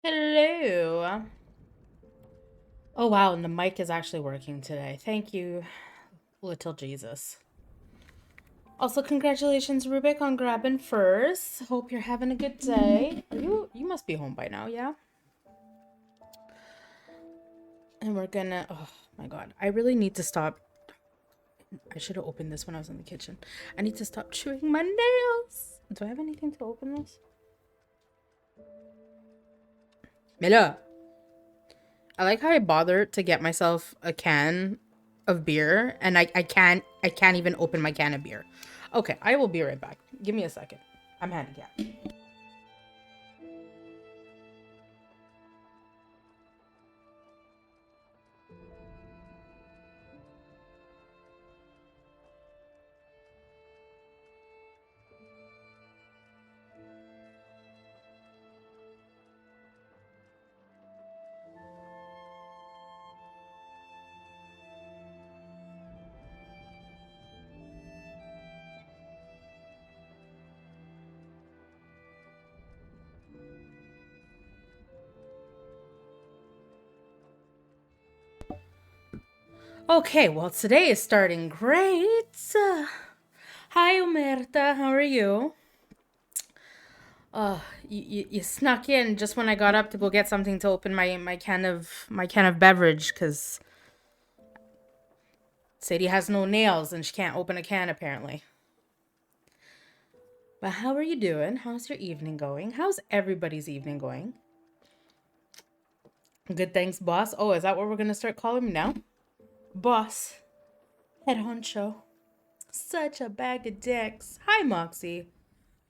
Hello. Oh wow, and the mic is actually working today. Thank you, little Jesus. Also, congratulations, Rubik, on grabbing first. Hope you're having a good day. You must be home by now, yeah? And we're gonna oh my god. I really need to stop. I should have opened this when I was in the kitchen. I need to stop chewing my nails. Do I have anything to open this? Mila. I like how I bothered to get myself a can of beer and I can't even open my can of beer. Okay, I will be right back. Give me a second. I'm handicapped. Okay, well today is starting great. Hi Omerta, how are you? You snuck in just when I got up to go get something to open my can of beverage because Sadie has no nails and she can't open a can apparently. But how are you doing? How's your evening going? How's everybody's evening going? Good, thanks, boss. Oh, is that what we're gonna start calling me now? Boss. Head honcho. Such a bag of dicks. Hi, Moxie.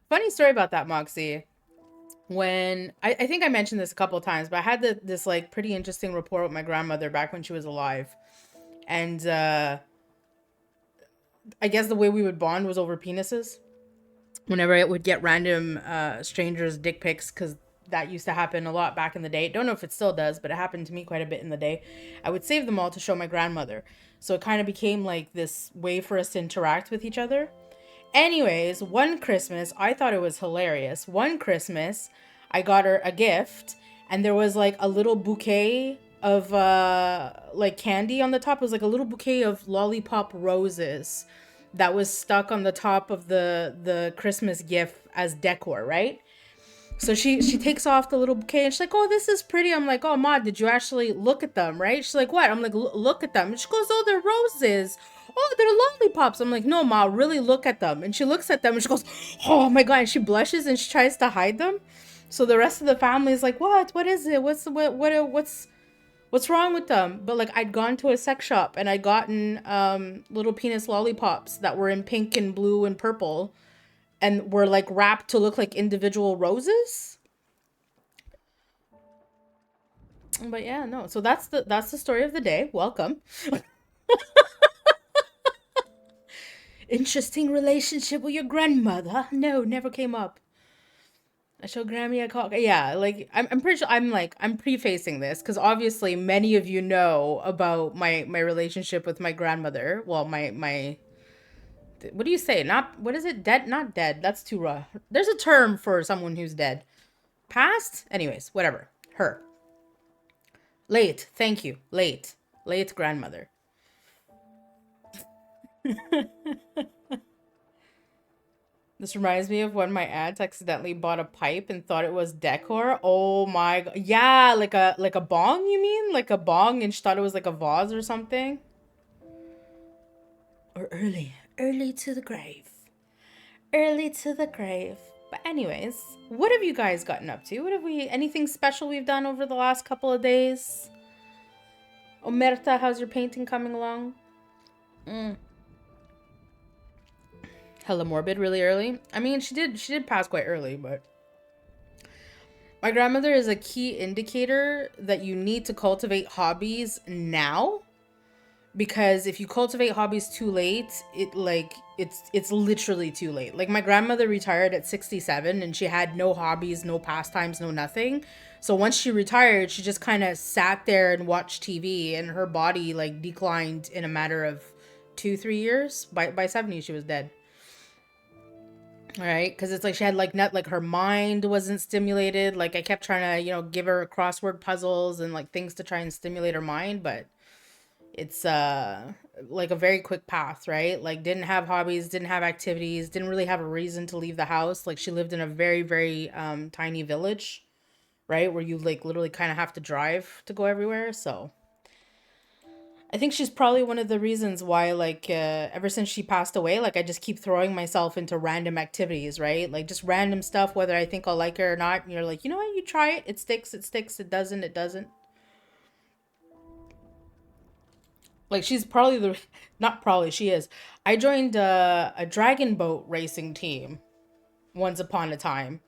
Funny story about that, Moxie. When I think I mentioned this a couple of times, but I had this like pretty interesting rapport with my grandmother back when she was alive. And I guess the way we would bond was over penises. Whenever I would get random strangers dick pics, because that used to happen a lot back in the day. Don't know if it still does, but it happened to me quite a bit in the day. I would save them all to show my grandmother. So it kind of became like this way for us to interact with each other. Anyways, one Christmas, I thought it was hilarious. One Christmas, I got her a gift, and there was like a little bouquet of like candy on the top. It was like a little bouquet of lollipop roses that was stuck on the top of the Christmas gift as decor, right? So she takes off the little bouquet and she's like, "Oh, this is pretty." I'm like, "Oh, Ma, did you actually look at them?" Right? She's like, "What?" I'm like, "Look at them." And she goes, "Oh, they're roses. Oh, they're lollipops." I'm like, "No, Ma, really look at them." And she looks at them and she goes, "Oh my god!" And she blushes and she tries to hide them. So the rest of the family is like, "What? What is it? What's wrong with them?" But like, I'd gone to a sex shop and I'd gotten little penis lollipops that were in pink and blue and purple and were like wrapped to look like individual roses. But yeah, no. So that's the story of the day. Welcome. Interesting relationship with your grandmother. No, never came up. I showed Grammy a call. Yeah, like I'm pretty sure I'm prefacing this because obviously many of you know about my relationship with my grandmother. Well, my what do you say? Not what is it? Dead? Not dead. That's too raw. There's a term for someone who's dead. Past? Anyways, whatever. Her. Late. Thank you. Late. Late grandmother. This reminds me of when my aunt accidentally bought a pipe and thought it was decor. Oh my god. Yeah, like a bong, you mean? Like a bong and she thought it was like a vase or something? Or early to the grave. Early to the grave. But anyways, what have you guys gotten up to? What have we anything special we've done over the last couple of days? Omerta, how's your painting coming along? Mm. Hella morbid really early. I mean, she did pass quite early, but my grandmother is a key indicator that you need to cultivate hobbies now, because if you cultivate hobbies too late, it's literally too late. Like my grandmother retired at 67 and she had no hobbies, no pastimes, no nothing. So once she retired, she just kind of sat there and watched TV and her body like declined in a matter of 2-3 years. By 70 she was dead. right? Because it's like she had like not like her mind wasn't stimulated. Like I kept trying to, give her crossword puzzles and like things to try and stimulate her mind, but it's like a very quick path, right? Like didn't have hobbies, didn't have activities, didn't really have a reason to leave the house. Like she lived in a very, very tiny village, right? Where you like literally kind of have to drive to go everywhere. So I think she's probably one of the reasons why, like, ever since she passed away, like, I just keep throwing myself into random activities, right? Like, just random stuff, whether I think I'll like it or not. And you're like, you know what? You try it. It sticks. It sticks. It doesn't. It doesn't. Like, she's probably the, not probably, she is. I joined a dragon boat racing team once upon a time,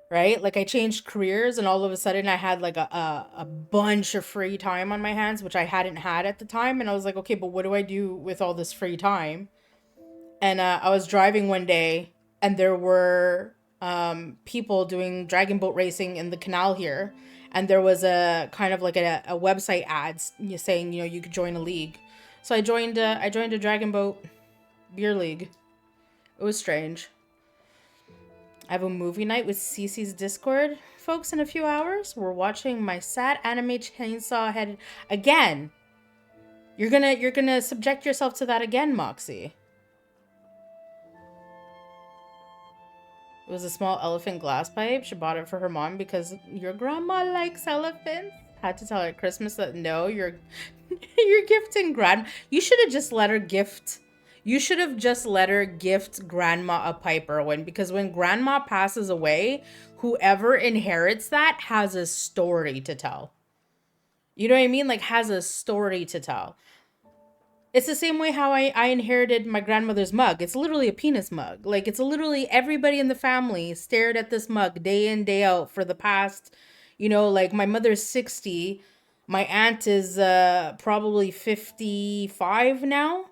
right? Like, I changed careers and all of a sudden I had like a bunch of free time on my hands, which I hadn't had at the time. And I was like, okay, but what do I do with all this free time? And I was driving one day, and there were people doing dragon boat racing in the canal here, and there was a kind of like a website ads saying you could join a league. So I joined a dragon boat beer league. It was strange. I have a movie night with Cece's Discord folks in a few hours. We're watching my sad anime chainsaw head again. You're gonna subject yourself to that again, Moxie. It was a small elephant glass pipe. She bought it for her mom because your grandma likes elephants. Had to tell her at Christmas that no, you're gifting grandma. You should have just let her gift. You should have just let her gift grandma a pipe, Erwin, because when grandma passes away, whoever inherits that has a story to tell. You know what I mean? Like has a story to tell. It's the same way how I inherited my grandmother's mug. It's literally a penis mug. Like, it's literally everybody in the family stared at this mug day in, day out for the past, like my mother's 60. My aunt is probably 55 now.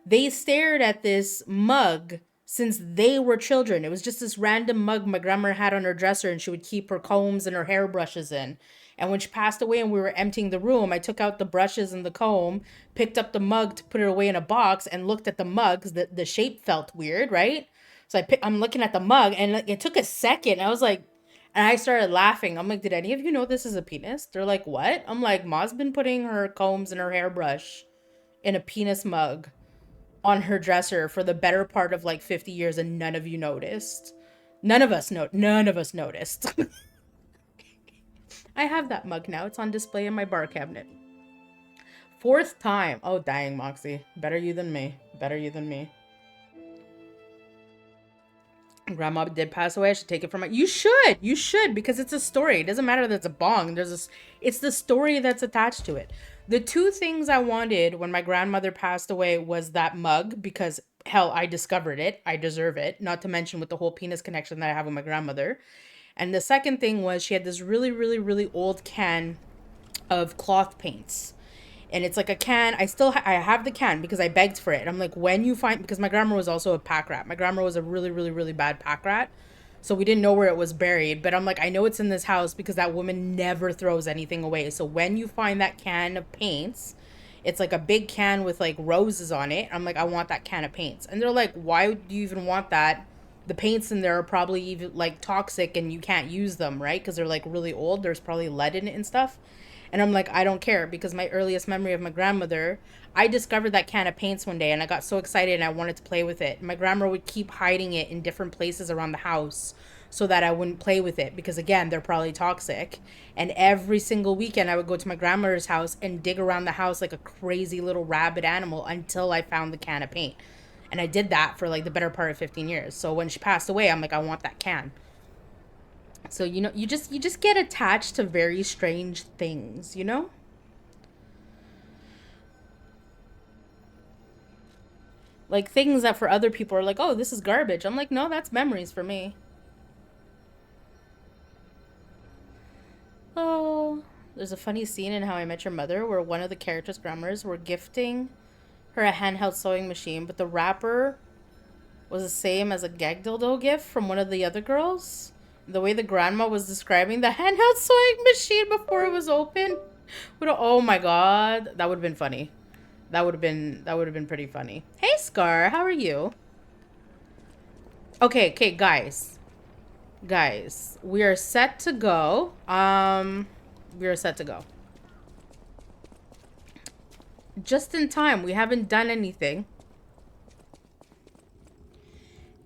They stared at this mug since they were children. It was just this random mug my grandma had on her dresser, and she would keep her combs and her hairbrushes in. And when she passed away and we were emptying the room, I took out the brushes and the comb, picked up the mug to put it away in a box, and looked at the mug because the shape felt weird, right? So I'm looking at the mug, and it took a second. I was like, and I started laughing. I'm like, did any of you know this is a penis? They're like, what? I'm like, Ma's been putting her combs and her hairbrush in a penis mug on her dresser for the better part of like 50 years, and none of you noticed. None of us noticed. I have that mug now. It's on display in my bar cabinet. Fourth time. Oh, dang, Moxie. Better you than me. Better you than me. Grandma did pass away. I should take it from my... You should, because it's a story. It doesn't matter that it's a bong. It's the story that's attached to it. The two things I wanted when my grandmother passed away was that mug, because, hell, I discovered it. I deserve it. Not to mention with the whole penis connection that I have with my grandmother. And the second thing was she had this really, really, really old can of cloth paints. And it's like a can. I have the can because I begged for it. And I'm like, when you find, because my grandma was also a pack rat. My grandma was a really, really, really bad pack rat. So we didn't know where it was buried. But I'm like, I know it's in this house because that woman never throws anything away. So when you find that can of paints, it's like a big can with like roses on it. I'm like, I want that can of paints. And they're like, why do you even want that? The paints in there are probably even like toxic and you can't use them, right? Because they're like really old. There's probably lead in it and stuff. And I'm like, I don't care, because my earliest memory of my grandmother, I discovered that can of paints one day and I got so excited and I wanted to play with it. My grandma would keep hiding it in different places around the house so that I wouldn't play with it, because again, they're probably toxic. And every single weekend I would go to my grandmother's house and dig around the house like a crazy little rabid animal until I found the can of paint. And I did that for like the better part of 15 years. So when she passed away, I'm like, I want that can. So, you just get attached to very strange things, Like things that for other people are like, oh, this is garbage. I'm like, no, that's memories for me. Oh, there's a funny scene in How I Met Your Mother where one of the characters' grandmas were gifting her a handheld sewing machine, but the wrapper was the same as a gag dildo gift from one of the other girls. The way the grandma was describing the handheld sewing machine before it was open. Oh my god, that would have been funny. That would have been pretty funny. Hey Scar, how are you? Okay, okay, guys. Guys, we are set to go. We are set to go. Just in time. We haven't done anything.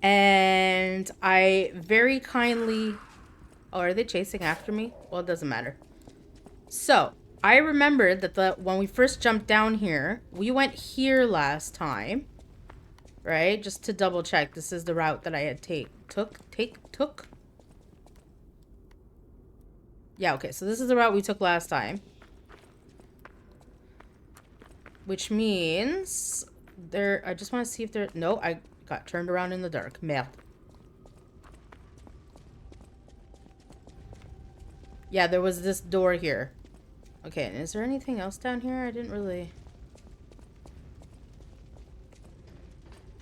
And I very kindly... Oh, are they chasing after me? Well, it doesn't matter. So, I remembered that when we first jumped down here, we went here last time. Right? Just to double check. This is the route that I had took. Yeah, okay. So this is the route we took last time. Which means... I just want to see if there... No, I got turned around in the dark. Merde. Yeah, there was this door here. Okay, and is there anything else down here? I didn't really...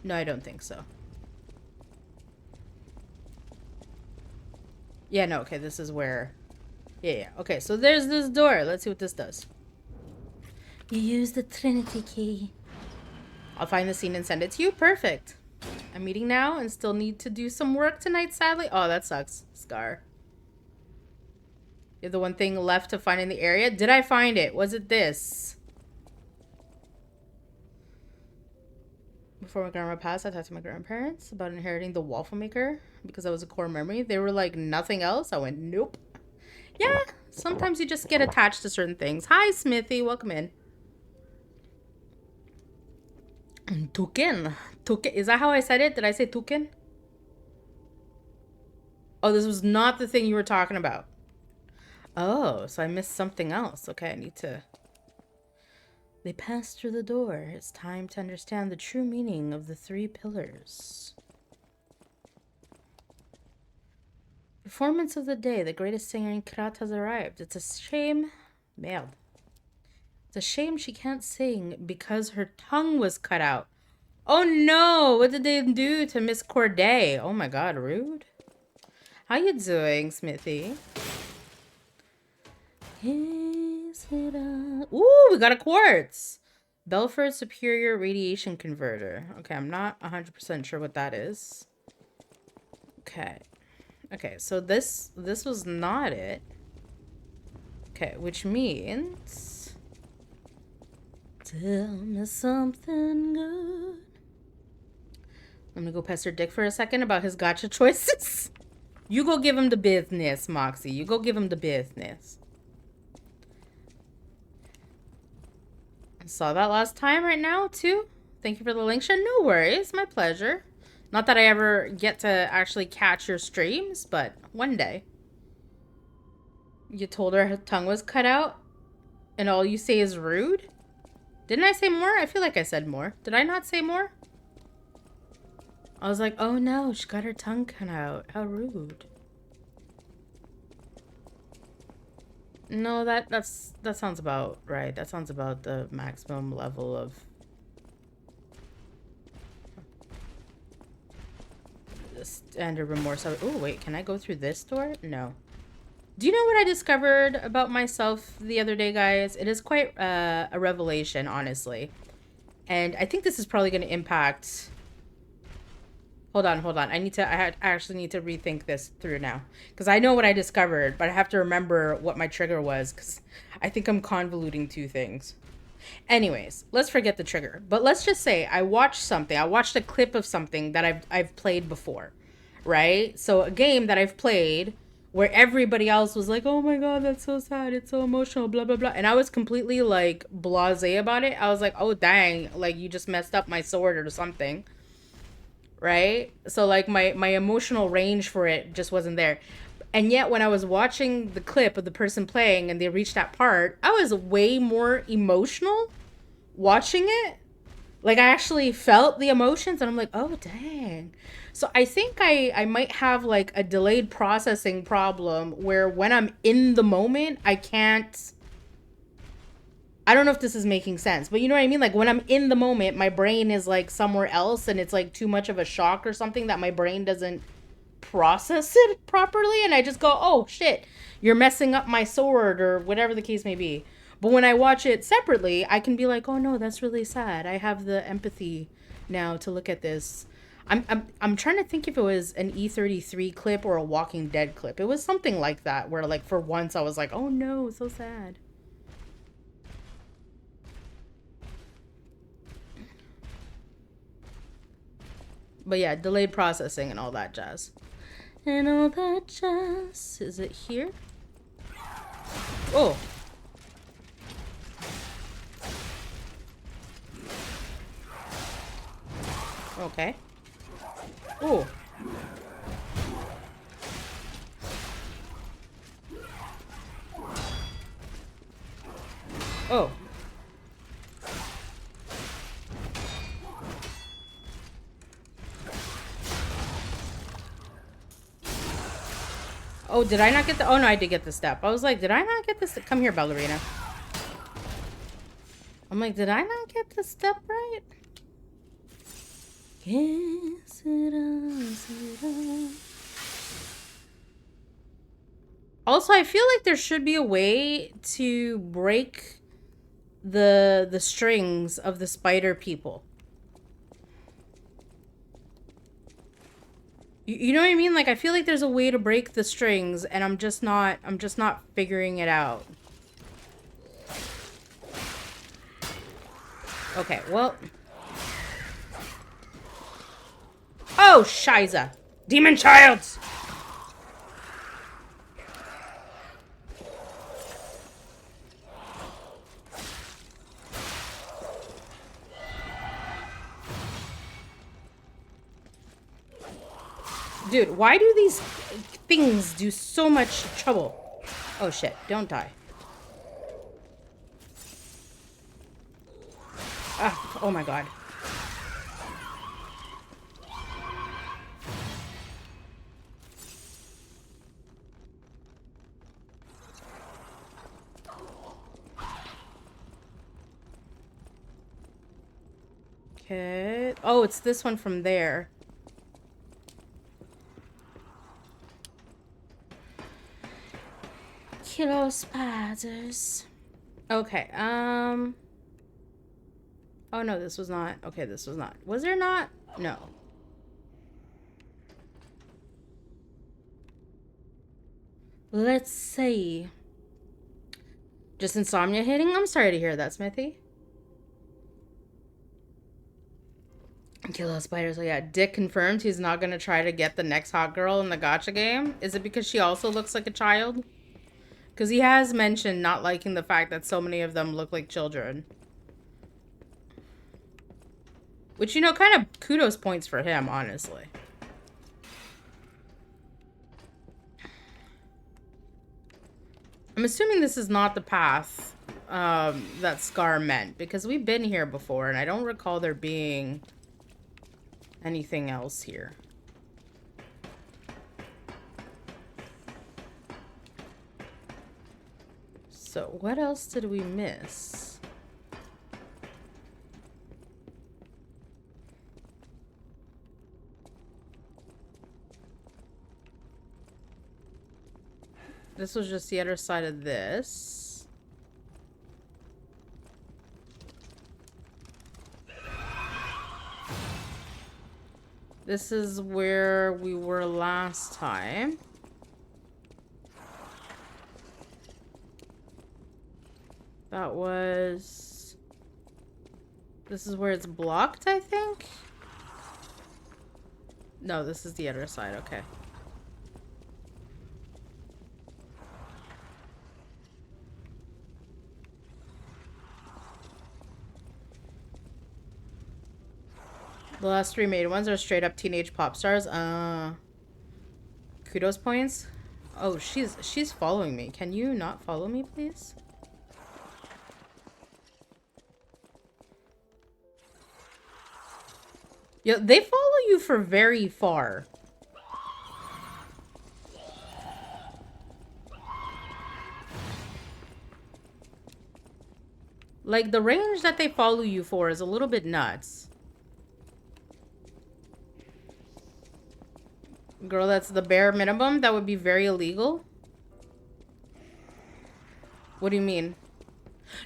No, I don't think so. Yeah, no, okay, this is where... Yeah. Okay, so there's this door. Let's see what this does. You use the Trinity key. I'll find the scene and send it to you. Perfect. I'm meeting now and still need to do some work tonight, sadly. Oh, that sucks. Scar. You're the one thing left to find in the area. Did I find it? Was it this? Before my grandma passed, I talked to my grandparents about inheriting the waffle maker because that was a core memory. They were like, nothing else? I went, nope. Yeah, sometimes you just get attached to certain things. Hi, Smithy. Welcome in. Tukin. Tukin. Is that how I said it? Did I say Tukin? Oh, this was not the thing you were talking about. Oh, so I missed something else. Okay, I need to... They passed through the door. It's time to understand the true meaning of the 3 pillars. Performance of the day. The greatest singer in Krat has arrived. It's a shame... Merde. It's a shame she can't sing because her tongue was cut out. Oh no! What did they do to Miss Corday? Oh my god, rude. How you doing, Smithy? Ooh, we got a quartz. Belford Superior Radiation Converter. Okay, I'm not 100% sure what that is. Okay. Okay, so this was not it. Okay, which means... Tell me something good. I'm gonna go pester Dick for a second about his gotcha choices. You go give him the business, Moxie. You go give him the business. I saw that last time right now, too. Thank you for the link, Shen. No worries. My pleasure. Not that I ever get to actually catch your streams, but one day. You told her tongue was cut out? And all you say is rude? Didn't I say more? I feel like I said more. Did I not say more? I was like, oh no, she got her tongue cut out. How rude. No, that sounds about right. That sounds about the maximum level of... Standard remorse. Oh, wait, can I go through this door? No. Do you know what I discovered about myself the other day, guys? It is quite a revelation, honestly. And I think this is probably going to impact... Hold on. I actually need to rethink this through now. Because I know what I discovered, but I have to remember what my trigger was. Because I think I'm convoluting 2 things. Anyways, let's forget the trigger. But let's just say I watched something. I watched a clip of something that I've played before. Right? So a game that I've played where everybody else was like, oh my god, that's so sad. It's so emotional, blah, blah, blah. And I was completely like blasé about it. I was like, oh dang, like you just messed up my sword or something. Right? So like my emotional range for it just wasn't there. And yet when I was watching the clip of the person playing and they reached that part, I was way more emotional watching it. Like I actually felt the emotions and I'm like, oh dang. So I think I might have like a delayed processing problem where when I'm in the moment, I don't know if this is making sense, but you know what I mean? Like when I'm in the moment, my brain is like somewhere else and it's like too much of a shock or something that my brain doesn't process it properly. And I just go, oh shit, you're messing up my sword or whatever the case may be. But when I watch it separately, I can be like, oh no, that's really sad. I have the empathy now to look at this. I'm trying to think if it was an E33 clip or a Walking Dead clip. It was something like that where like for once I was like, oh no, so sad. But yeah, delayed processing and all that jazz. And all that jazz. Is it here? Oh. Okay. Oh. Oh. Oh, did I not get the... Oh, no, I did get the step. I was like, did I not get this? Come here, ballerina. I'm like, did I not get the step right? Also, I feel like there should be a way to break the strings of the spider people. You know what I mean? Like, I feel like there's a way to break the strings, and I'm just not figuring it out. Okay, well. Oh, Shiza. Demon Childs! Dude, why do these things do so much trouble? Oh shit, don't die. Ah, oh my god. Okay. Oh, it's this one from there. Killer spiders. Okay, oh no, this was not. Okay, this was not. Was there not? No. Let's see. Just insomnia hitting? I'm sorry to hear that, Smithy. Killer spiders. So yeah, Dick confirmed he's not gonna try to get the next hot girl in the gacha game. Is it because she also looks like a child? Because he has mentioned not liking the fact that so many of them look like children. Which, you know, kind of kudos points for him, honestly. I'm assuming this is not the path that Scar meant. Because we've been here before, and I don't recall there being anything else here. So, what else did we miss? This was just the other side of this. This is where we were last time. That was... This is where it's blocked, I think? No, this is the other side, okay. The last three made ones are straight up teenage pop stars. Kudos points. Oh, she's following me. Can you not follow me, please? Yo, they follow you for very far. Like, the range that they follow you for is a little bit nuts. Girl, that's the bare minimum? That would be very illegal? What do you mean?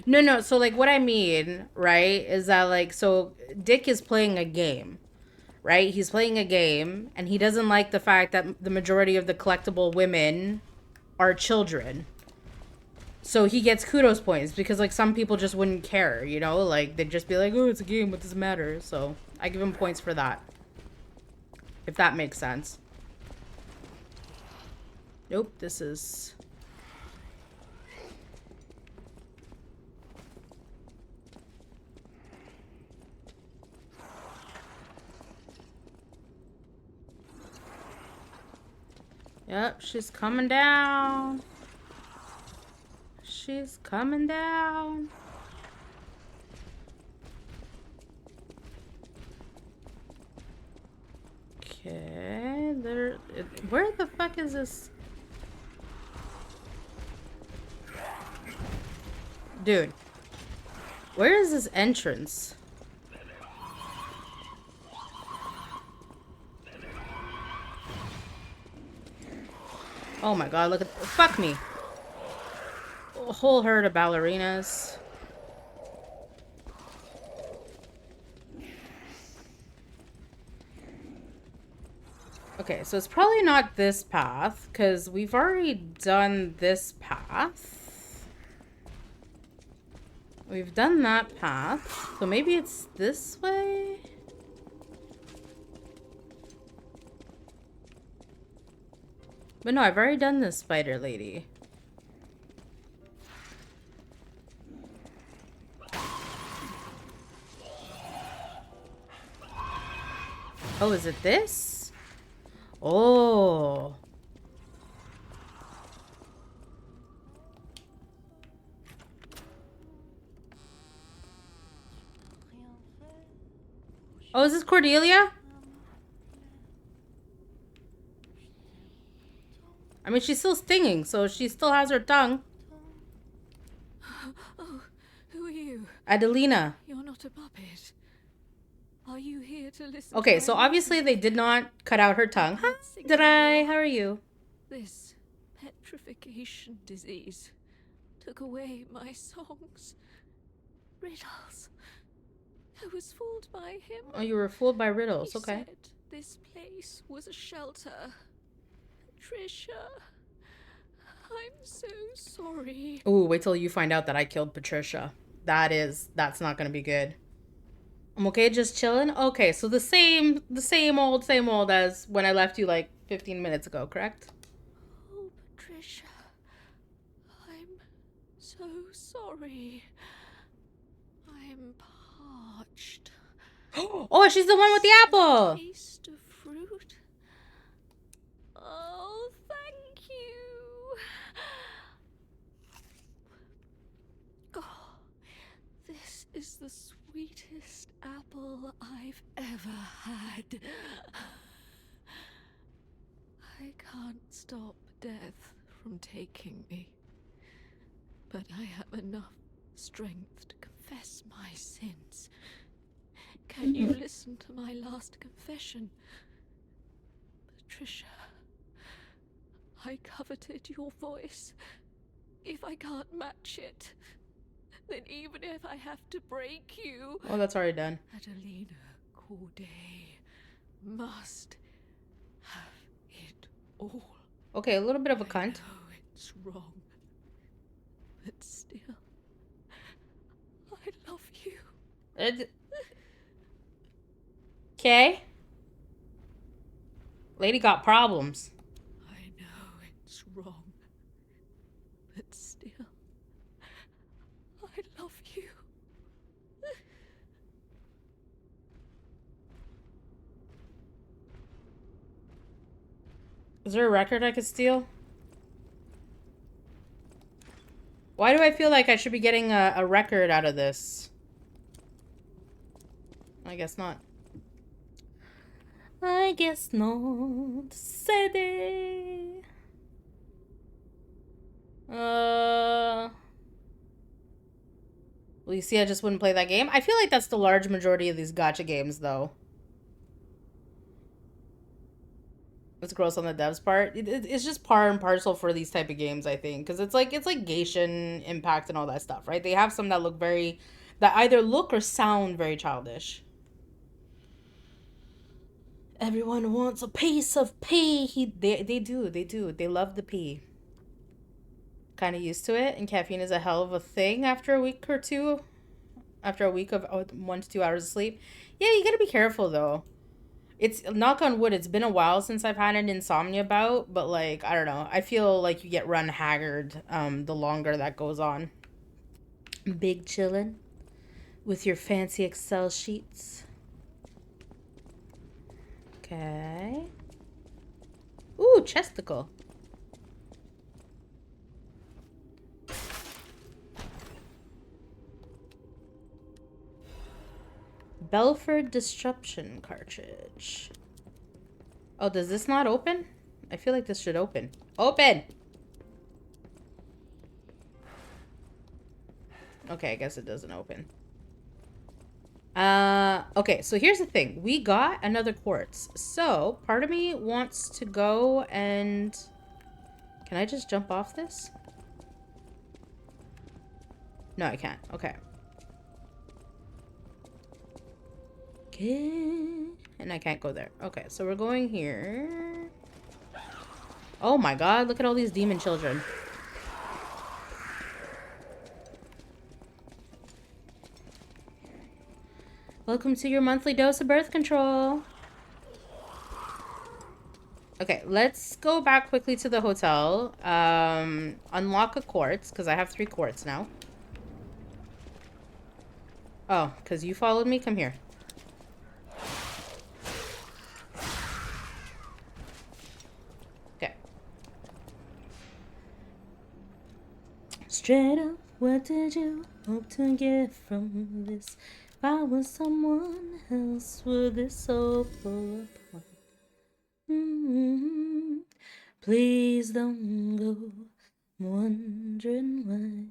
No, so, like, what I mean, right, is that, like, so Dick is playing a game. right? He's playing a game, and he doesn't like the fact that the majority of the collectible women are children. So he gets kudos points because, like, some people just wouldn't care, you know? Like, they'd just be like, oh, it's a game, what does it matter? So I give him points for that. If that makes sense. Nope, this is... Yep, she's coming down. She's coming down. Okay, where the fuck is this? Dude, where is this entrance? Oh my god, look at... Fuck me. A whole herd of ballerinas. Okay, so it's probably not this path, because we've already done this path. We've done that path, so maybe it's this way? But no, I've already done this, SpiderLady. Oh, is it this? Oh. Oh, is this Cordelia? I mean, she's still stinging, so she still has her tongue. Oh, who are you? Adelina. You're not a puppet. Are you here to listen? Okay, so obviously they did not cut out her tongue. Hi, did I? How are you? This petrification disease took away my songs. Riddles. I was fooled by him. Oh, you were fooled by riddles. Okay. He said this place was a shelter. Patricia, I'm so sorry. Ooh, wait till you find out that I killed Patricia. That's not gonna be good. I'm okay, just chilling. Okay, so the same old as when I left you like 15 minutes ago, correct? Oh, Patricia, I'm so sorry. I'm parched. Oh, she's the one with the apple. Taste of fruit. Oh, thank you. Oh, this is the sweetest apple I've ever had. I can't stop death from taking me, but I have enough strength to confess my sins. Can you listen to my last confession? Patricia, I coveted your voice. If I can't match it, then even if I have to break you... Oh, that's already done. Adelina Corday must have it all. Okay, a little bit of a cunt. I know it's wrong, but still, I love you. Okay. Lady got problems. I know it's wrong, but still, I love you. Is there a record I could steal? Why do I feel like I should be getting a record out of this? I guess not. I guess not. City. Well, you see, I just wouldn't play that game. I feel like that's the large majority of these gacha games, though. It's gross on the devs part. It's just par and parcel for these type of games, I think, because it's like Genshin Impact and all that stuff, right? They have some that that either look or sound very childish. Everyone wants a piece of pee. They do. They do. They love the pee. Kind of used to it, and caffeine is a hell of a thing after a week or two. After a week of 1 to 2 hours of sleep. Yeah, you gotta be careful though. It's knock on wood, it's been a while since I've had an insomnia bout, but like, I don't know. I feel like you get run haggard the longer that goes on. Big chillin' with your fancy Excel sheets. Okay. Ooh, chesticle. Belford Disruption cartridge. Oh, does this not open? I feel like this should open. Open! Okay, I guess it doesn't open. Okay, so here's the thing. We got another quartz. So, part of me wants to go and... Can I just jump off this? No, I can't. Okay. Okay. And I can't go there. Okay, so we're going here. Oh my god, look at all these demon children. Welcome to your monthly dose of birth control. Okay, let's go back quickly to the hotel. Unlock a quartz, because I have 3 quartz now. Oh, because you followed me? Come here. Okay. Straight up, what did you hope to get from this? If I was someone else, would this all fall apart? Please don't go. I'm wondering why.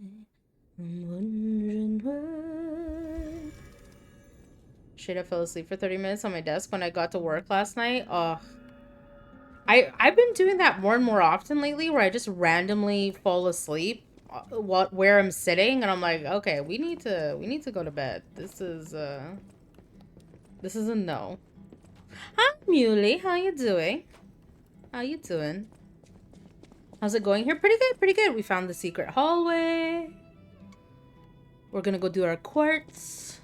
I'm wondering why. Straight up fell asleep for 30 minutes on my desk when I got to work last night. Oh. I've been doing that more and more often lately where I just randomly fall asleep where I'm sitting and I'm like, okay, we need to go to bed. This is a no. Hi, Muley. How you doing? How you doing? How's it going here? Pretty good, pretty good. We found the secret hallway. We're gonna go do our quartz.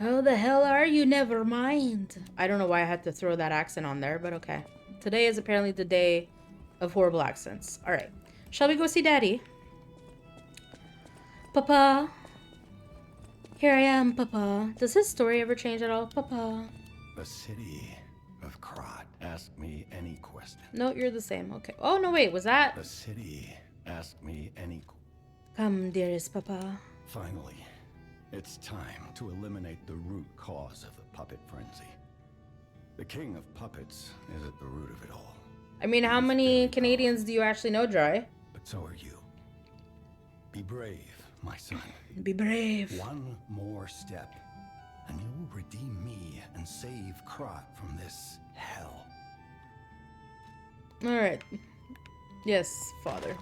How the hell are you? Never mind. I don't know why I had to throw that accent on there, but okay. Today is apparently the day of horrible accents. All right. Shall we go see Daddy? Papa. Here I am, Papa. Does his story ever change at all, Papa? The city of Krat. Ask me any question. No, you're the same. Okay. Oh, no, wait. Was that? The city. Ask me any... Come, dearest Papa. Finally, it's time to eliminate the root cause of the puppet frenzy. The king of puppets is at the root of it all. I mean, how many Canadians do you actually know, Dry? But so are you. Be brave, my son. Be brave. One more step, and you'll redeem me and save Krat from this hell. All right. Yes, Father.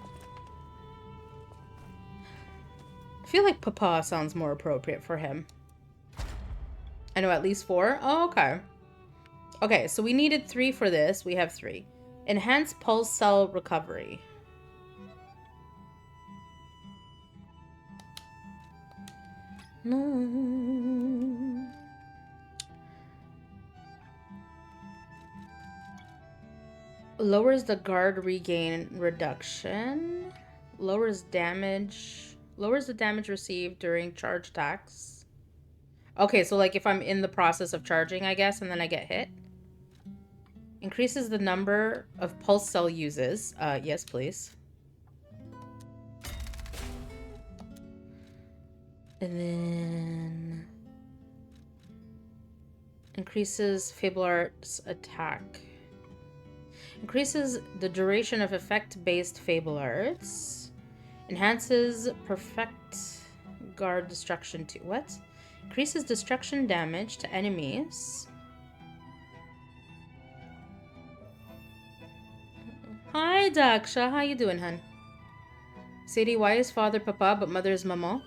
I feel like Papa sounds more appropriate for him. I know at least 4. Oh, okay. Okay, so we needed 3 for this. We have 3. Enhanced pulse cell recovery. No. Lowers the guard regain reduction. Lowers damage. Lowers the damage received during charge attacks. Okay, so like if I'm in the process of charging, I guess, and then I get hit. Increases the number of pulse cell uses. Yes, please. And then... increases Fable Art's attack. Increases the duration of effect-based Fable Arts. Enhances Perfect Guard Destruction to... what? Increases destruction damage to enemies. Hi, Daksha. How you doing, hun? Sadie, why is father Papa but mother is Mama?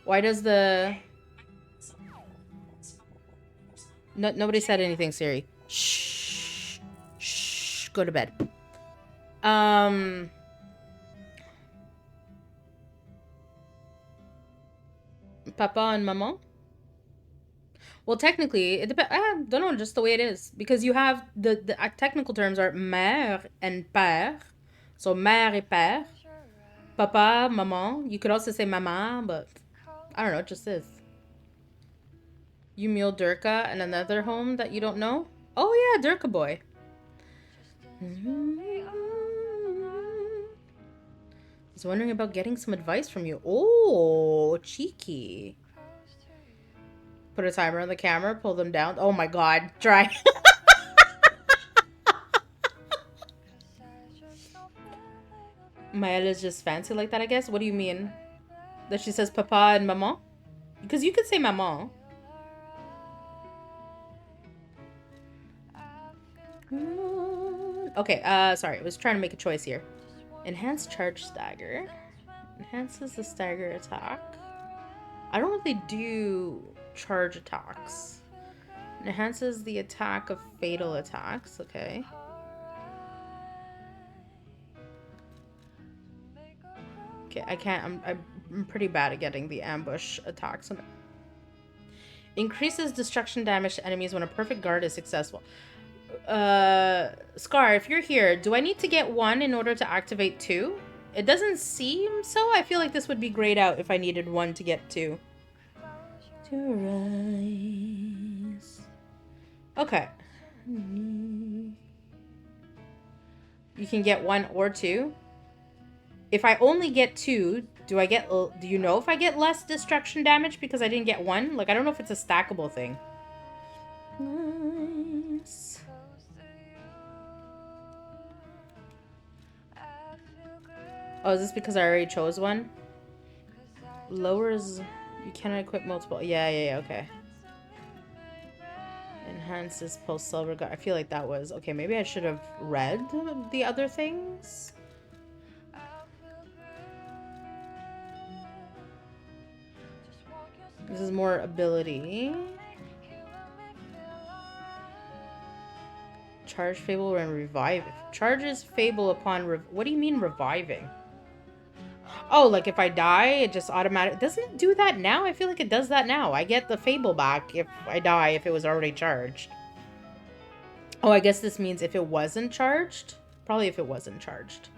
Why does the... No, nobody said anything, Siri. Shh. Shh. Go to bed. Papa and maman? Well, technically, it depends. I don't know, just the way it is. Because you have the technical terms are mère and père. So mère et père. Papa, maman. You could also say maman, but I don't know, it just is. You meal Durka and another home that you don't know? Oh yeah, Durka boy. I was wondering about getting some advice from you. Oh, cheeky. Put a timer on the camera, pull them down. Oh my god, try. Maëlle is just fancy like that, I guess. What do you mean? That she says papa and maman? Because you could say maman. Okay, sorry. I was trying to make a choice here. Enhanced charge stagger. Enhances the stagger attack. I don't really do charge attacks. Enhances the attack of fatal attacks. Okay. Okay, I can't. I'm pretty bad at getting the ambush attacks. Increases destruction damage to enemies when a perfect guard is successful. Scar, if you're here, do I need to get 1 in order to activate 2? It doesn't seem so. I feel like this would be grayed out if I needed 1 to get 2. To rise. Okay. You can get 1 or 2. If I only get 2, do you know if I get less destruction damage because I didn't get 1? Like, I don't know if it's a stackable thing. Nice. Oh, is this because I already chose 1? Lowers... You cannot equip multiple... Yeah, okay. Enhances pulse silver guard. I feel like that was... Okay, maybe I should have read the other things. This is more ability. Charge Fable and revive. Charges Fable upon... What do you mean reviving? Oh, like if I die, it just automatic... Doesn't it do that now? I feel like it does that now. I get the Fable back if I die, if it was already charged. Oh, I guess this means if it wasn't charged? Probably if it wasn't charged.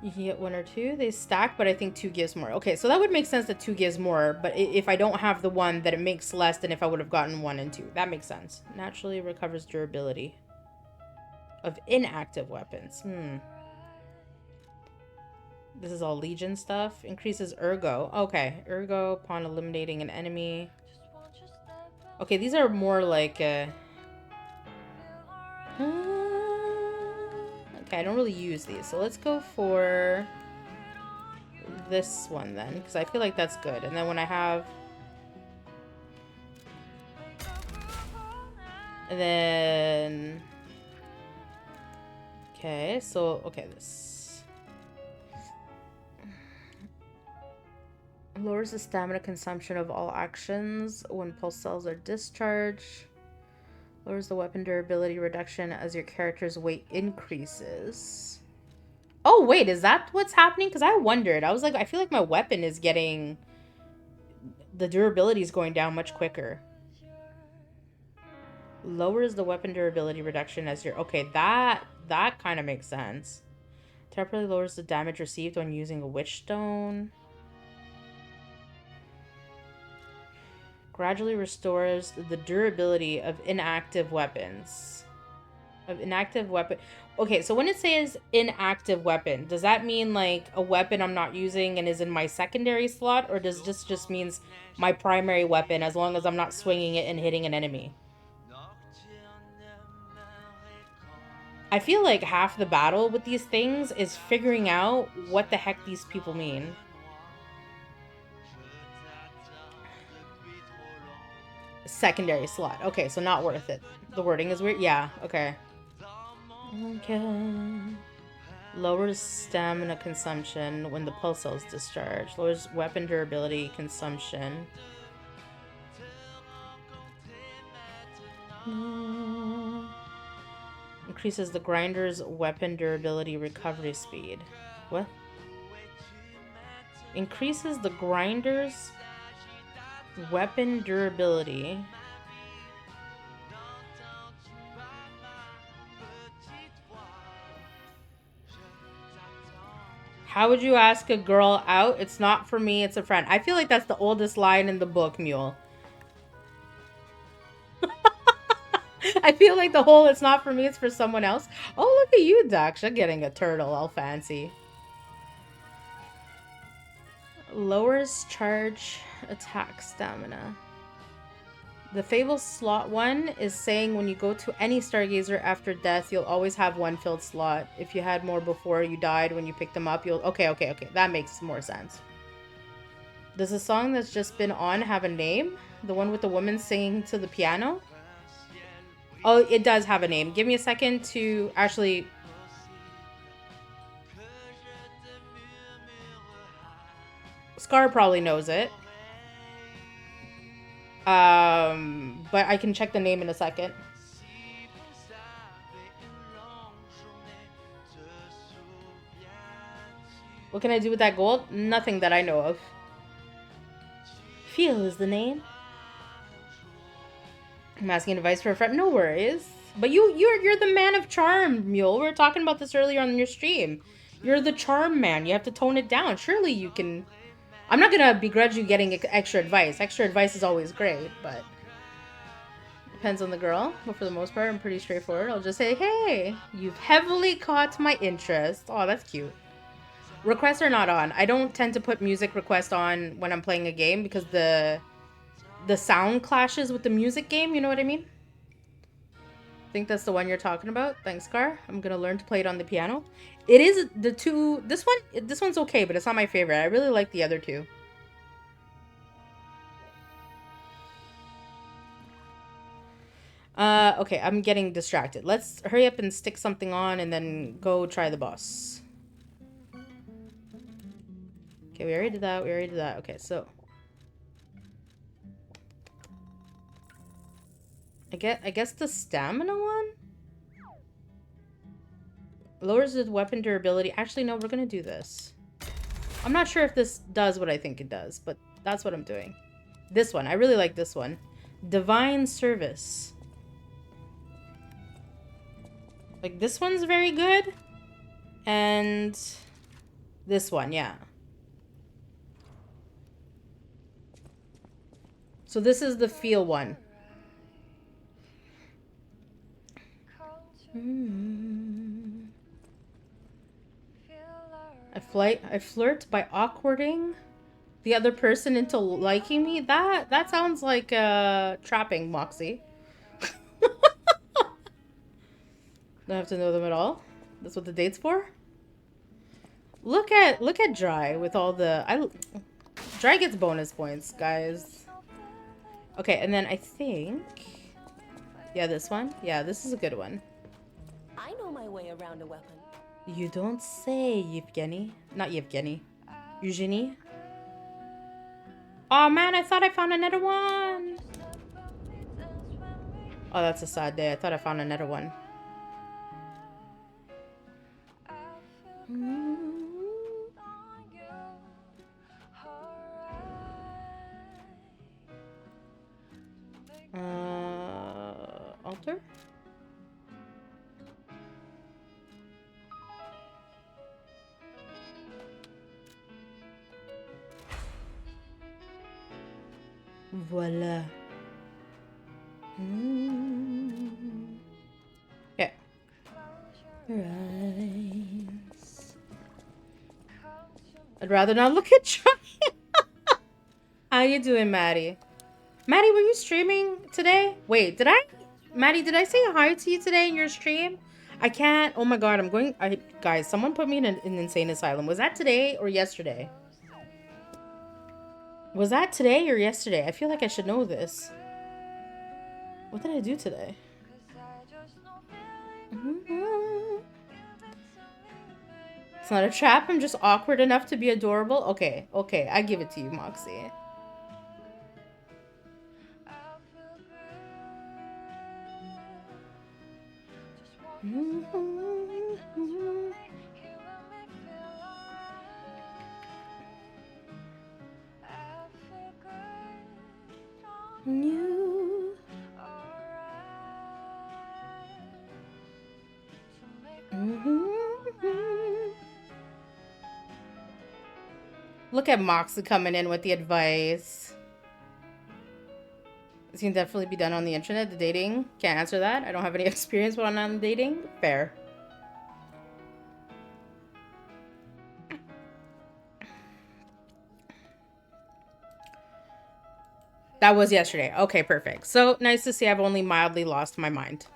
You can get 1 or 2. They stack, but I think 2 gives more. Okay, so that would make sense that 2 gives more, but if I don't have the 1, then it makes less than if I would have gotten 1 and 2. That makes sense. Naturally recovers durability of inactive weapons. This is all Legion stuff. Increases Ergo. Okay, Ergo upon eliminating an enemy. Okay, these are more like... Okay, I don't really use these. So let's go for this one then, because I feel like that's good. And then when I have... And then... Okay, so... Okay, this... Lowers the stamina consumption of all actions when pulse cells are discharged. Lowers the weapon durability reduction as your character's weight increases. Oh, wait, is that what's happening? Because I wondered. I was like, I feel like my weapon is getting... The durability is going down much quicker. Lowers the weapon durability reduction as your... Okay, that kind of makes sense. Temporarily lowers the damage received when using a witch stone. Gradually restores the durability of inactive weapons. Okay, so when it says inactive weapon, does that mean like a weapon I'm not using and is in my secondary slot? Or does this just means my primary weapon as long as I'm not swinging it and hitting an enemy? I feel like half the battle with these things is figuring out what the heck these people mean. Secondary slot. Okay, so not worth it. The wording is weird. Yeah, okay. Okay. Lowers stamina consumption when the pulse cell is discharged. Lowers weapon durability consumption. Increases the grinder's weapon durability recovery speed. What? Increases the grinder's weapon durability. How would you ask a girl out? It's not for me, it's a friend. I feel like that's the oldest line in the book, Mule. I feel like the whole it's not for me, it's for someone else. Oh, look at you, Daksha, getting a turtle all fancy. Lowers charge attack stamina. The Fable slot 1 is saying when you go to any Stargazer after death, you'll always have one filled slot. If you had more before you died, when you pick them up, you'll... Okay. That makes more sense. Does the song that's just been on have a name? The one with the woman singing to the piano? Oh, it does have a name. Give me a second to actually... Scar probably knows it. But I can check the name in a second. What can I do with that gold? Nothing that I know of. Feel is the name. I'm asking advice for a friend. No worries. But you're the man of charm, Mule. We were talking about this earlier on your stream. You're the charm man. You have to tone it down. Surely you can... I'm not gonna begrudge you getting extra advice. Extra advice is always great, but... Depends on the girl. But for the most part, I'm pretty straightforward. I'll just say, hey, you've heavily caught my interest. Oh, that's cute. Requests are not on. I don't tend to put music requests on when I'm playing a game because the sound clashes with the music game, you know what I mean? I think that's the one you're talking about. Thanks, Car. I'm gonna learn to play it on the piano. It is the two... This one's okay, but it's not my favorite. I really like the other two. Okay, I'm getting distracted. Let's hurry up and stick something on and then go try the boss. Okay, we already did that. Okay, so... I guess the stamina one? Lowers the weapon durability. Actually, no, we're gonna do this. I'm not sure if this does what I think it does, but that's what I'm doing. This one. I really like this one. Divine Service. Like, this one's very good. And this one, yeah. So this is the feel one. I flirt by awkwarding the other person into liking me. That sounds like trapping, Moxie. Don't have to know them at all. That's what the date's for. Look at Dry with all the Dry gets bonus points, guys. Okay, and then I think this one. Yeah, this is a good one. I know my way around a weapon. You don't say, Yevgeny. Not Yevgeny. Eugenie. Oh man, I thought I found another one. Oh, that's a sad day. I thought I found another one. Altar? Voila. Yeah. Rise. I'd rather not look at Try. How you doing, Maddie? Maddie, were you streaming today? Wait, Maddie, did I say hi to you today in your stream? I can't. Oh my god, guys, someone put me in an insane asylum. Was that today or yesterday? Was that today or yesterday? I feel like I should know this. What did I do today? It's not a trap. I'm just awkward enough to be adorable. Okay, okay. I give it to you, Moxie. You. Look at Moxie coming in with the advice. This can definitely be done on the internet. The dating, can't answer that. I don't have any experience with online dating. Fair. That was yesterday. Okay, perfect. So nice to see I've only mildly lost my mind.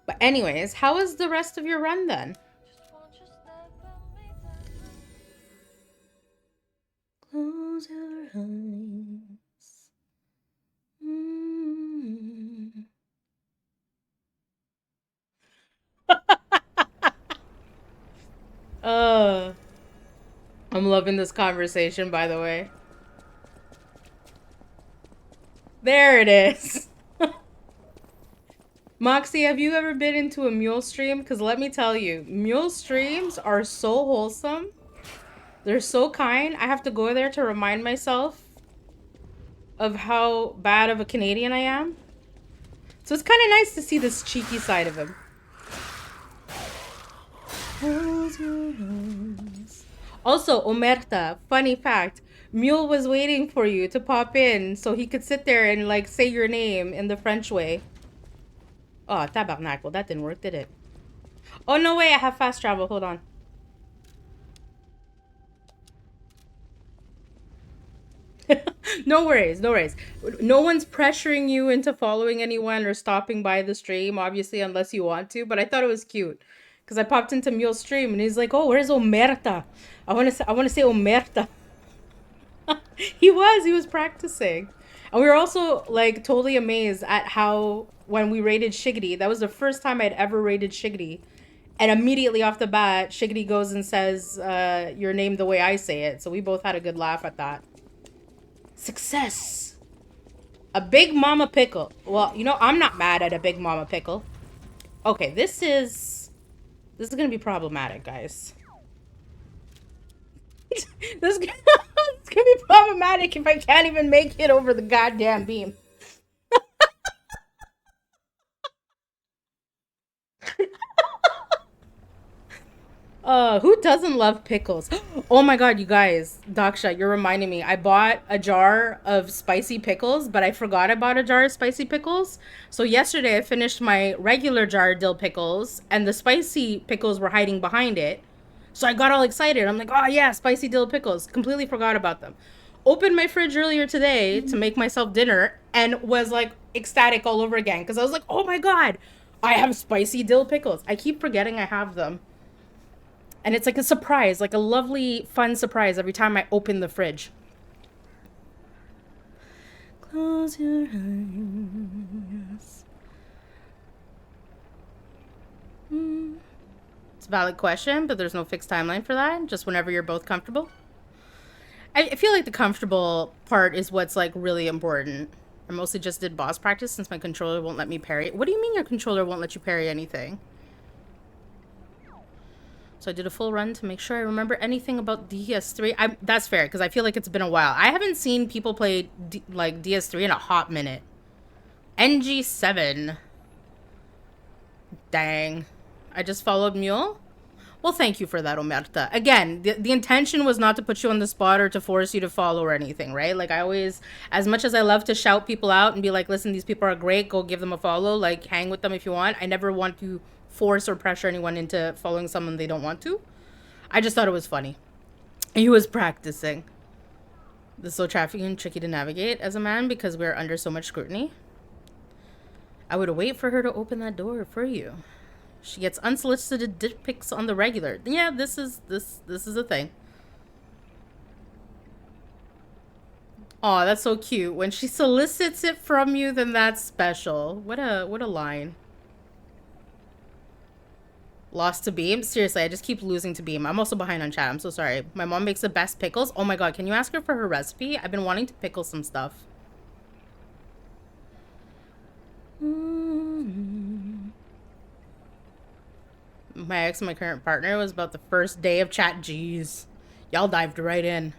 But anyways, how was the rest of your run then? Close your eyes. Uh, I'm loving this conversation, by the way. There it is. Moxie, have you ever been into a mule stream? Because let me tell you, mule streams are so wholesome. They're so kind. I have to go there to remind myself of how bad of a Canadian I am. So it's kind of nice to see this cheeky side of him. Close your eyes. Also, Omerta, funny fact, Mule was waiting for you to pop in so he could sit there and like say your name in the French way. Oh, tabernacle, that didn't work, did it? Oh, no way, I have fast travel, hold on. No worries, no worries. No one's pressuring you into following anyone or stopping by the stream, obviously, unless you want to, but I thought it was cute. Because I popped into Mule's stream and he's like, oh, where's Omerta? I want to say Omerta. He was practicing. And we were also like totally amazed at how when we raided Shiggity, that was the first time I'd ever raided Shiggity. And immediately off the bat, Shiggity goes and says your name the way I say it. So we both had a good laugh at that. Success. A big mama pickle. Well, you know, I'm not mad at a big mama pickle. Okay, this is gonna be problematic, guys. This is gonna be problematic if I can't even make it over the goddamn beam. Who doesn't love pickles? Oh my god, you guys. Daksha, you're reminding me. I bought a jar of spicy pickles, but I forgot I bought a jar of spicy pickles. So yesterday I finished my regular jar of dill pickles, and the spicy pickles were hiding behind it. So I got all excited. I'm like, oh yeah, spicy dill pickles. Completely forgot about them. Opened my fridge earlier today to make myself dinner and was like ecstatic all over again. Because I was like, oh my god, I have spicy dill pickles. I keep forgetting I have them. And it's like a surprise, like a lovely, fun surprise every time I open the fridge. Close your eyes. It's a valid question, but there's no fixed timeline for that. Just whenever you're both comfortable. I feel like the comfortable part is what's like really important. I mostly just did boss practice since my controller won't let me parry. What do you mean your controller won't let you parry anything? So I did a full run to make sure I remember anything about DS3. That's fair, because I feel like it's been a while. I haven't seen people play like DS3 in a hot minute. NG7. Dang. I just followed Mule? Well, thank you for that, Omerta. Again, the intention was not to put you on the spot or to force you to follow or anything, right? Like, I always, as much as I love to shout people out and be like, listen, these people are great, go give them a follow, like, hang with them if you want. I never want to force or pressure anyone into following someone they don't want to. I just thought it was funny. He was practicing. This is so trafficky and tricky to navigate as a man because we're under so much scrutiny. I would wait for her to open that door for you. She gets unsolicited dick pics on the regular. Yeah, this is a thing. Oh, that's so cute. When she solicits it from you, then that's special. What a line. Lost to Beam? Seriously, I just keep losing to Beam. I'm also behind on chat. I'm so sorry. My mom makes the best pickles. Oh my god, can you ask her for her recipe? I've been wanting to pickle some stuff. My ex and my current partner was about the first day of chat. Jeez. Y'all dived right in.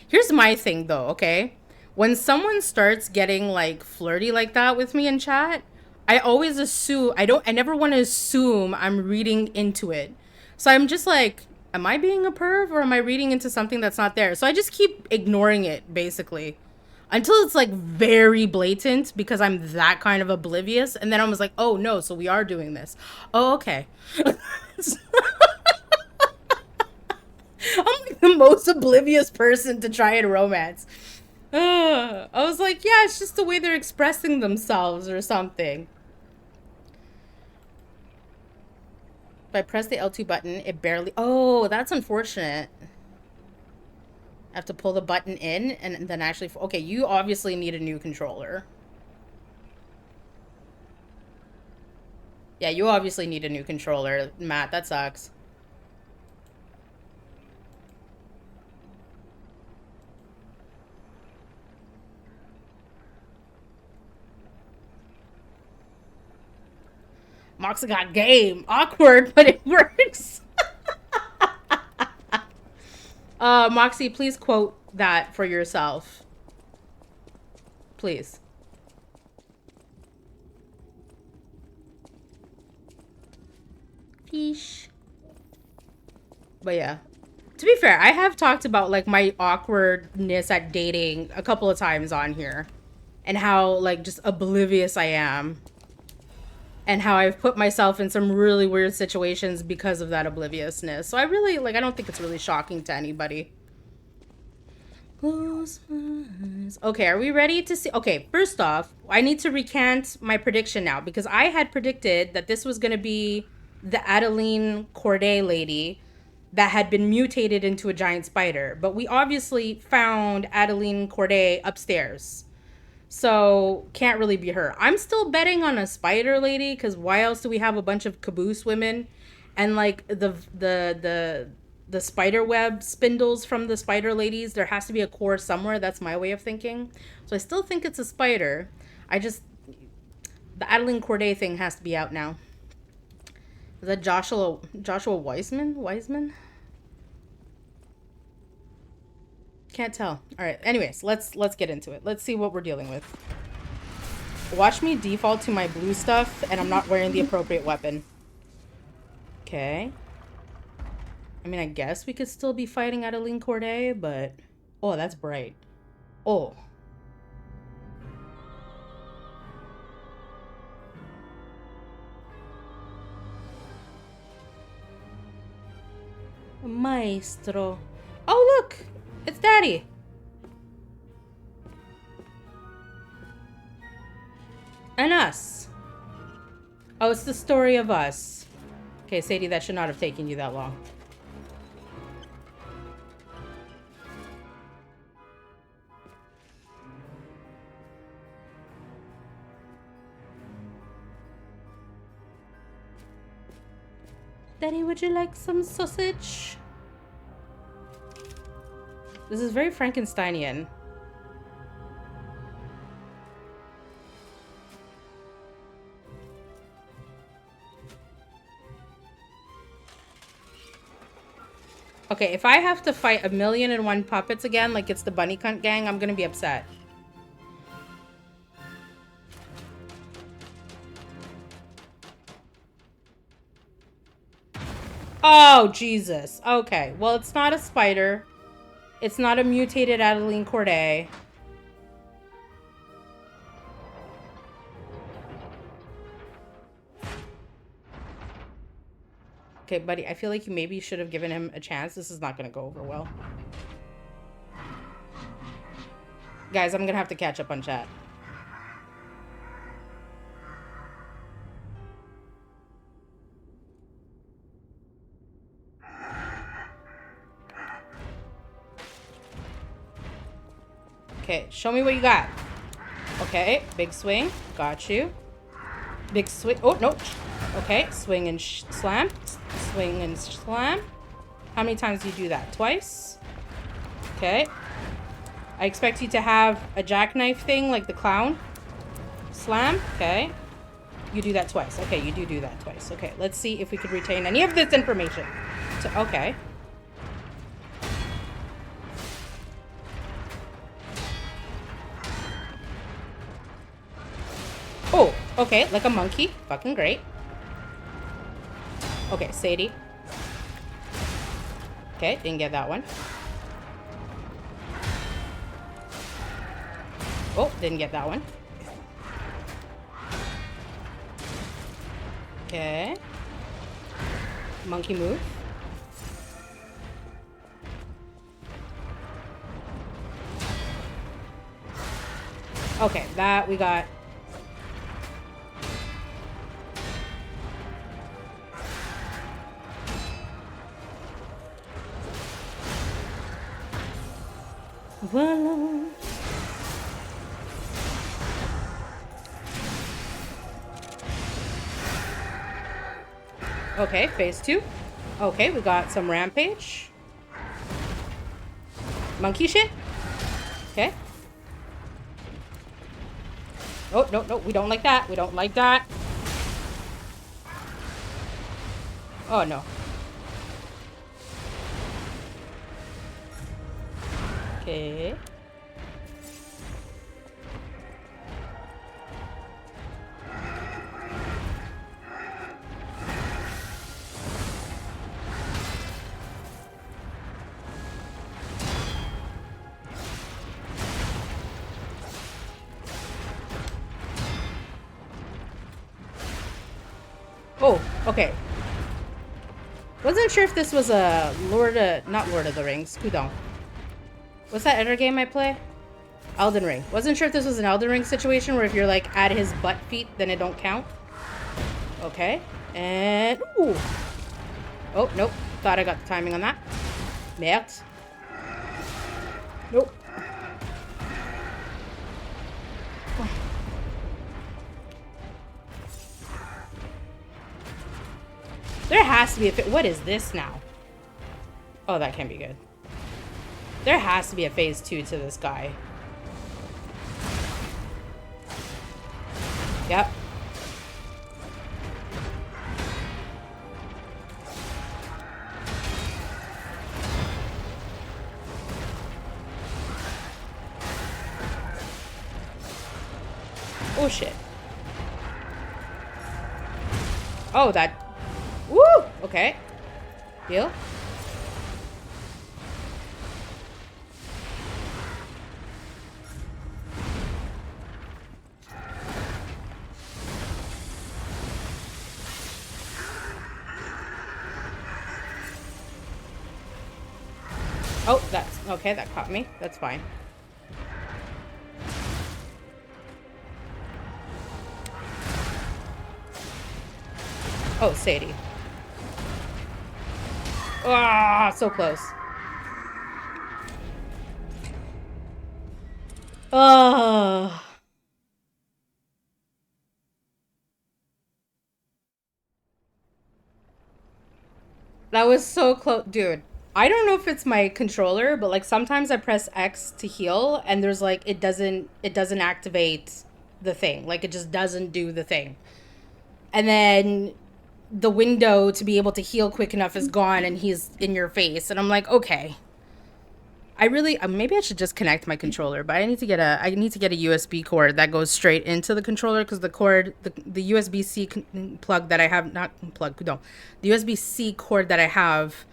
Here's my thing though, okay? When someone starts getting like flirty like that with me in chat, I always assume, I never want to assume I'm reading into it. So I'm just like, am I being a perv or am I reading into something that's not there? So I just keep ignoring it basically until it's like very blatant because I'm that kind of oblivious. And then I was like, oh no, so we are doing this. Oh, okay. I'm like the most oblivious person to try and romance. I was like, yeah, it's just the way they're expressing themselves or something. If I press the L2 button, it barely... Oh, that's unfortunate. I have to pull the button in and then actually... Okay, you obviously need a new controller. Yeah, you obviously need a new controller. Matt, that sucks. Moxa got game. Awkward, but it works. Moxie, please quote that for yourself. Please. Fish. But yeah. To be fair, I have talked about like my awkwardness at dating a couple of times on here. And how like just oblivious I am. And how I've put myself in some really weird situations because of that obliviousness. So I really, like, I don't think it's really shocking to anybody. Okay, are we ready to see? Okay, first off, I need to recant my prediction now. Because I had predicted that this was going to be the Adeline Corday lady that had been mutated into a giant spider. But we obviously found Adeline Corday upstairs. So can't really be her. I'm still betting on a spider lady because why else do we have a bunch of caboose women and like the spider web spindles from the spider ladies? There has to be a core somewhere. That's my way of thinking. So I still think it's a spider. The Adeline Corday thing has to be out now. Is that Joshua Wiseman? Can't tell. All right. Anyways, let's get into it. Let's see what we're dealing with. Watch me default to my blue stuff, and I'm not wearing the appropriate weapon. Okay. I mean, I guess we could still be fighting Adeline Corday, but... Oh, that's bright. Oh. Maestro. Oh, look! It's Daddy. And us. Oh, it's the story of us. Okay, Sadie, that should not have taken you that long. Daddy, would you like some sausage? This is very Frankensteinian. Okay, if I have to fight 1,000,001 puppets again, like it's the Bunny Cunt gang, I'm gonna be upset. Oh, Jesus. Okay, well, it's not a spider. It's not a mutated Adeline Corday. Okay, buddy, I feel like you maybe should have given him a chance. This is not going to go over well. Guys, I'm going to have to catch up on chat. Okay, show me what you got. Okay, big swing. Got you. Big swing. Oh, no. Okay, swing and slam. Swing and slam. How many times do you do that? Twice? Okay. I expect you to have a jackknife thing like the clown. Slam. Okay. You do that twice. Okay, you do that twice. Okay, let's see if we could retain any of this information. So, okay. Oh, okay, like a monkey. Fucking great. Okay, Sadie. Okay, didn't get that one. Oh, didn't get that one. Okay. Monkey move. Okay, that we got. Voila. Okay, phase 2. Okay, we got some rampage. Monkey shit. Okay. Oh, no, no, we don't like that. We don't like that. Oh, no. Okay. Oh, okay. Wasn't sure if this was a not Lord of the Rings, Kudon. What's that other game I play? Elden Ring. Wasn't sure if this was an Elden Ring situation where if you're like at his butt feet, then it don't count. Okay. And, ooh. Oh, nope. Thought I got the timing on that. Merde. Nope. There has to be a what is this now? Oh, that can't be good. There has to be a phase 2 to this guy. Yep. Oh, shit. Oh, that... Woo! Okay. Heal. Oh, that's... Okay, that caught me. That's fine. Oh, Sadie. Ah, so close. Oh. That was so close. Dude, I don't know if it's my controller, but like sometimes I press X to heal and there's like it doesn't activate the thing. Like it just doesn't do the thing. And then the window to be able to heal quick enough is gone and he's in your face. And I'm like, okay. I really maybe I should just connect my controller, but I need to get a USB cord that goes straight into the controller because the cord the USB-C plug that I have the USB-C cord that I have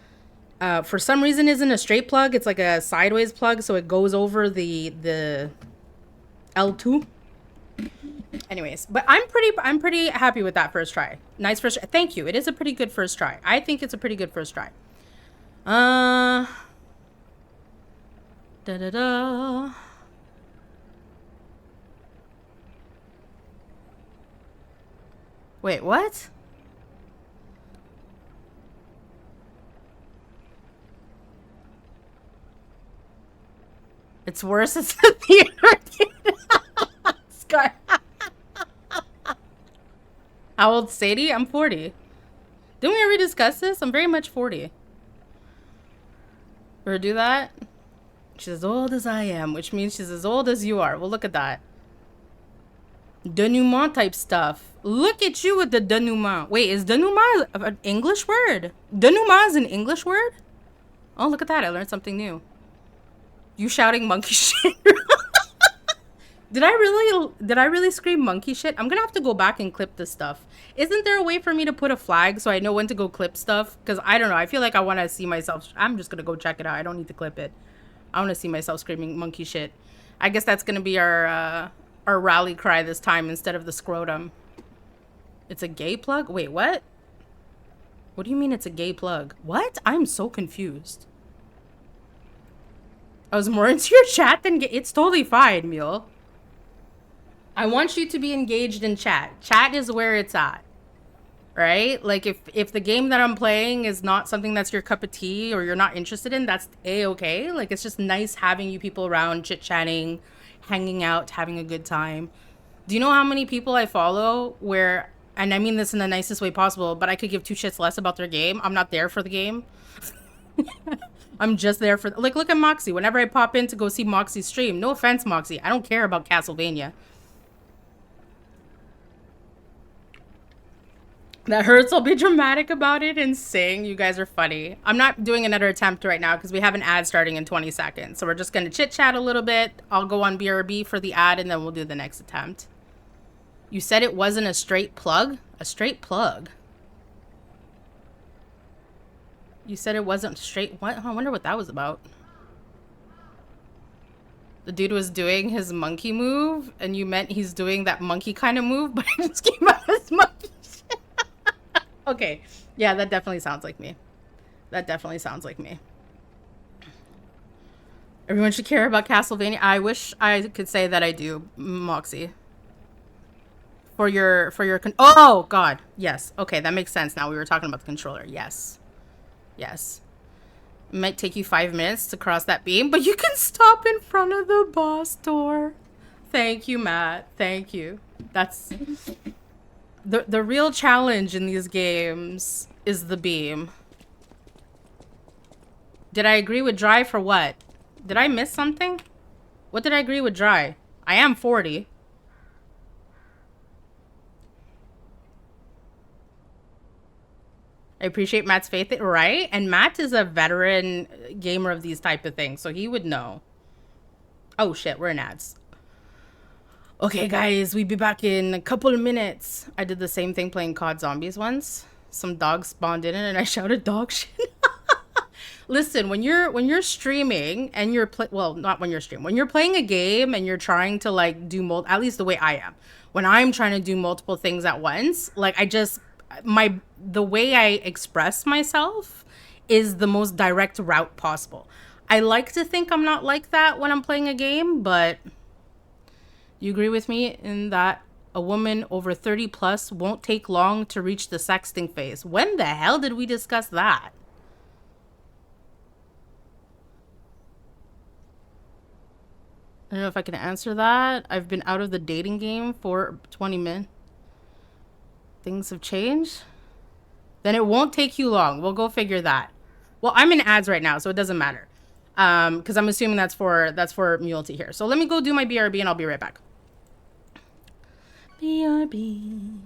for some reason isn't a straight plug. It's like a sideways plug, so it goes over the L2. Anyways, but I'm pretty happy with that first try. Nice first try. Thank you. It is a pretty good first try. I think it's a pretty good first try. Da-da-da. Wait, what? It's worse as the theater. Sky. How old Sadie? I'm 40. Didn't we already discuss this? I'm very much 40. Or do that? She's as old as I am, which means she's as old as you are. Well, look at that. Denouement type stuff. Look at you with the denouement. Wait, is denouement an English word? Denouement is an English word? Oh, look at that. I learned something new. You shouting monkey shit. Did I really scream monkey shit? I'm gonna have to go back and clip this stuff. Isn't there a way for me to put a flag so I know when to go clip stuff? Because I don't know. I feel like I want to see myself. I'm just gonna go check it out. I don't need to clip it. I want to see myself screaming monkey shit. I guess that's gonna be our rally cry this time instead of the scrotum. It's a gay plug? Wait, what? What do you mean it's a gay plug? What? I'm so confused. I was more into your chat than gay. It's totally fine, Mule. I want you to be engaged in chat. Chat is where it's at. Right? Like if the game that I'm playing is not something that's your cup of tea or you're not interested in, that's a-okay. Like it's just nice having you people around, chit-chatting, hanging out, having a good time. Do you know how many people I follow where, and I mean this in the nicest way possible, but I could give two shits less about their game. I'm not there for the game. I'm just there for, like, look at Moxie. Whenever I pop in to go see Moxie's stream, no offense, Moxie, I don't care about Castlevania. That hurts. I'll be dramatic about it and sing. You guys are funny. I'm not doing another attempt right now because we have an ad starting in 20 seconds. So we're just going to chit chat a little bit. I'll go on BRB for the ad and then we'll do the next attempt. You said it wasn't a straight plug? A straight plug? You said it wasn't straight. What? I wonder what that was about. The dude was doing his monkey move and you meant he's doing that monkey kind of move, but it just came out as monkey. Okay, yeah, that definitely sounds like me. That definitely sounds like me. Everyone should care about Castlevania. I wish I could say that I do, Moxie. For your oh God, yes. Okay, that makes sense now. We were talking about the controller. Yes, yes. It might take you 5 minutes to cross that beam, but you can stop in front of the boss door. Thank you, Matt. Thank you. That's. The real challenge in these games is the beam. Did I agree with dry for what? Did I miss something? What did I agree with dry? I am 40. I appreciate Matt's faith, right? And Matt is a veteran gamer of these type of things, so he would know. Oh shit, we're in ads. Okay, guys, we'll be back in a couple of minutes. I did the same thing playing COD Zombies once. Some dogs spawned in it and I shouted dog shit. Listen, when you're streaming and you're well, not when you're streaming. When you're playing a game and you're trying to like do at least the way I am. When I'm trying to do multiple things at once, like the way I express myself is the most direct route possible. I like to think I'm not like that when I'm playing a game, but you agree with me in that a woman over 30 plus won't take long to reach the sexting phase. When the hell did we discuss that? I don't know if I can answer that. I've been out of the dating game for 20 minutes. Things have changed. Then it won't take you long. We'll go figure that. Well, I'm in ads right now, so it doesn't matter. Because I'm assuming that's for Multi here. So let me go do my BRB and I'll be right back. BRB.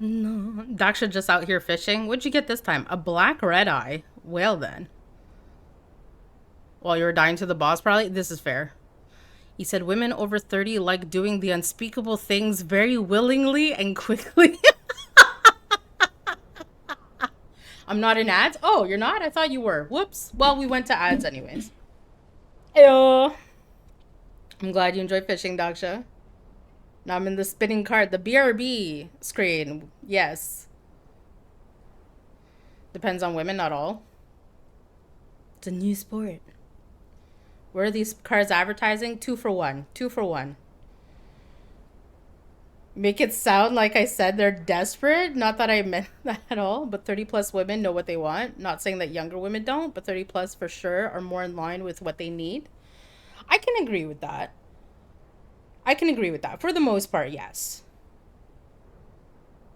No. Daksha just out here fishing. What'd you get this time? A black red eye. Well then. While you were dying to the boss, probably? This is fair. He said women over 30 like doing the unspeakable things very willingly and quickly. I'm not in ads? Oh, you're not? I thought you were. Whoops. Well, we went to ads anyways. Ew. I'm glad you enjoyed fishing, Daksha. Now I'm in the spinning cart, the BRB screen. Yes. Depends on women, not all. It's a new sport. Where are these cards advertising? 2 for 1. 2 for 1. Make it sound like I said they're desperate. Not that I meant that at all. But 30 plus women know what they want. Not saying that younger women don't, but 30 plus for sure are more in line with what they need. I can agree with that. I can agree with that. For the most part, yes.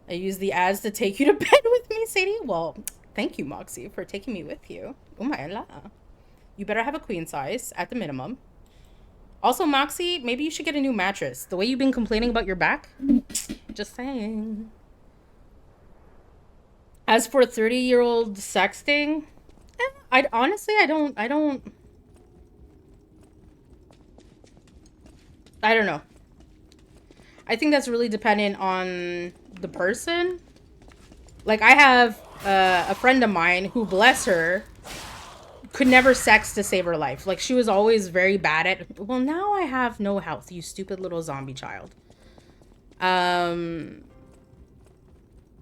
I use the ads to take you to bed with me, Sadie. Well, thank you, Moxie, for taking me with you. Oh my la. You better have a queen size at the minimum. Also, Moxie, maybe you should get a new mattress. The way you've been complaining about your back. Just saying. As for 30-year-old sexting, I honestly, I don't know. I think that's really dependent on the person. Like, I have a friend of mine who, bless her, could never sex to save her life. Like, she was always very bad at, well, now I have no health, you stupid little zombie child.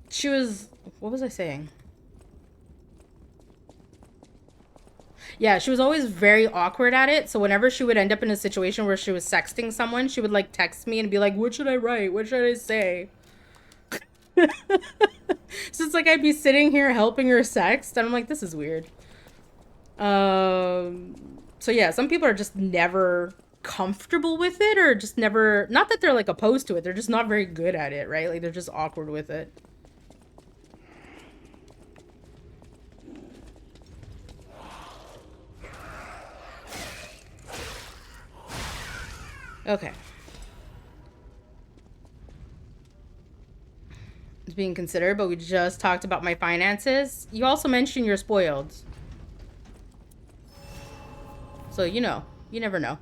She was, what was I saying? Yeah, she was always very awkward at it. So whenever she would end up in a situation where she was sexting someone, she would like text me and be like, what should I write? What should I say? So it's like I'd be sitting here helping her sext and I'm like, this is weird. So yeah, some people are just never comfortable with it or just never, not that they're like opposed to it, they're just not very good at it, right? Like they're just awkward with it. Okay. It's being considered, but we just talked about my finances. You also mentioned you're spoiled. So, you know, you never know.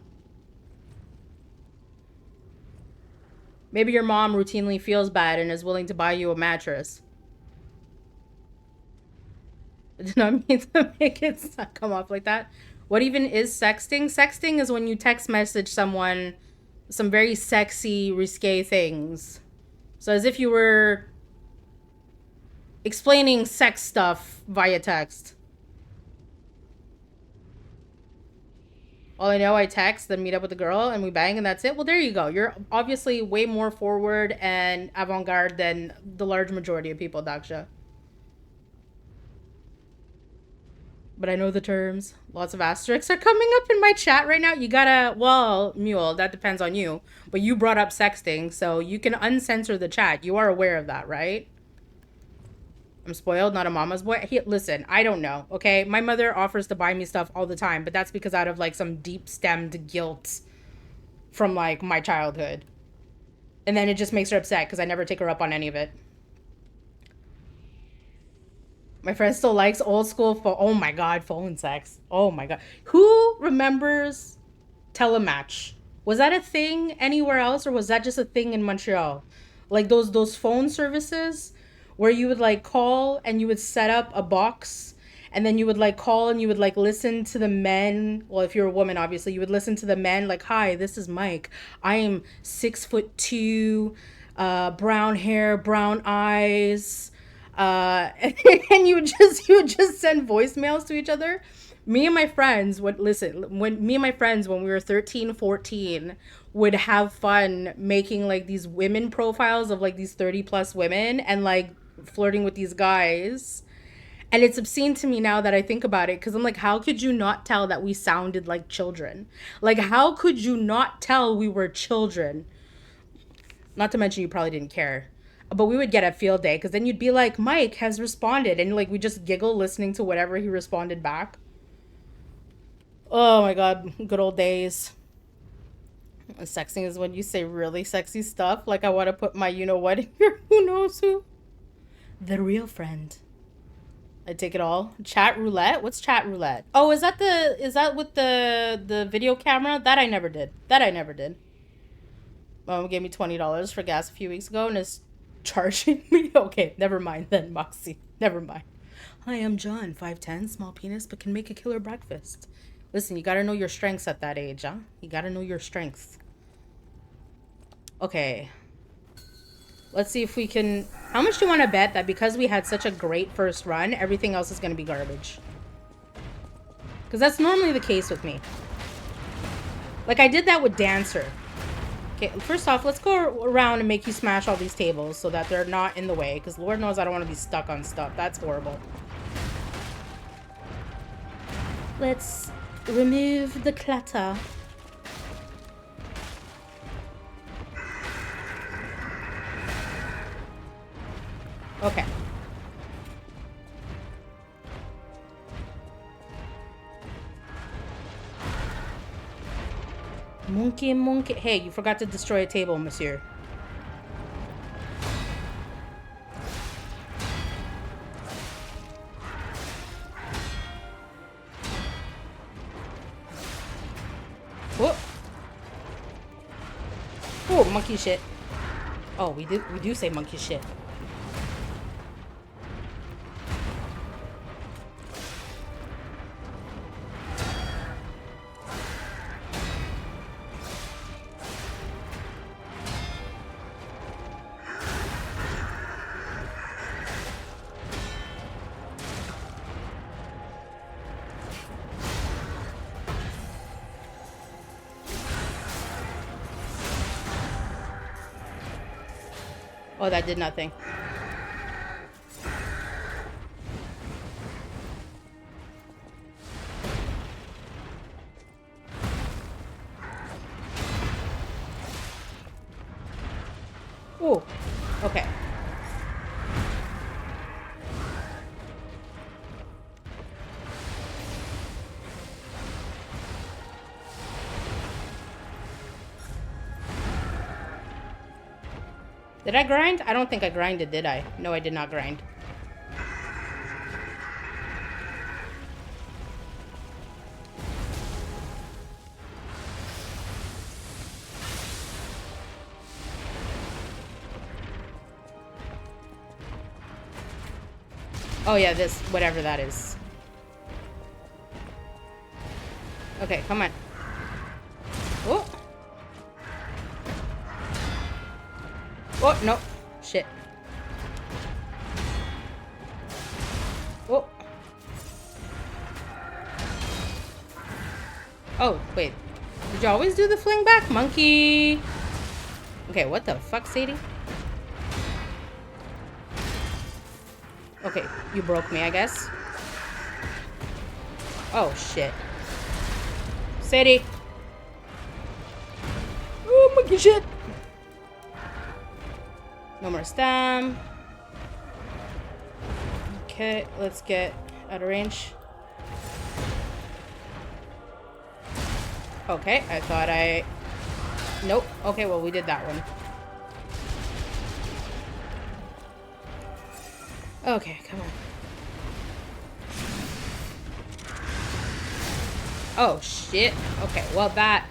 Maybe your mom routinely feels bad and is willing to buy you a mattress. I did not mean to make it come off like that. What even is sexting? Sexting is when you text message someone some very sexy, risque things. So as if you were explaining sex stuff via text. All I know, I text, then meet up with the girl, and we bang, and that's it. Well, there you go. You're obviously way more forward and avant-garde than the large majority of people, Daksha. But I know the terms. Lots of asterisks are coming up in my chat right now. You gotta, well, Mule, that depends on you. But you brought up sexting, so you can uncensor the chat. You are aware of that, right? I'm spoiled, not a mama's boy. Listen, I don't know, okay? My mother offers to buy me stuff all the time, but that's because out of, like, some deep-stemmed guilt from, like, my childhood. And then it just makes her upset because I never take her up on any of it. My friend still likes old school oh my god, phone sex. Oh my god. Who remembers telematch? Was that a thing anywhere else or was that just a thing in Montreal? Like those phone services where you would like call and you would set up a box and then you would like call and you would like listen to the men. Well, if you're a woman, obviously, you would listen to the men like, hi, this is Mike. I am 6'2", brown hair, brown eyes. And you would just send voicemails to each other. Me and my friends would listen when we were 13, 14 would have fun making like these women profiles of like these 30 plus women and like flirting with these guys. And it's obscene to me now that I think about it because I'm like, how could you not tell that we sounded like children? Like, how could you not tell we were children? Not to mention you probably didn't care. But we would get a field day because then you'd be like, Mike has responded. And like we just giggle listening to whatever he responded back. Oh my god, good old days. Sexing is when you say really sexy stuff. Like I want to put my you know what in your who knows who. The real friend. I take it all. Chat roulette? What's chat roulette? Oh, is that with the video camera? That I never did. Mom gave me $20 for gas a few weeks ago and is charging me. Okay, never mind then, Moxie. Never mind. Hi, I'm John, 5'10", small penis, but can make a killer breakfast. Listen, you gotta know your strengths at that age, huh? You gotta know your strengths. Okay. Let's see if we can... How much do you want to bet that because we had such a great first run, everything else is going to be garbage? Because that's normally the case with me. Like, I did that with Dancer. Okay, first off, let's go around and make you smash all these tables so that they're not in the way. Because Lord knows I don't want to be stuck on stuff. That's horrible. Let's remove the clutter. Okay. Monkey, monkey. Hey, you forgot to destroy a table, monsieur. Whoop. Oh, monkey shit. Oh, we do say monkey shit. Oh, that did nothing. Oh, okay. Did I grind? I don't think I grinded, did I? No, I did not grind. Oh yeah, this, whatever that is. Okay, come on. Oh! Oh, no. Shit. Oh. Oh, wait. Did you always do the fling back, monkey? Okay, what the fuck, Sadie? Okay, you broke me, I guess. Oh, shit. Sadie. Oh, monkey shit. No more stam. Okay, let's get out of range. Okay, I thought I... Nope. Okay, well, we did that one. Okay, come on. Oh, shit. Okay, well, that...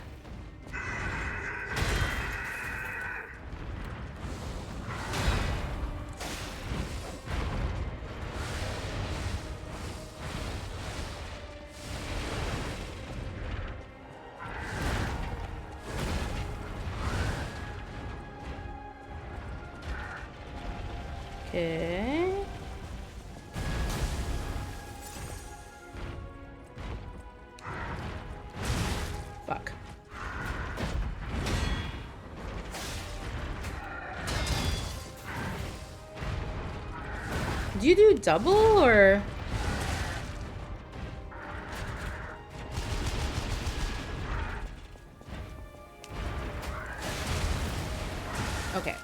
Okay. Fuck. Do you do double or? Okay.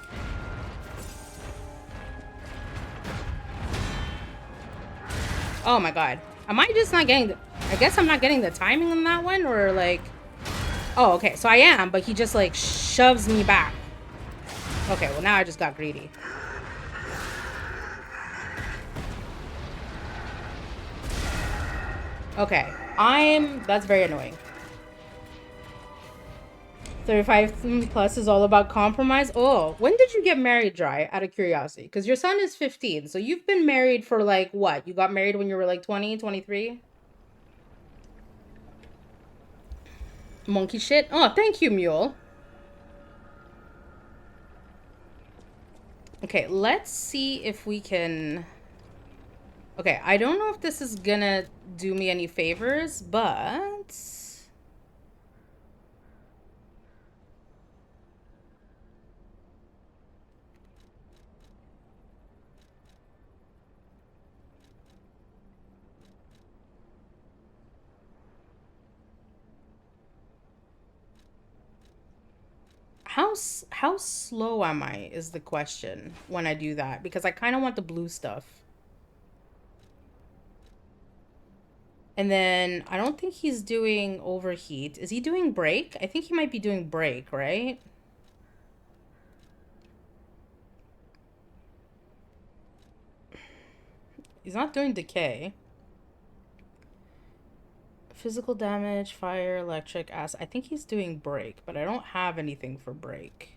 Oh my god. Am I just not getting the... I guess I'm not getting the timing on that one, or like... Oh, okay. So I am, but he just like shoves me back. Okay, well now I just got greedy. Okay. That's very annoying. 35 plus is all about compromise. Oh, when did you get married, Dry? Out of curiosity. Because your son is 15. So you've been married for like what? You got married when you were like 20, 23? Monkey shit. Oh, thank you, Mule. Okay, let's see if we can... Okay, I don't know if this is gonna do me any favors, but... How slow am I is the question when I do that, because I kind of want the blue stuff. And then I don't think he's doing overheat. Is he doing break? I think he might be doing break, right? He's not doing decay. Physical damage, fire, electric, acid. I think he's doing break, but I don't have anything for break.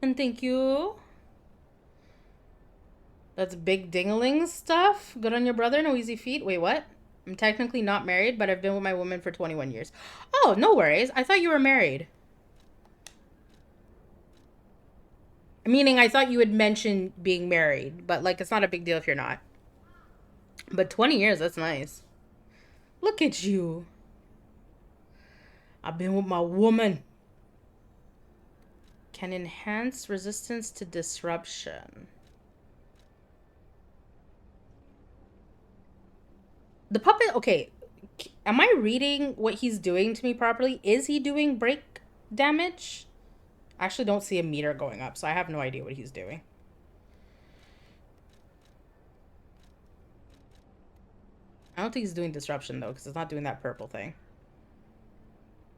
And thank you. That's big dingling stuff. Good on your brother, no easy feat. Wait, what? I'm technically not married, but I've been with my woman for 21 years. Oh, no worries. I thought you were married. Meaning, I thought you had mentioned being married, but like, it's not a big deal if you're not. But 20 years, that's nice. Look at you. I've been with my woman. Can enhance resistance to disruption. The puppet, okay. Am I reading what he's doing to me properly? Is he doing break damage? I actually don't see a meter going up, so I have no idea what he's doing. I don't think he's doing disruption, though, because it's not doing that purple thing.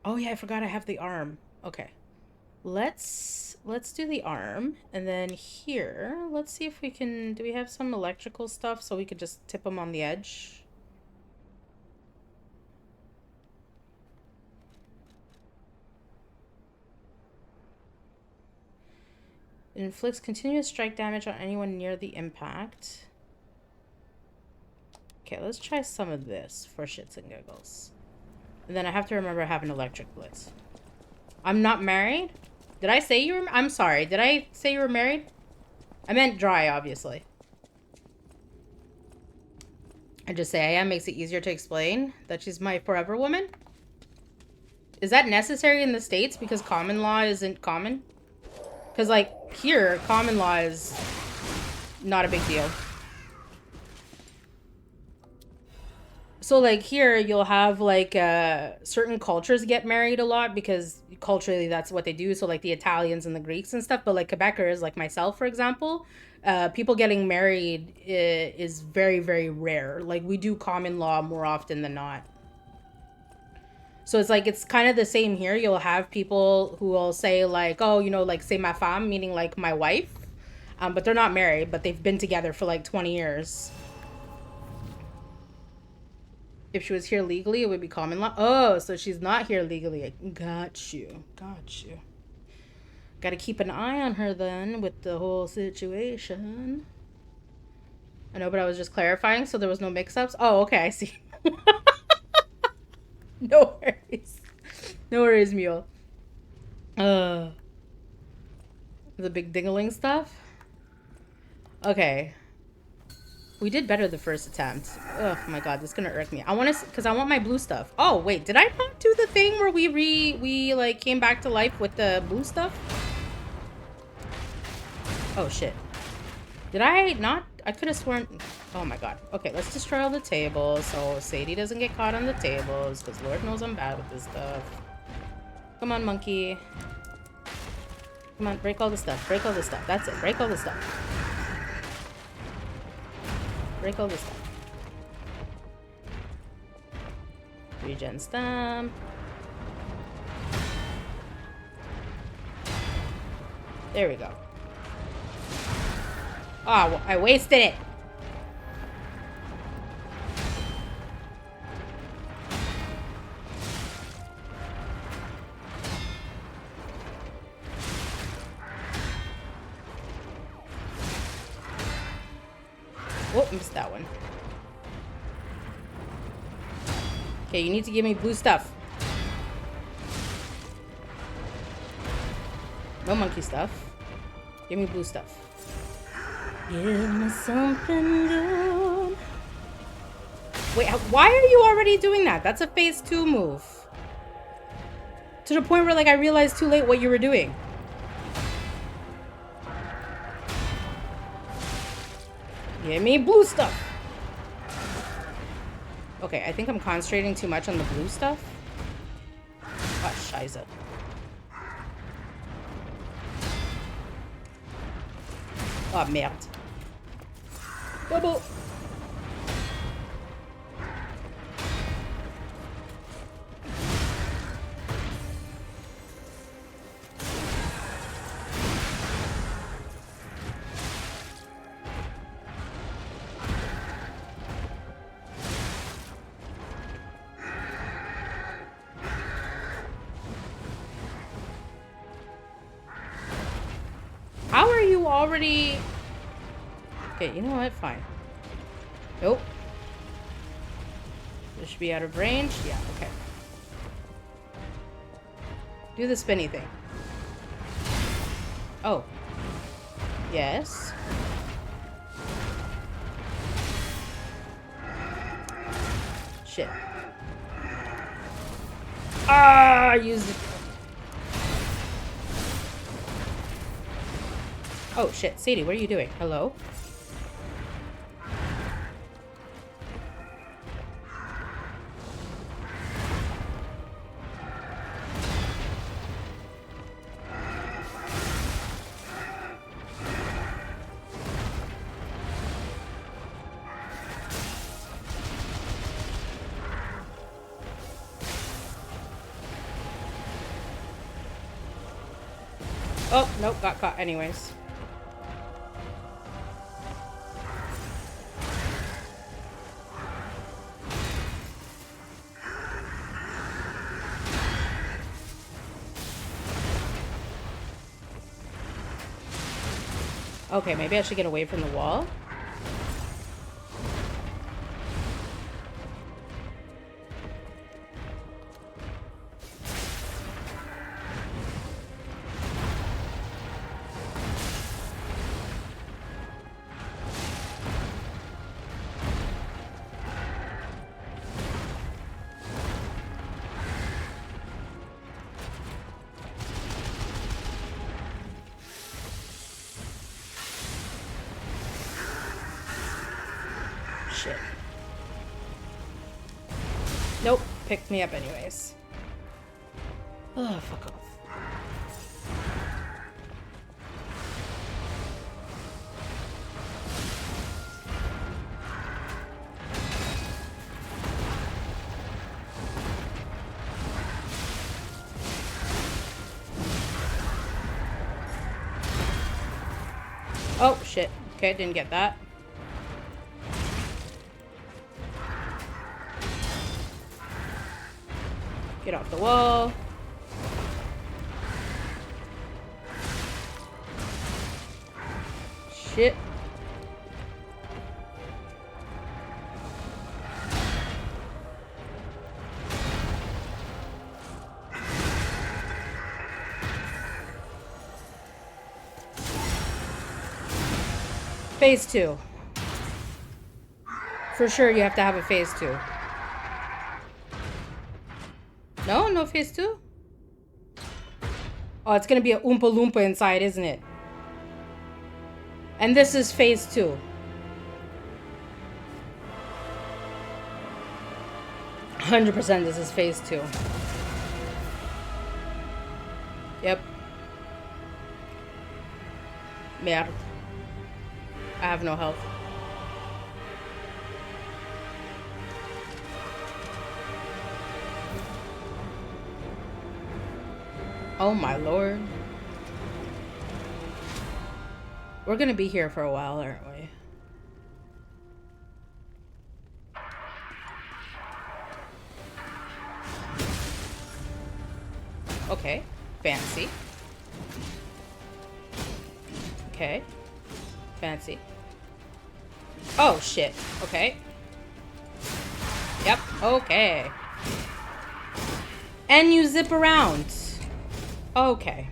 Oh, yeah, I forgot I have the arm. Okay. Let's do the arm. And then here, let's see if we can... Do we have some electrical stuff so we could just tip him on the edge? It inflicts continuous strike damage on anyone near the impact. Okay, let's try some of this for shits and giggles. And then I have to remember I have an electric blitz. I'm not married? Did I say you were... I'm sorry. Did I say you were married? I meant Dry, obviously. I just say I am makes it easier to explain that she's my forever woman. Is that necessary in the States because common law isn't common? Because, like, here, common law is not a big deal. So, like, here, you'll have, like, certain cultures get married a lot because culturally that's what they do. So, like, the Italians and the Greeks and stuff. But, like, Quebecers, like myself, for example, people getting married is very, very rare. Like, we do common law more often than not. So it's like, it's kind of the same here. You'll have people who will say like, oh, you know, like say ma femme, meaning like my wife. But they're not married, but they've been together for like 20 years. If she was here legally, it would be common law. Oh, so she's not here legally. Got you. Got you. Got to keep an eye on her then with the whole situation. I know, but I was just clarifying so there was no mix-ups. Oh, okay, I see. No worries. No worries, Mule. The big dingling stuff. Okay. We did better the first attempt. Oh my god, this is gonna irk me. I want to, because I want my blue stuff. Oh wait, did I not do the thing where we like came back to life with the blue stuff? Oh shit. Did I not? I could have sworn. Oh my god. Okay, let's destroy all the tables so Sadie doesn't get caught on the tables, because Lord knows I'm bad with this stuff. Come on, monkey. Come on, break all the stuff. Break all the stuff. That's it. Break all the stuff. Break all this stuff. Regen stamp. There we go. Oh, I wasted it. Oh, missed that one. Okay, you need to give me blue stuff. No monkey stuff. Give me blue stuff. Give me something good. Wait, why are you already doing that? That's a phase 2 move. To the point where, like, I realized too late what you were doing. Give me blue stuff. Okay, I think I'm concentrating too much on the blue stuff. Oh, scheiße. Oh, merde. Double. How are you already... Okay, you know what? Fine. Nope. This should be out of range. Yeah, okay. Do the spinny thing. Oh. Yes. Shit. Ah, use it. Oh shit, Sadie, what are you doing? Hello? Oh, nope, got caught anyways. Okay, maybe I should get away from the wall. Shit. Nope, picked me up anyways. Oh, fuck off. Oh, shit. Okay, didn't get that. Get off the wall. Shit. Phase 2. For sure you have to have a phase 2. No? No phase 2? Oh, it's gonna be a Oompa Loompa inside, isn't it? And this is phase 2. %, this is phase 2. Yep. Merde. I have no health. Oh my lord. We're gonna be here for a while, aren't we? Okay. Fancy. Okay. Fancy. Oh, shit. Okay. Yep. Okay. And you zip around. Okay.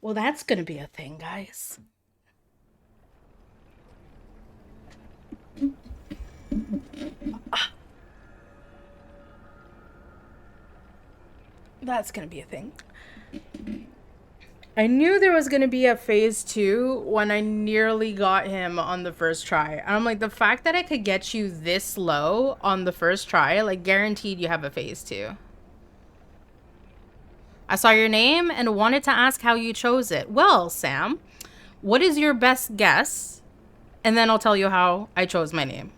Well, that's gonna be a thing, guys. That's gonna be a thing. I knew there was going to be a phase 2 when I nearly got him on the first try. And I'm like, the fact that I could get you this low on the first try, like, guaranteed you have a phase 2. I saw your name and wanted to ask how you chose it. Well, Sam, what is your best guess? And then I'll tell you how I chose my name.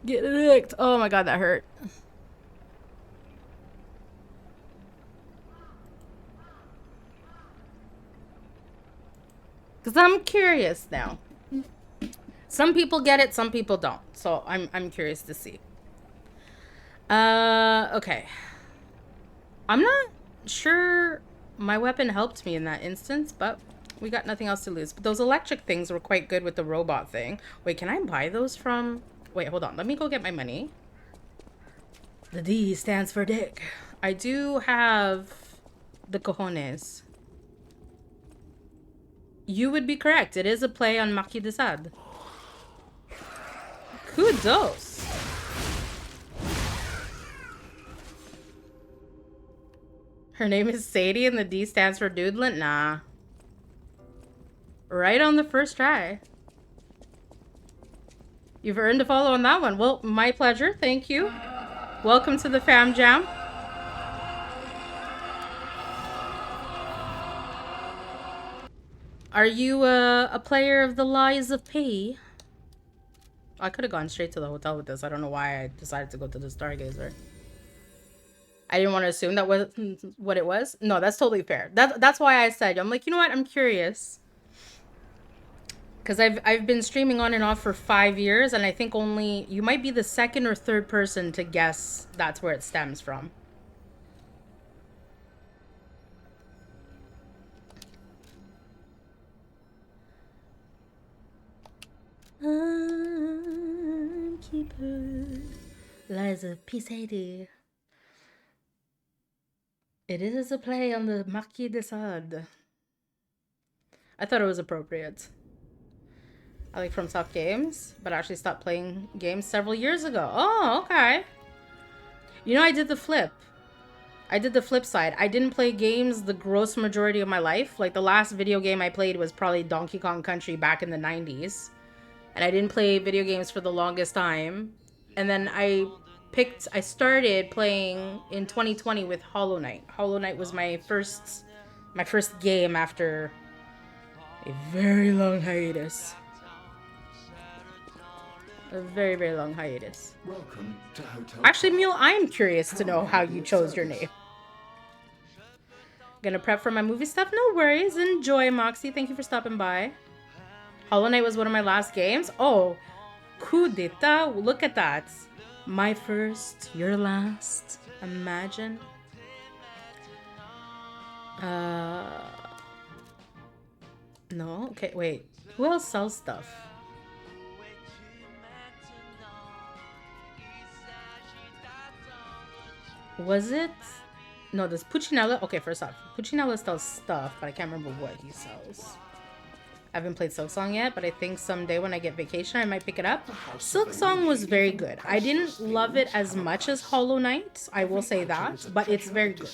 Get licked. Oh my god, that hurt. Because I'm curious now. Some people get it, some people don't. So I'm curious to see. Okay. I'm not sure my weapon helped me in that instance, but we got nothing else to lose. But those electric things were quite good with the robot thing. Wait, can I buy those from... Wait, hold on. Let me go get my money. The D stands for dick. I do have the cojones. You would be correct. It is a play on Marquis de Sade. Kudos. Her name is Sadie and the D stands for Doodlin? Nah. Right on the first try. You've earned a follow on that one. Well, my pleasure. Thank you. Welcome to the Fam Jam. Are you a player of the Lies of P? I could have gone straight to the hotel with this. I don't know why I decided to go to the Stargazer. I didn't want to assume that was what it was. No, that's totally fair. That's why I said, I'm like, you know what? I'm curious. Because I've been streaming on and off for 5 years, and I think only you might be the second or third person to guess that's where it stems from. Keeper lies of P. It is a play on the Marquis de Sade. I thought it was appropriate. I like FromSoft games, but I actually stopped playing games several years ago. Oh, okay. You know, I did the flip. I did the flip side. I didn't play games the gross majority of my life. Like, the last video game I played was probably Donkey Kong Country back in the 90s. And I didn't play video games for the longest time. And then I started playing in 2020 with Hollow Knight. Hollow Knight was my first game after a very long hiatus. A very, very long hiatus. Welcome to Hotel. Actually, Mule, I am curious to know how you chose your name. Gonna prep for my movie stuff? No worries. Enjoy, Moxie. Thank you for stopping by. Hollow Knight was one of my last games. Oh, coup d'etat. Look at that. My first, your last. Imagine. No? Okay, wait. Who else sells stuff? Was it? No, does Puccinella... Okay, first off, Puccinella sells stuff, but I can't remember what he sells. I haven't played Silksong yet, but I think someday when I get vacation, I might pick it up. Silksong was very good. I didn't love it as much as Hollow Knight, I will say that, but it's very good.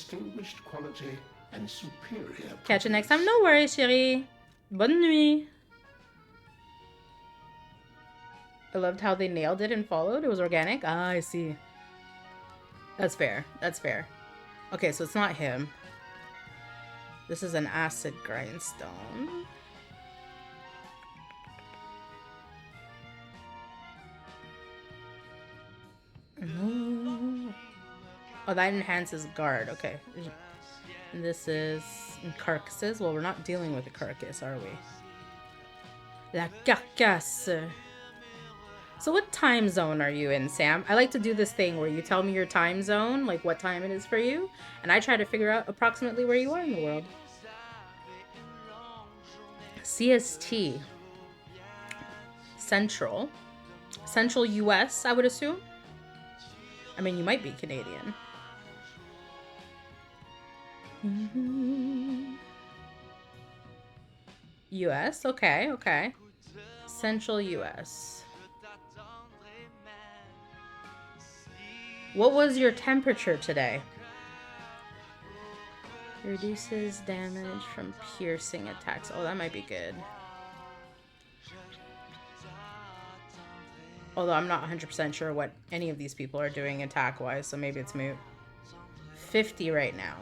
Catch you next time. No worries, chérie. Bonne nuit. I loved how they nailed it and followed. It was organic. Ah, I see. That's fair. That's fair. Okay, so it's not him. This is an acid grindstone. Oh, that enhances guard. Okay. And this is carcasses. Well, we're not dealing with a carcass, are we? La carcasse. So what time zone are you in, Sam? I like to do this thing where you tell me your time zone, like what time it is for you, and I try to figure out approximately where you are in the world. CST. Central. Central US, I would assume. I mean, you might be Canadian. US, okay, okay. Central US. What was your temperature today? Reduces damage from piercing attacks. Oh, that might be good. Although I'm not 100% sure what any of these people are doing attack-wise, so maybe it's moot. 50 right now.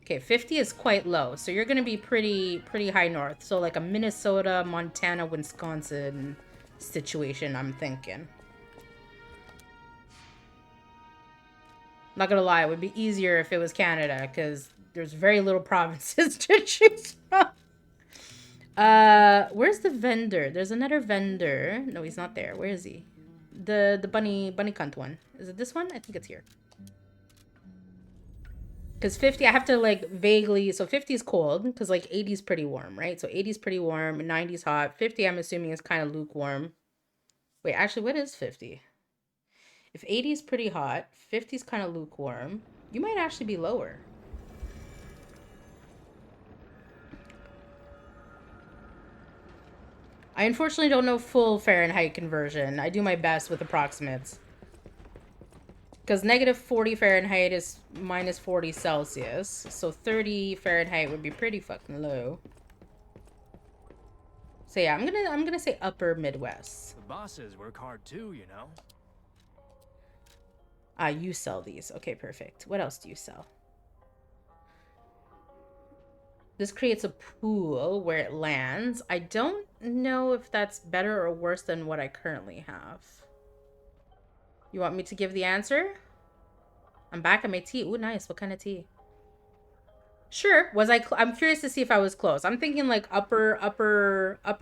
Okay, 50 is quite low, so you're going to be pretty high north. So like a Minnesota, Montana, Wisconsin situation, I'm thinking. Not gonna lie, it would be easier if it was Canada, because there's very little provinces to choose from. Where's the vendor? There's another vendor. No, he's not there. Where is he? The bunny cunt one. Is it this one? I think it's here. Because 50, I have to like vaguely, so 50 is cold, because like 80 is pretty warm, right? So 80 is pretty warm, 90 is hot. 50, I'm assuming, is kind of lukewarm. Wait, actually, what is 50? If 80 is pretty hot, 50 is kind of lukewarm, you might actually be lower. I unfortunately don't know full Fahrenheit conversion. I do my best with approximates. Because negative 40 Fahrenheit is minus 40 Celsius. So 30 Fahrenheit would be pretty fucking low. So yeah, I'm gonna say upper Midwest. The bosses work hard too, you know. Ah, you sell these. Okay, perfect. What else do you sell? This creates a pool where it lands. I don't know if that's better or worse than what I currently have. You want me to give the answer? I'm back at my tea. Ooh, nice. What kind of tea? Sure. Was I? I'm curious to see if I was close. I'm thinking like upper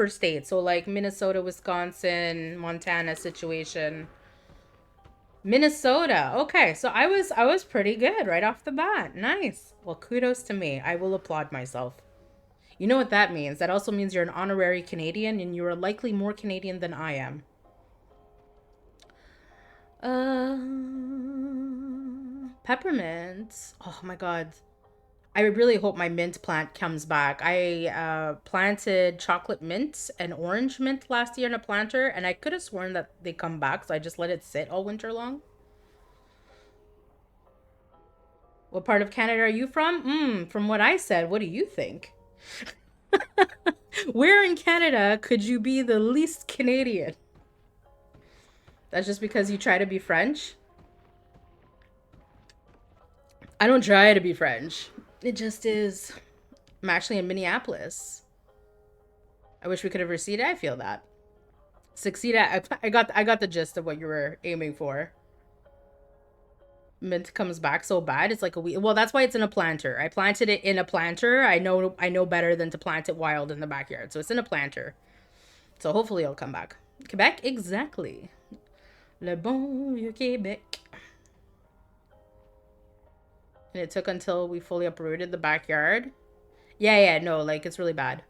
state. So like Minnesota, Wisconsin, Montana situation. Minnesota. Okay, so I was pretty good right off the bat. Nice. Well, kudos to me. I will applaud myself. You know what that means? That also means you're an honorary Canadian, and you are likely more Canadian than I am. Peppermint. Oh my god. I really hope my mint plant comes back. I planted chocolate mint and orange mint last year in a planter, and I could have sworn that they come back, so I just let it sit all winter long. What part of Canada are you from? From what I said, what do you think? Where in Canada could you be the least Canadian? That's just because you try to be French? I don't try to be French. It just is. I'm actually in Minneapolis. I wish we could have succeeded. I feel that. Succeeded. I got the gist of what you were aiming for. Mint comes back so bad. It's like a week. Well, that's why it's in a planter. I planted it in a planter. I know better than to plant it wild in the backyard. So it's in a planter. So hopefully it'll come back. Quebec, exactly. Le bon vieux Québec. And it took until we fully uprooted the backyard. Yeah, no, like, it's really bad.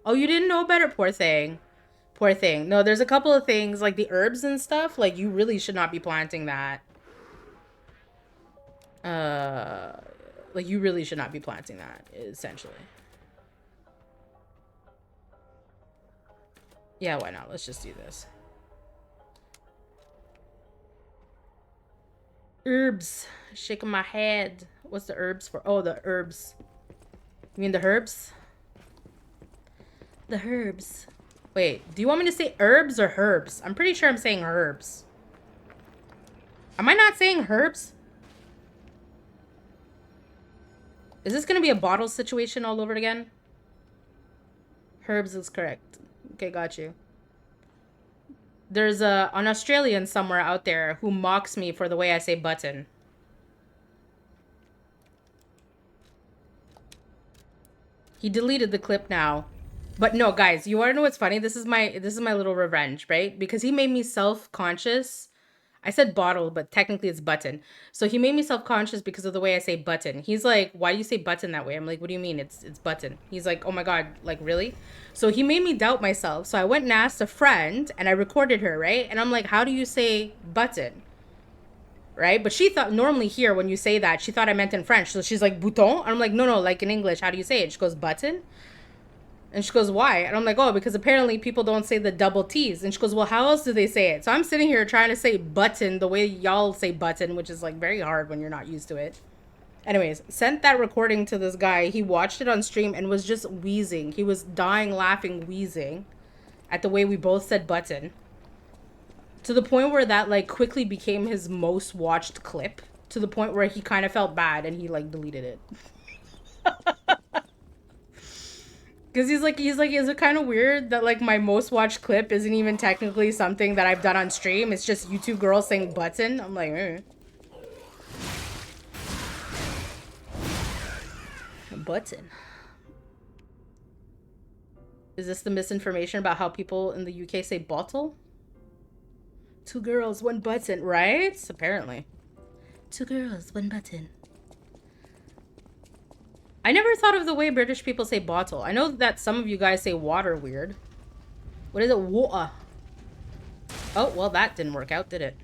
Oh, you didn't know better? Poor thing. Poor thing. No, there's a couple of things, like the herbs and stuff, like, you really should not be planting that. Like, you really should not be planting that, essentially. Yeah, why not? Let's just do this. Herbs. Shaking my head. What's the herbs for? Oh, the herbs. You mean the herbs? The herbs. Wait, do you want me to say herbs or herbs? I'm pretty sure I'm saying herbs. Am I not saying herbs? Is this going to be a bottle situation all over again? Herbs is correct. Okay, got you. There's an Australian somewhere out there who mocks me for the way I say button. He deleted the clip now. But no, guys, you want to know what's funny? This is my little revenge, right? Because he made me self-conscious. I said bottle, but technically it's button. So he made me self-conscious because of the way I say button. He's like, why do you say button that way? I'm like, what do you mean? It's button. He's like, oh my God, like really? So he made me doubt myself. So I went and asked a friend and I recorded her, right? And I'm like, how do you say button? Right? But she thought normally here when you say that, she thought I meant in French. So she's like, bouton? I'm like, no, like in English, how do you say it? She goes, button? And she goes, why? And I'm like, oh, because apparently people don't say the double T's. And she goes, well, how else do they say it? So I'm sitting here trying to say button the way y'all say button, which is like very hard when you're not used to it. Anyways, sent that recording to this guy. He watched it on stream and was just wheezing. He was dying, laughing, wheezing at the way we both said button. To the point where that like quickly became his most watched clip. To the point where he kind of felt bad and he like deleted it. Because he's like, is it kind of weird that like my most watched clip isn't even technically something that I've done on stream? It's just you two girls saying button. I'm like, Button. Is this the misinformation about how people in the UK say bottle? 2 girls, 1 button, right? Apparently. 2 girls, 1 button. I never thought of the way British people say bottle. I know that some of you guys say water weird. What is it? Water. Oh, well, that didn't work out, did it?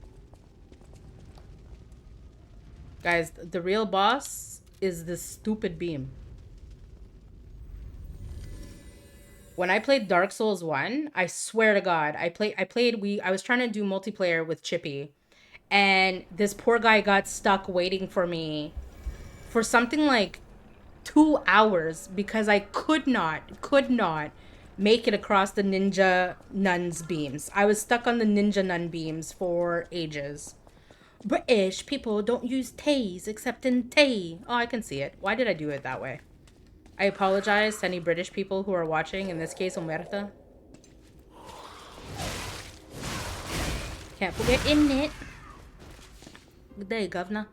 Guys, the real boss is this stupid beam. When I played Dark Souls 1, I swear to God, I was trying to do multiplayer with Chippy. And this poor guy got stuck waiting for me for something like 2 hours because I could not make it across the ninja nun's beams. I was stuck on the ninja nun beams for ages. British people don't use T's except in tea. Oh, I can see it. Why did I do it that way? I apologize to any British people who are watching, in this case, Omerta. Can't forget in it. Good day, governor.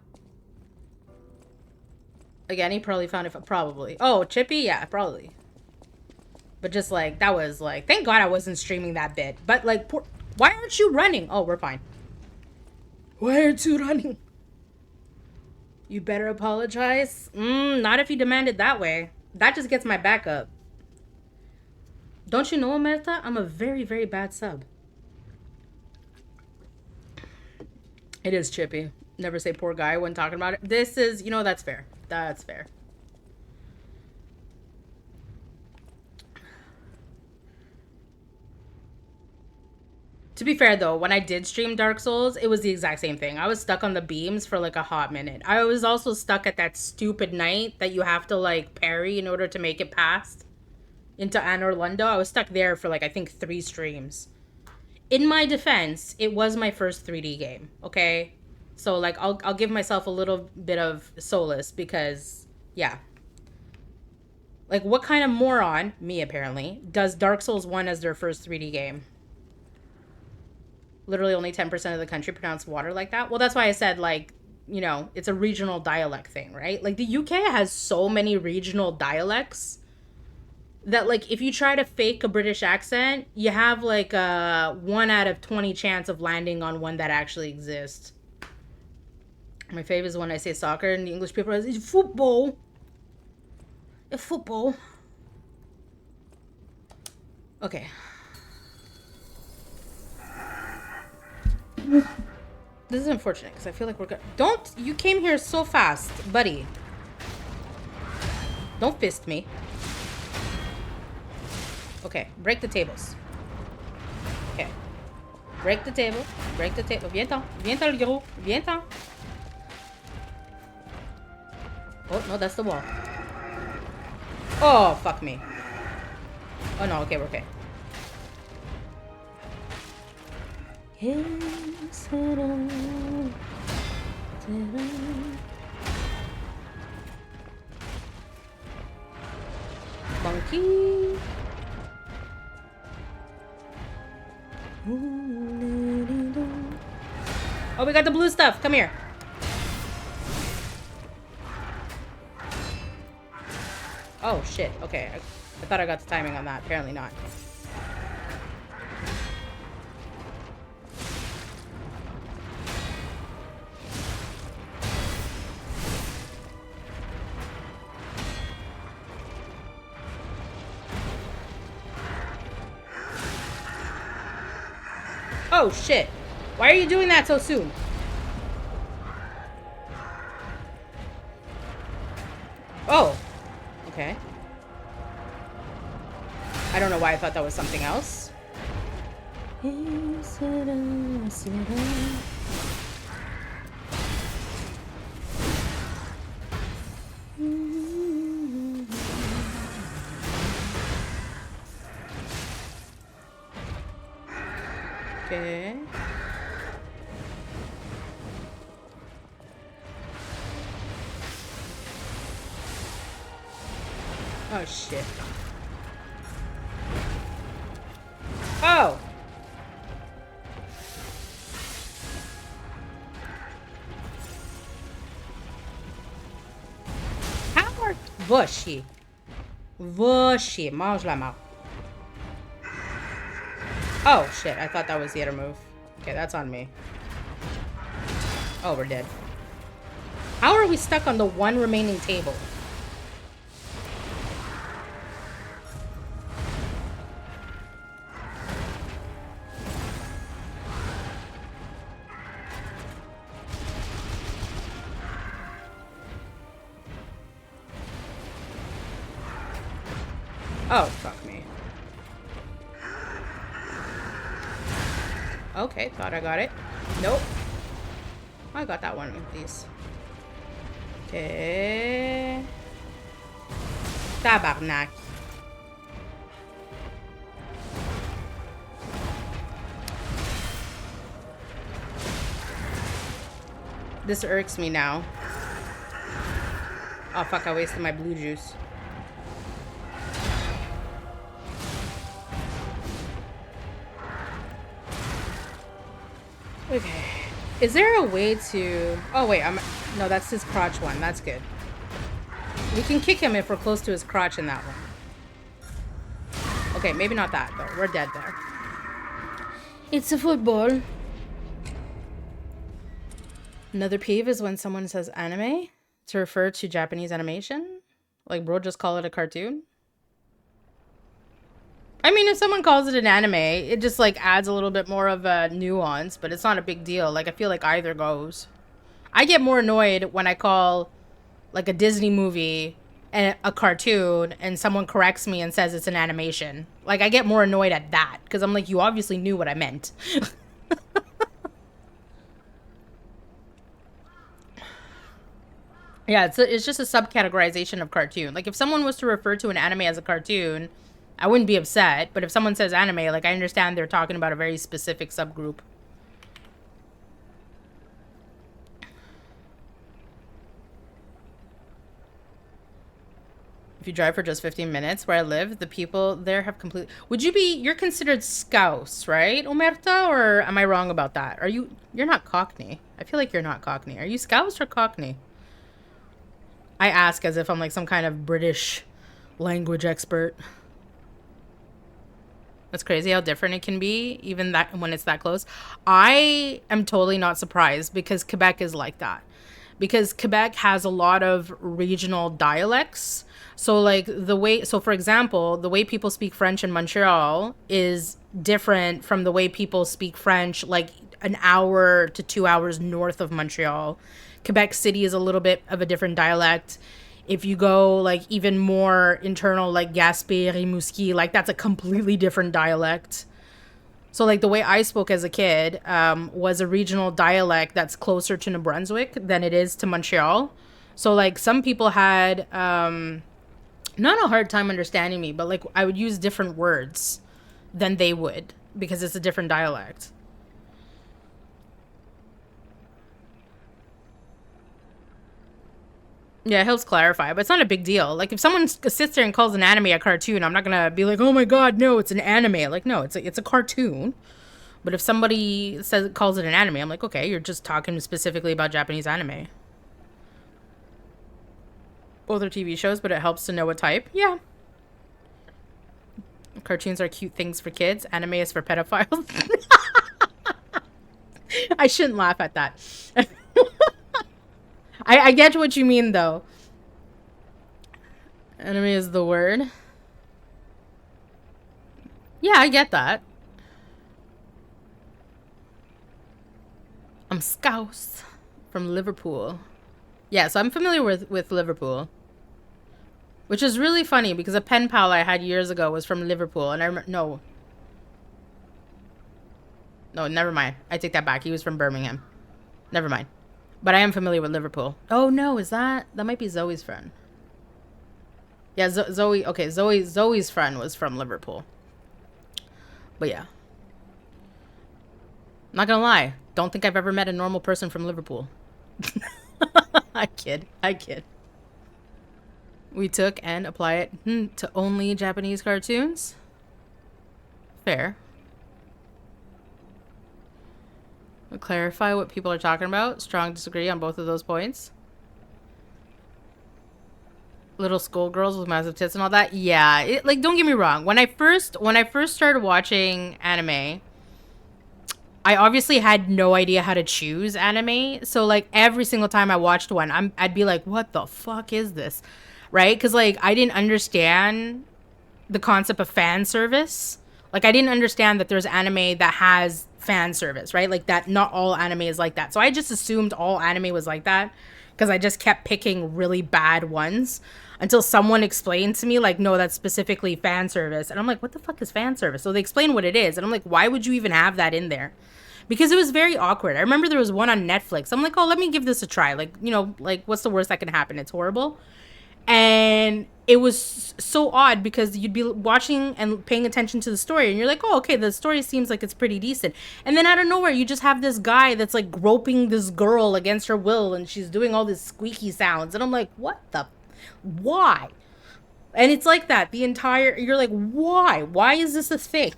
Again, he probably found it. Probably. Oh, Chippy? Yeah, probably. But just like, that was like, thank God I wasn't streaming that bit. But like, why aren't you running? Oh, we're fine. Why aren't you running? You better apologize. Not if you demand it that way. That just gets my back up. Don't you know, Omerta? I'm a very, very bad sub. It is Chippy. Never say poor guy when talking about it. This is, you know, that's fair. That's fair. To be fair, though, when I did stream Dark Souls, it was the exact same thing. I was stuck on the beams for like a hot minute. I was also stuck at that stupid night that you have to like parry in order to make it past into Anor Londo. I was stuck there for like, I think 3 streams. In my defense, it was my first 3D game, okay? So like, I'll give myself a little bit of solace because, yeah. Like, what kind of moron, me apparently, does Dark Souls 1 as their first 3D game? Literally only 10% of the country pronounce water like that. Well, that's why I said, like, you know, it's a regional dialect thing, right? Like, the UK has so many regional dialects that, like, if you try to fake a British accent, you have, like, a 1 out of 20 chance of landing on one that actually exists. My favorite is when I say soccer and the English people are like, it's football. It's football. Okay. This is unfortunate because I feel like we're good. Don't, you came here so fast, buddy. Don't fist me. Okay, break the tables. Okay. Break the table. Break the table. Viens-t'en. Viens-t'en, le gros. Viens-t'en. Oh, no, that's the wall. Oh, fuck me. Oh, no, okay, we're okay. Monkey. Oh, we got the blue stuff. Come here. Oh, shit. Okay. I thought I got the timing on that. Apparently not. Oh, shit. Why are you doing that so soon? Oh. Okay. I don't know why I thought that was something else. Okay. Oh, shit. Oh! How are... Bushy. Bushy. Mange la mort. Oh, shit. I thought that was the other move. Okay, that's on me. Oh, we're dead. How are we stuck on the one remaining table? Oh, fuck me. Okay, thought I got it. Nope. I got that one with these. Okay. Tabarnak. This irks me now. Oh fuck, I wasted my blue juice. Okay. Is there a way to... Oh, wait. No, that's his crotch one. That's good. We can kick him if we're close to his crotch in that one. Okay, maybe not that, though. We're dead there. It's a football. Another peeve is when someone says anime to refer to Japanese animation. Like, bro, just call it a cartoon. I mean, if someone calls it an anime, it just, like, adds a little bit more of a nuance, but it's not a big deal. Like, I feel like either goes. I get more annoyed when I call, like, a Disney movie and a cartoon and someone corrects me and says it's an animation. Like, I get more annoyed at that because I'm like, you obviously knew what I meant. Yeah, it's just a subcategorization of cartoon. Like, if someone was to refer to an anime as a cartoon, I wouldn't be upset. But if someone says anime, like, I understand they're talking about a very specific subgroup. If you drive for just 15 minutes where I live, the people there have completely... Would you be... You're considered Scouse, right, Omerta? Or am I wrong about that? Are you... You're not Cockney. I feel like you're not Cockney. Are you Scouse or Cockney? I ask as if I'm like some kind of British language expert. That's crazy how different it can be, even that when it's that close. I am totally not surprised because Quebec is like that. Because Quebec has a lot of regional dialects. So like so for example, the way people speak French in Montreal is different from the way people speak French like an hour to 2 hours north of Montreal. Quebec City is a little bit of a different dialect. If you go like even more internal, like Gaspé, Rimouski, like that's a completely different dialect. So like the way I spoke as a kid was a regional dialect that's closer to New Brunswick than it is to Montreal. So like some people had not a hard time understanding me, but like I would use different words than they would because it's a different dialect. Yeah, it helps clarify, but it's not a big deal. Like, if someone sits there and calls an anime a cartoon, I'm not gonna be like, oh my god, no, it's an anime. Like, no, it's a cartoon. But if somebody calls it an anime, I'm like, okay, you're just talking specifically about Japanese anime. Both are TV shows, but it helps to know what type. Yeah. Cartoons are cute things for kids. Anime is for pedophiles. I shouldn't laugh at that. I get what you mean, though. Anime is the word. Yeah, I get that. I'm Scouse from Liverpool. Yeah, so I'm familiar with Liverpool. Which is really funny because a pen pal I had years ago was from Liverpool. And I remember... No, never mind. I take that back. He was from Birmingham. Never mind. But I am familiar with Liverpool. Oh, no. Is that... That might be Zoe's friend. Yeah, Zoe... Okay, Zoe's friend was from Liverpool. But yeah. Not gonna lie. Don't think I've ever met a normal person from Liverpool. I kid. We took and apply it to only Japanese cartoons. Fair. We'll clarify what people are talking about. Strong disagree on both of those points. Little schoolgirls with massive tits and all that. Yeah, like, don't get me wrong. When I first started watching anime, I obviously had no idea how to choose anime. So like every single time I watched one, I'd be like, what the fuck is this? Right? Because like I didn't understand the concept of fan service. Like I didn't understand that there's anime that has fan service, right? Like that not all anime is like that. So I just assumed all anime was like that because I just kept picking really bad ones until someone explained to me like, no, that's specifically fan service. And I'm like, what the fuck is fan service? So they explain what it is. And I'm like, why would you even have that in there? Because it was very awkward. I remember there was one on Netflix. I'm like, oh, let me give this a try. Like, you know, like what's the worst that can happen? It's horrible. And it was so odd because you'd be watching and paying attention to the story and you're like, oh, okay, the story seems like it's pretty decent. And then out of nowhere, you just have this guy that's like groping this girl against her will and she's doing all these squeaky sounds. And I'm like, why? And it's like that the entire, you're like, why is this a thing?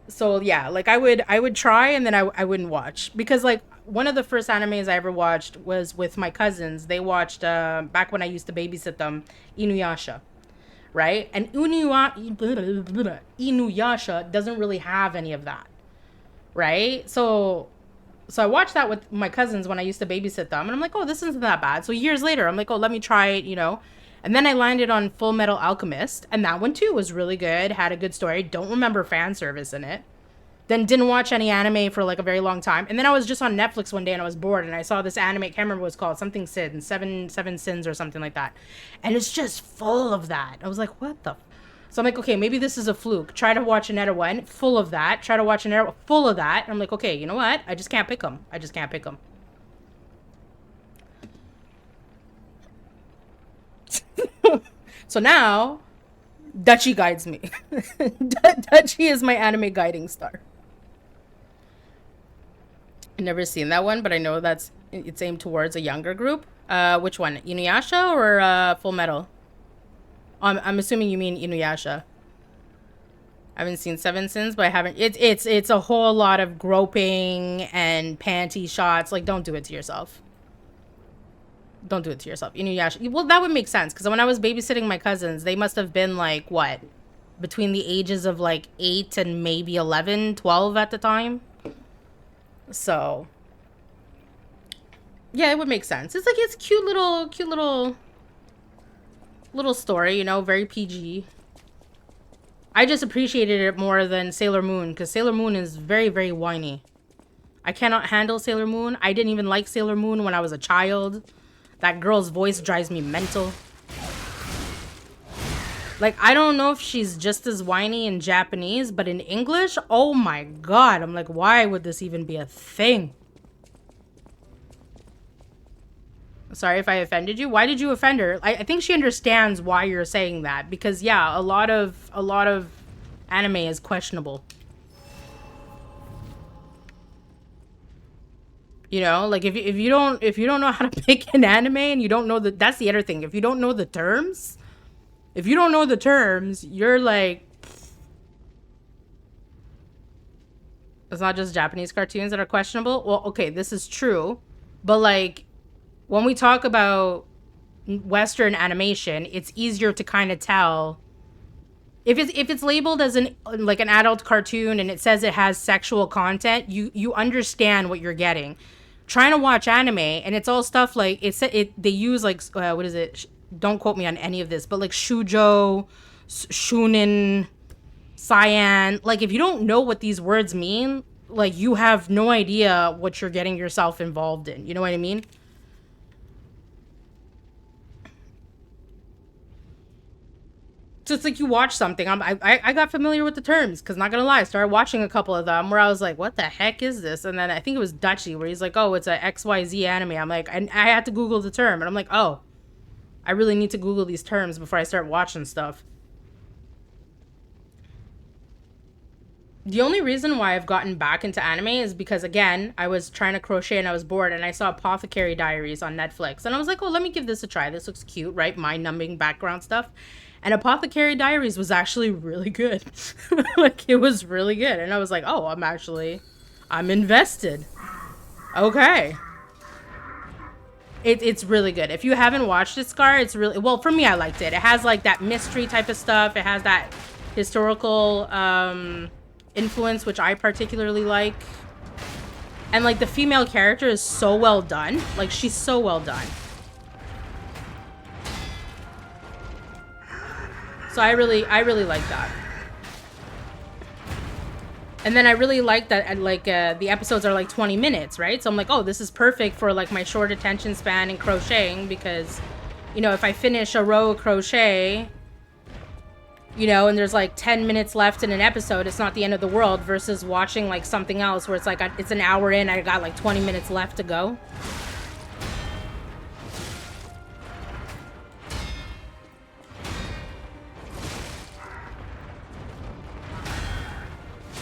So yeah, like I would try and then I wouldn't watch because like one of the first animes I ever watched was with my cousins. They watched back when I used to babysit them, Inuyasha, right? And Inuyasha doesn't really have any of that, right? So I watched that with my cousins when I used to babysit them, and I'm like, oh, this isn't that bad. So years later, I'm like, oh, let me try it, you know. And then I landed on Full Metal Alchemist, and that one too was really good, had a good story. Don't remember fan service in it. Then didn't watch any anime for like a very long time. And then I was just on Netflix one day and I was bored and I saw this anime, can't remember what it's called, something Sins, seven sins or something like that. And it's just full of that. I was like, what the? So I'm like, okay, maybe this is a fluke. Try to watch another one, full of that. Try to watch another one, full of that. And I'm like, okay, you know what? I just can't pick them. So now, Dutchie guides me. Dutchie is my anime guiding star. I've never seen that one, but I know it's aimed towards a younger group. Which one? Inuyasha or Full Metal? I'm assuming you mean Inuyasha. I haven't seen Seven Sins, but I haven't. It's a whole lot of groping and panty shots. Like, don't do it to yourself. Don't do it to yourself. Inuyasha. Well, that would make sense because when I was babysitting my cousins, they must have been like what, between the ages of like 8 and maybe 11, 12 at the time. So yeah, it would make sense. It's like it's cute little story, you know, very PG. I just appreciated it more than Sailor Moon because Sailor Moon is very, very whiny. I cannot handle Sailor Moon. I didn't even like Sailor Moon when I was a child. That girl's voice drives me mental. Like, I don't know if she's just as whiny in Japanese, but in English, oh my god. I'm like, why would this even be a thing? Sorry if I offended you. Why did you offend her? I think she understands why you're saying that. Because, yeah, a lot of anime is questionable. You know, like if you don't know how to pick an anime and you don't know that's the other thing. If you don't know the terms, you're like, It's not just Japanese cartoons that are questionable. Well, okay, this is true. But like when we talk about Western animation, it's easier to kind of tell if it's labeled as an adult cartoon and it says it has sexual content, you understand what you're getting. Trying to watch anime and it's all stuff like they use like what is it? Don't quote me on any of this, but like shujo, shunin, cyan. Like if you don't know what these words mean, like you have no idea what you're getting yourself involved in. You know what I mean? So it's like you watch something. I got familiar with the terms because not gonna lie, I started watching a couple of them where I was like, what the heck is this? And then I think it was Dutchy where he's like, oh, it's a XYZ anime. I'm like, and I had to Google the term and I'm like, oh, I really need to Google these terms before I start watching stuff. The only reason why I've gotten back into anime is because, again, I was trying to crochet and I was bored and I saw Apothecary Diaries on Netflix. And I was like, oh, let me give this a try. This looks cute, right? Mind-numbing background stuff. And Apothecary Diaries was actually really good. Like, it was really good. And I was like, oh, I'm invested. Okay. It's really good. If you haven't watched it, Scar, it's really... Well, for me, I liked it. It has, like, that mystery type of stuff. It has that historical... influence, which I particularly like. And like the female character is so well done. Like she's so well done. So I really like that. And then I really like that like the episodes are like 20 minutes, right? So I'm like, oh, this is perfect for like my short attention span in crocheting because, you know, if I finish a row of crochet, you know, and there's like 10 minutes left in an episode, it's not the end of the world versus watching like something else where it's like it's an hour in, I got like 20 minutes left to go.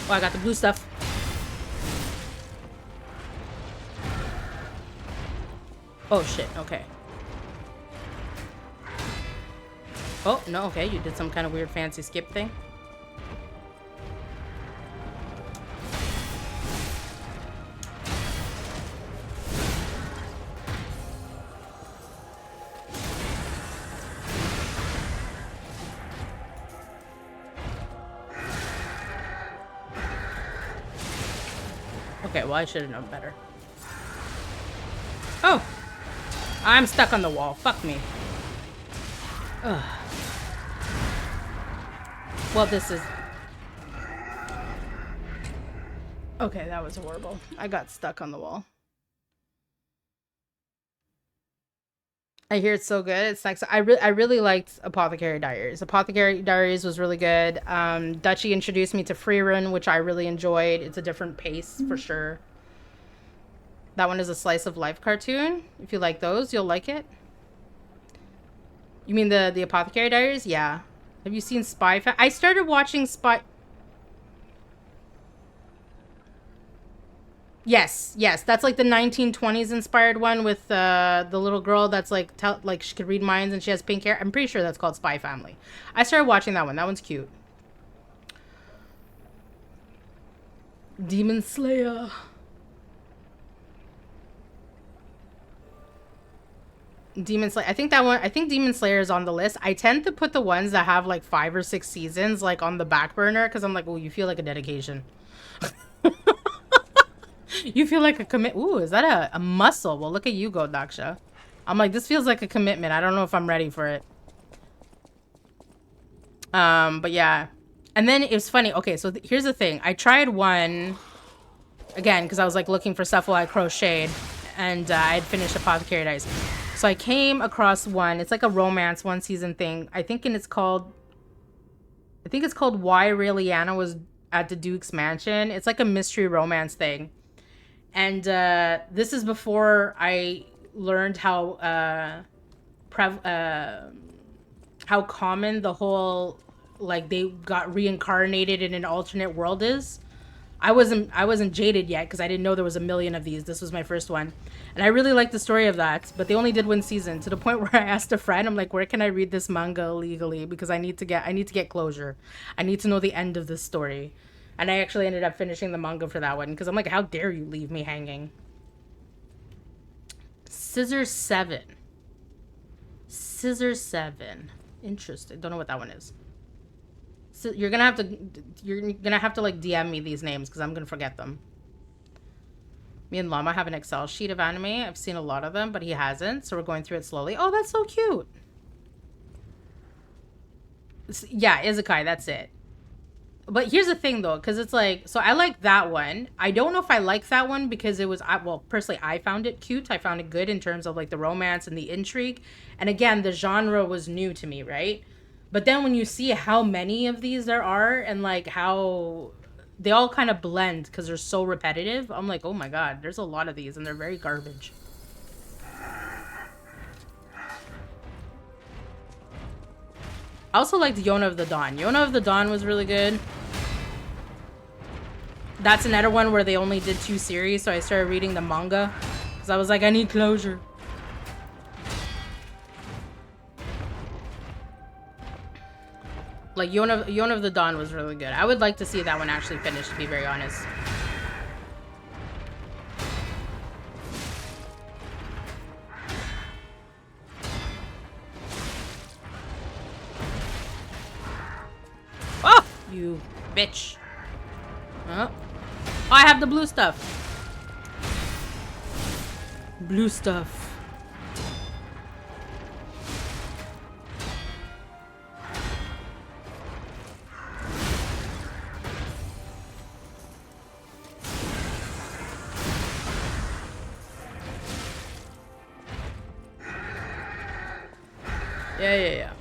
Oh, I got the blue stuff. Oh shit, okay. Oh, no, okay, you did some kind of weird fancy skip thing. Okay, well, I should have known better. Oh! I'm stuck on the wall. Fuck me. Ugh. Well, this is... Okay, that was horrible. I got stuck on the wall. I hear it's so good. It's like, I really liked Apothecary Diaries. Apothecary Diaries was really good. Dutchy introduced me to Freerun, which I really enjoyed. It's a different pace for sure. That one is a slice of life cartoon. If you like those, you'll like it. You mean the Apothecary Diaries? Yeah. Have you seen Spy Family? I started watching Spy... Yes, yes. That's like the 1920s inspired one with the little girl that's like she could read minds and she has pink hair. I'm pretty sure that's called Spy Family. I started watching that one. That one's cute. Demon Slayer. Demon Slayer. I think Demon Slayer is on the list. I tend to put the ones that have like 5 or 6 seasons like on the back burner because I'm like, oh, you feel like a dedication. You feel like a commit. Ooh, is that a muscle? Well, look at you go, Daksha. I'm like, this feels like a commitment. I don't know if I'm ready for it. But yeah. And then it was funny. Okay, so here's the thing. I tried one again because I was like looking for stuff while I crocheted, and I had finished Apothecary Diaries. So I came across one. It's like a romance 1-season thing. I think it's called Why Raeliana Was at the Duke's Mansion. It's like a mystery romance thing. And this is before I learned how common the whole like they got reincarnated in an alternate world is. I wasn't jaded yet because I didn't know there was a million of these. This was my first one. And I really liked the story of that, but they only did 1 season to the point where I asked a friend, I'm like, where can I read this manga illegally? Because I need to get closure. I need to know the end of this story. And I actually ended up finishing the manga for that one because I'm like, how dare you leave me hanging? Scissor 7. Scissor 7. Interesting. Don't know what that one is. So you're gonna have to like DM me these names because I'm gonna forget them. Me and Llama have an Excel sheet of anime. I've seen a lot of them, but he hasn't, so we're going through it slowly. Oh, that's so cute. Yeah, Isekai, that's it. But here's the thing, though, because it's like, so I like that one. I don't know if I like that one because it was, well, personally, I found it cute. I found it good in terms of, like, the romance and the intrigue. And again, the genre was new to me, right? But then when you see how many of these there are and, like, how they all kind of blend because they're so repetitive, I'm like, oh my god, there's a lot of these and they're very garbage. I also liked Yona of the Dawn. Yona of the Dawn was really good. That's another one where they only did 2 series, so I started reading the manga. Because I was like, I need closure. Like, Yona of the Dawn was really good. I would like to see that one actually finished, to be very honest. Oh! You bitch. Oh. I have the blue stuff. Blue stuff. Yeah.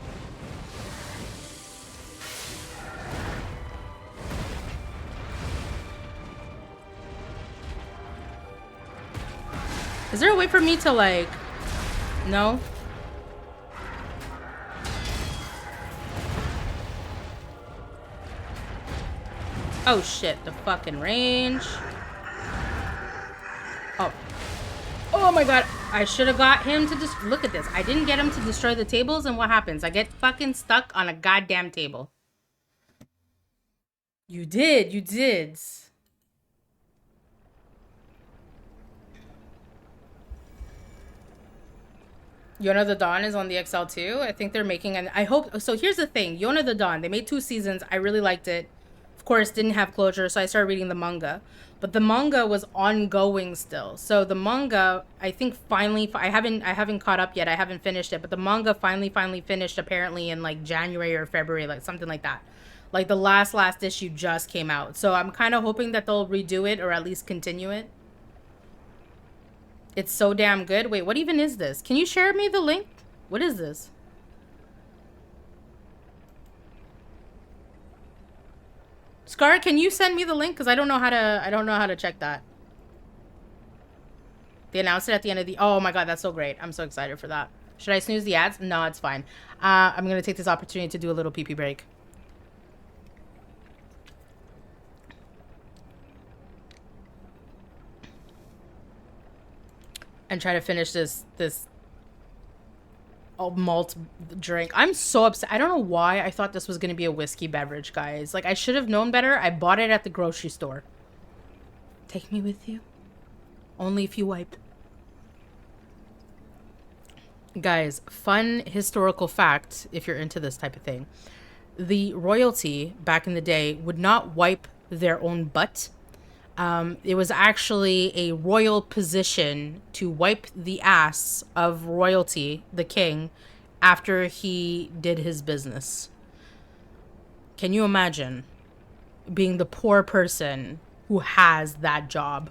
Is there a way for me to, like... No? Oh, shit. The fucking range. Oh. Oh, my God. I should have got him to just... Look at this. I didn't get him to destroy the tables, and what happens? I get fucking stuck on a goddamn table. You did. You did. Yona the Dawn is on the XL too. I think they're making an... I hope... So here's the thing. Yona the Dawn. They made 2 seasons. I really liked it. Of course, didn't have closure, so I started reading the manga. But the manga was ongoing still. So the manga, I think finally... I haven't caught up yet. I haven't finished it. But the manga finally finished apparently in like January or February. Like something like that. Like the last issue just came out. So I'm kind of hoping that they'll redo it or at least continue it. It's so damn good. Wait, what even is this? Can you share me the link? What is this? Scar, can you send me the link? Because I don't know how to check that. They announced it at the end of the... Oh my god, that's so great. I'm so excited for that. Should I snooze the ads? No, it's fine. I'm going to take this opportunity to do a little pee-pee break. And try to finish this malt drink. I'm so upset. I don't know why I thought this was going to be a whiskey beverage, guys. Like, I should have known better. I bought it at the grocery store. Take me with you. Only if you wipe. Guys, fun historical fact, if you're into this type of thing. The royalty, back in the day, would not wipe their own butt. It was actually a royal position to wipe the ass of royalty, the king, after he did his business. Can you imagine being the poor person who has that job?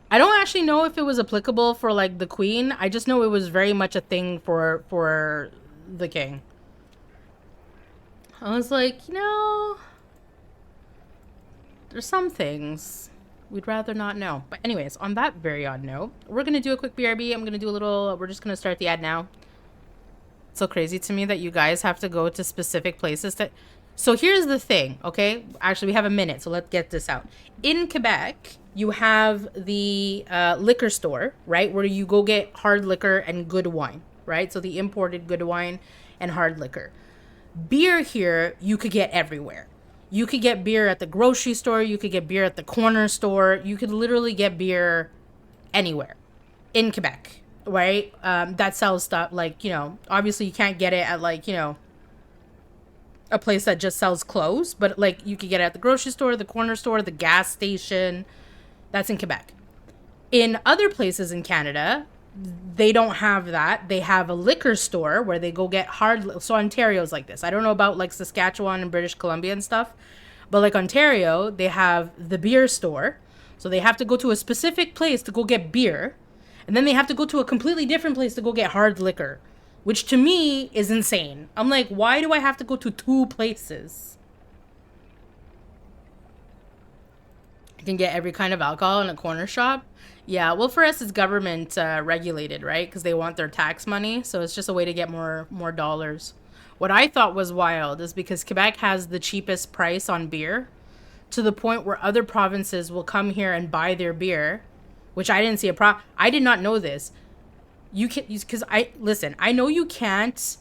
I don't actually know if it was applicable for like the queen. I just know it was very much a thing for the king. I was like, you know... There's some things we'd rather not know. But anyways, on that very odd note, we're going to do a quick BRB. I'm going to do a little... We're just going to start the ad now. It's so crazy to me that you guys have to go to specific places to... So here's the thing, okay? Actually, we have a minute, so let's get this out. In Quebec, you have the liquor store, right? Where you go get hard liquor and good wine, right? So the imported good wine and hard liquor. Beer here, you could get everywhere. You could get beer at the grocery store. You could get beer at the corner store. You could literally get beer anywhere in Quebec, right? That sells stuff like, you know, obviously you can't get it at like, you know, a place that just sells clothes, but like you could get it at the grocery store, the corner store, the gas station. That's in Quebec. In other places in Canada, they don't have that. They have a liquor store where they go get hard. So Ontario's like this. I don't know about like Saskatchewan and British Columbia and stuff, but like Ontario, they have the beer store. So they have to go to a specific place to go get beer, and then they have to go to a completely different place to go get hard liquor, which to me is insane. I'm like, why do I have to go to two places? You can get every kind of alcohol in a corner shop. Yeah, well, for us, it's government regulated, right? Because they want their tax money. So it's just a way to get more dollars. What I thought was wild is because Quebec has the cheapest price on beer to the point where other provinces will come here and buy their beer, which I didn't see a problem. I did not know this. You can, because listen, I know you can't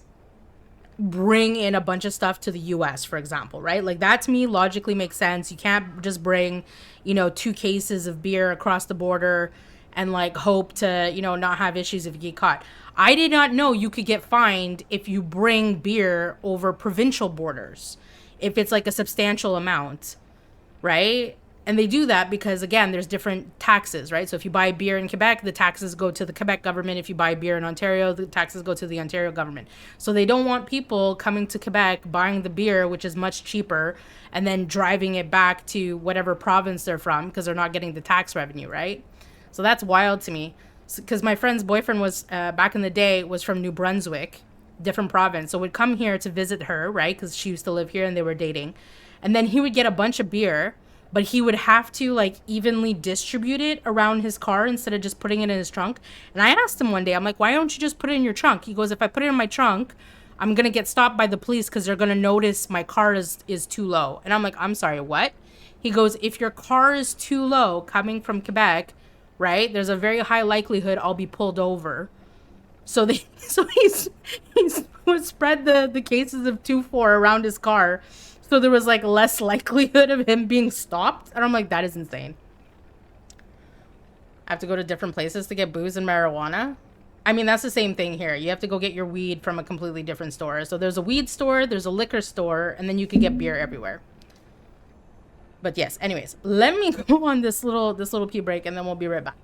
bring in a bunch of stuff to the US, for example, right? Like that to me logically makes sense. You can't just bring, you know, 2 cases of beer across the border and like hope to, you know, not have issues if you get caught. I did not know you could get fined if you bring beer over provincial borders, if it's like a substantial amount, right? And they do that because, again, there's different taxes, right? So if you buy beer in Quebec, the taxes go to the Quebec government. If you buy beer in Ontario, the taxes go to the Ontario government. So they don't want people coming to Quebec, buying the beer, which is much cheaper, and then driving it back to whatever province they're from because they're not getting the tax revenue, right? So that's wild to me. Because my friend's boyfriend was, back in the day, was from New Brunswick, different province. So would come here to visit her, right? Because she used to live here and they were dating. And then he would get a bunch of beer, but he would have to like evenly distribute it around his car instead of just putting it in his trunk. And I asked him one day, I'm like, why don't you just put it in your trunk? He goes, if I put it in my trunk, I'm going to get stopped by the police because they're going to notice my car is too low. And I'm like, I'm sorry, what? He goes, if your car is too low coming from Quebec, right, there's a very high likelihood I'll be pulled over. So he's would spread the cases of 2-4 around his car, so there was like less likelihood of him being stopped. And I'm like, that is insane. I have to go to different places to get booze and marijuana. I mean, that's the same thing here. You have to go get your weed from a completely different store. So there's a weed store, there's a liquor store, and then you can get beer everywhere. But yes, anyways, let me go on this little pee break, and then we'll be right back.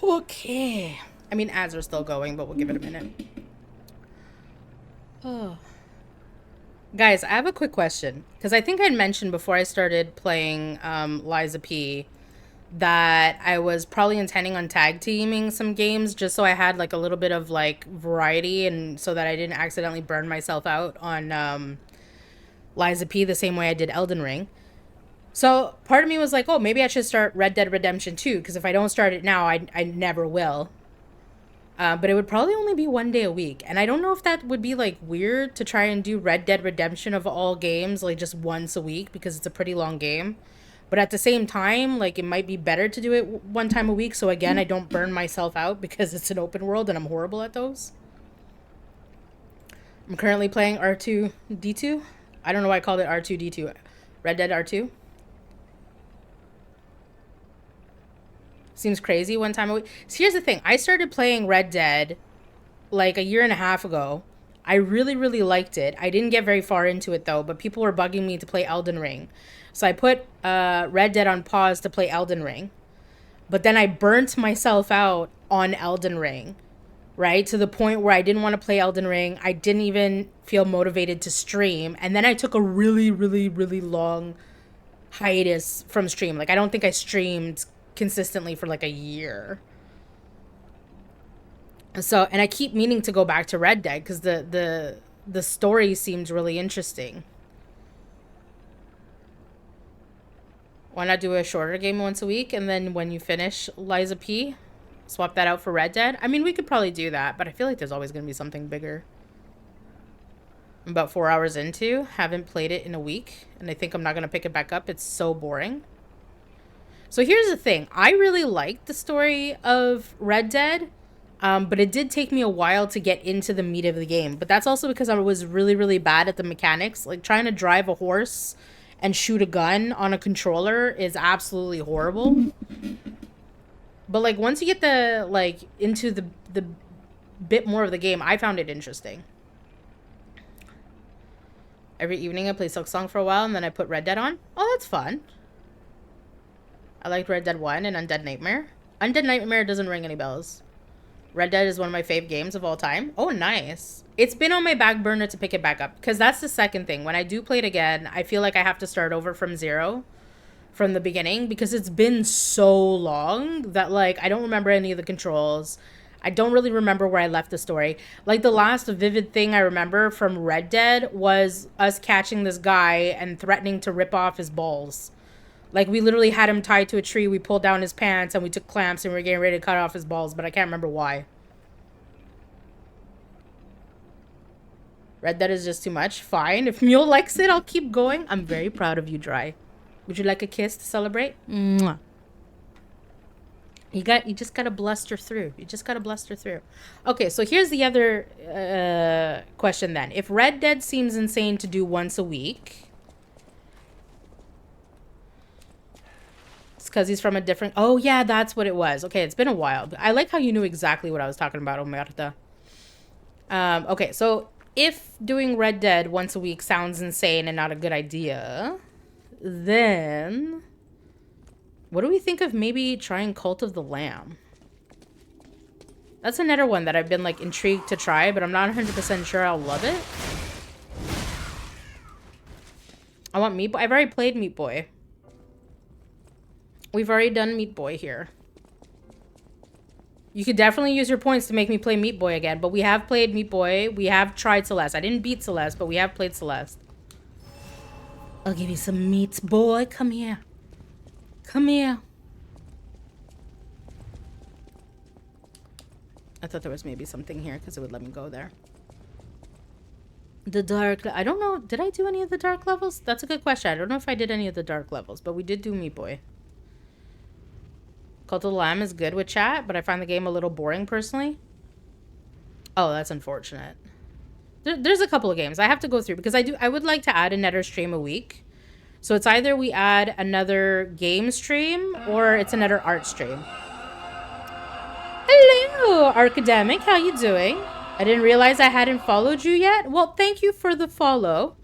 Okay. I mean, ads are still going, but we'll give it a minute. Oh. Guys, I have a quick question. Because I think I'd mentioned before I started playing Liza P that I was probably intending on tag teaming some games just so I had like a little bit of like variety and so that I didn't accidentally burn myself out on Liza P the same way I did Elden Ring. So part of me was like, oh, maybe I should start Red Dead Redemption 2 because if I don't start it now, I never will. But it would probably only be 1 day a week. And I don't know if that would be like weird to try and do Red Dead Redemption of all games like just once a week because it's a pretty long game. But at the same time, like it might be better to do it one time a week. So again, I don't burn myself out because it's an open world and I'm horrible at those. I'm currently playing R2D2. I don't know why I called it R2D2. Red Dead R2. Seems crazy one time a week. So here's the thing. I started playing Red Dead like a year and a half ago. I really, really liked it. I didn't get very far into it though, but people were bugging me to play Elden Ring. So I put Red Dead on pause to play Elden Ring. But then I burnt myself out on Elden Ring, right? To the point where I didn't want to play Elden Ring. I didn't even feel motivated to stream. And then I took a really, really, really long hiatus from stream. Like I don't think I streamed consistently for like a year. So, and I keep meaning to go back to Red Dead because the story seems really interesting. Why not do a shorter game once a week and then when you finish Liza P, swap that out for Red Dead? I mean, we could probably do that, but I feel like there's always going to be something bigger. I'm about 4 hours into, haven't played it in a week, and I think I'm not going to pick it back up. It's so boring. So here's the thing. I really liked the story of Red Dead, but it did take me a while to get into the meat of the game. But that's also because I was really, really bad at the mechanics. Like trying to drive a horse and shoot a gun on a controller is absolutely horrible. But like once you get into the bit more of the game, I found it interesting. Every evening I play Silksong for a while and then I put Red Dead on. Oh, that's fun. I liked Red Dead 1 and Undead Nightmare. Undead Nightmare doesn't ring any bells. Red Dead is one of my fave games of all time. Oh, nice. It's been on my back burner to pick it back up. Because that's the second thing. When I do play it again, I feel like I have to start over from zero. From the beginning. Because it's been so long that, like, I don't remember any of the controls. I don't really remember where I left the story. Like, the last vivid thing I remember from Red Dead was us catching this guy and threatening to rip off his balls. Like, we literally had him tied to a tree, we pulled down his pants, and we took clamps, and we were getting ready to cut off his balls, but I can't remember why. Red Dead is just too much. Fine. If Mule likes it, I'll keep going. I'm very proud of you, Dry. Would you like a kiss to celebrate? Mwah. You just gotta bluster through. You just gotta bluster through. Okay, so here's the other question then. If Red Dead seems insane to do once a week... because he's from a different... Oh, yeah, that's what it was. Okay, it's been a while. I like how you knew exactly what I was talking about, Omerta. Okay, so if doing Red Dead once a week sounds insane and not a good idea, then what do we think of maybe trying Cult of the Lamb? That's another one that I've been, like, intrigued to try, but I'm not 100% sure I'll love it. I want Meat Boy. I've already played Meat Boy. We've already done Meat Boy here. You could definitely use your points to make me play Meat Boy again, but we have played Meat Boy. We have tried Celeste. I didn't beat Celeste, but we have played Celeste. I'll give you some meat, boy. Come here. Come here. I thought there was maybe something here because it would let me go there. The dark... I don't know. Did I do any of the dark levels? That's a good question. I don't know if I did any of the dark levels, but we did do Meat Boy. Cult of the Lamb is good with chat, but I find the game a little boring personally. Oh, that's unfortunate. There's a couple of games I have to go through because I would like to add another stream a week. So it's either we add another game stream or it's another art stream. Hello, Arcademic. How you doing? I didn't realize I hadn't followed you yet. Well, thank you for the follow.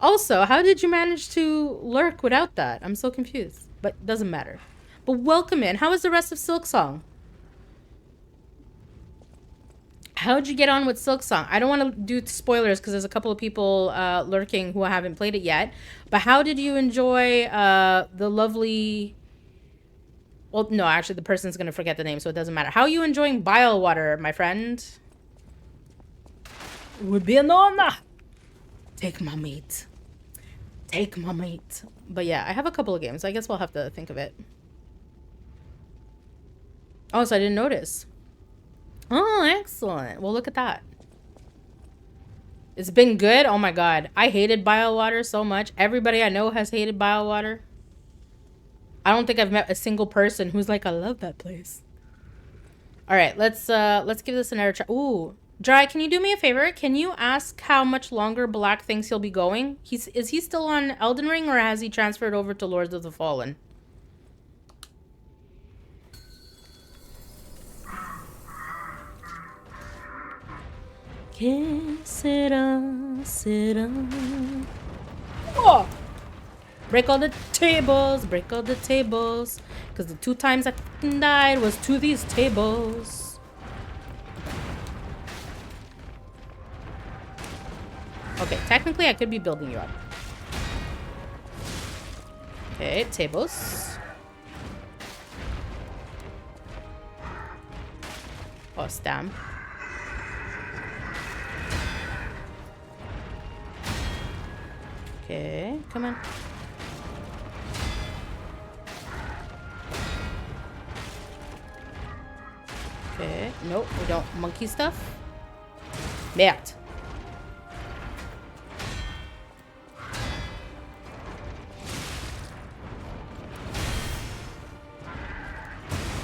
Also, how did you manage to lurk without that? I'm so confused, but doesn't matter. But welcome in. How is the rest of Silksong? How'd you get on with Silk Song? I don't want to do spoilers because there's a couple of people lurking who haven't played it yet. But how did you enjoy the lovely... Well, no, actually, the person's going to forget the name, so it doesn't matter. How are you enjoying Bile Water, my friend? Would be an honor. Take my meat. Take my meat. But yeah, I have a couple of games. I guess we'll have to think of it. Oh, so I didn't notice. Oh, excellent. Well, look at that. It's been good. Oh my god. I hated Bile Water so much. Everybody I know has hated Bile Water. I don't think I've met a single person who's like, I love that place. All right, let's give this another try. Ooh, Dry, can you do me a favor? Can you ask how much longer Black thinks he'll be going? Is he still on Elden Ring or has he transferred over to Lords of the Fallen? Que será, será. Oh! Break all the tables, break all the tables. Because the 2 times I fucking died was to these tables. Okay, technically I could be building you up. Okay, tables. Oh, stamp. Okay, come on. Okay, nope, we don't monkey stuff. Merde.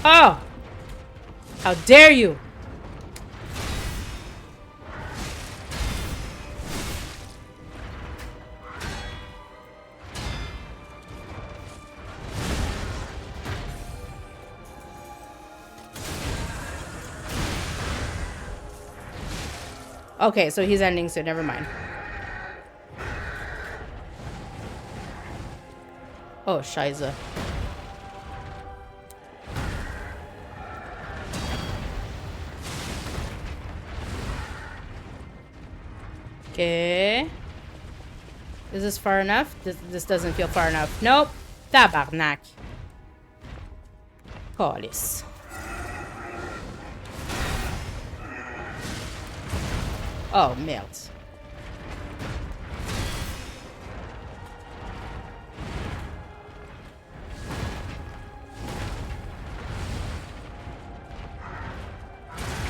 Oh! How dare you! Okay, so he's ending soon. Never mind. Oh, Shiza. Okay. Is this far enough? This doesn't feel far enough. Nope. Tabarnak. Collis. Oh, merde.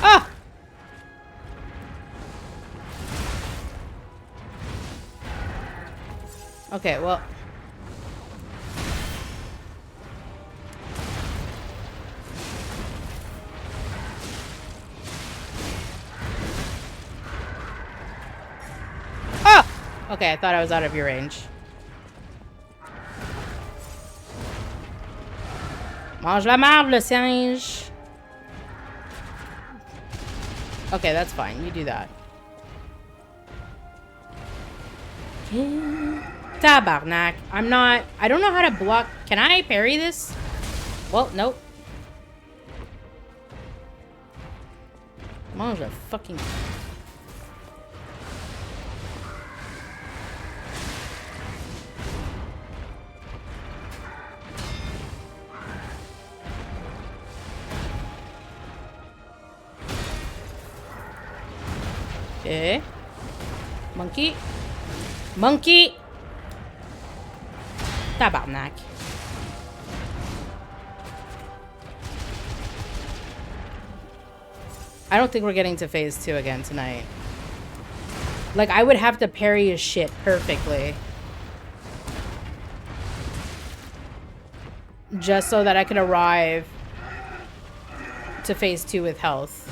Ah! Okay, well. Okay, I thought I was out of your range. Mange la marde, le singe. Okay, that's fine. You do that. Tabarnak. I don't know how to block. Can I parry this? Well, nope. Mange a fucking... Okay. Monkey. Monkey! Tabarnak. I don't think we're getting to phase 2 again tonight. Like, I would have to parry his shit perfectly. Just so that I could arrive to phase 2 with health.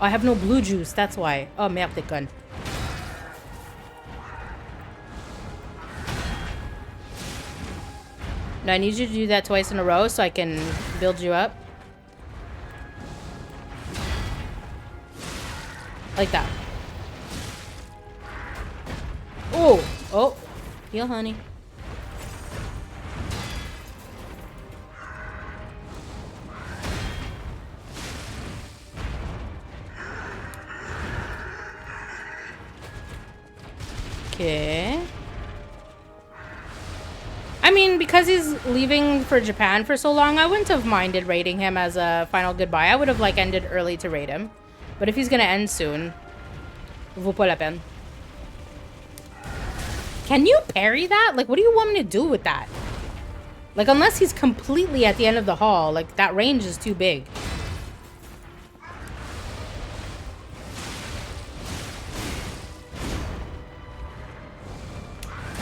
I have no blue juice, that's why. Oh, merde, gun. No, I need you to do that twice in a row so I can build you up. Like that. Oh! Oh! Heal, honey. Okay. I mean, because he's leaving for Japan for so long, I wouldn't have minded raiding him as a final goodbye. I would have, like, ended early to raid him. But if he's gonna end soon, vaut pas la peine. Can you parry that? Like, what do you want me to do with that? Like, unless he's completely at the end of the hall, like, that range is too big.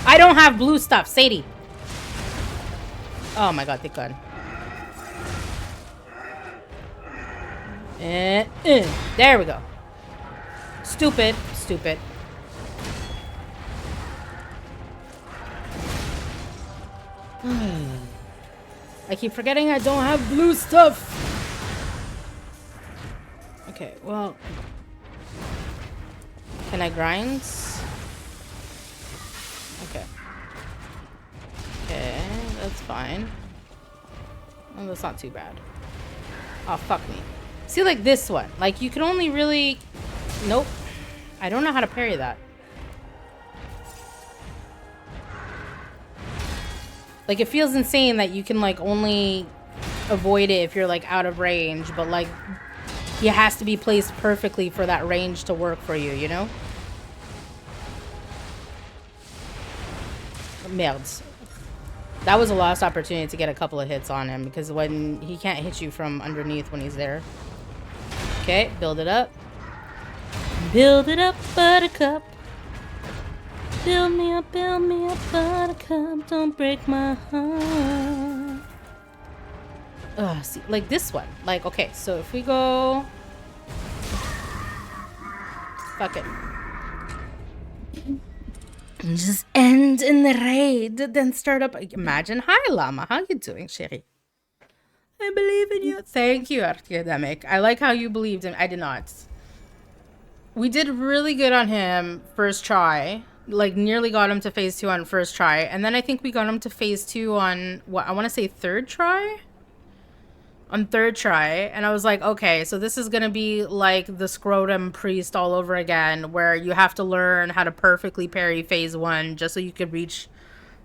I don't have blue stuff, Sadie. Oh my god, thank god. There we go. Stupid, stupid. I keep forgetting I don't have blue stuff. Okay, well. Can I grind? Okay. Okay, that's fine. Oh, that's not too bad. Oh, fuck me. See, like this one. Like, you can only really... Nope. I don't know how to parry that. Like, it feels insane that you can, like, only avoid it if you're, like, out of range. But, like, it has to be placed perfectly for that range to work for you, you know? Merds. That was a lost opportunity to get a couple of hits on him, because when he can't hit you from underneath when he's there. Okay, build it up. Build it up, buttercup. Build me up, buttercup. Don't break my heart. Ugh, see, like this one. Like, okay, so if we go... Fuck it. Just end in the raid, then start up. Imagine. Hi, Llama. How you doing, Sherry? I believe in you. Thank you, Academic. I like how you believed in. I did not. We did really good on him first try. Like, nearly got him to phase 2 on first try. And then I think we got him to phase 2 on, what, I want to say third try? On third try. And I was like, okay, so this is going to be like the scrotum priest all over again, where you have to learn how to perfectly parry phase 1 just so you could reach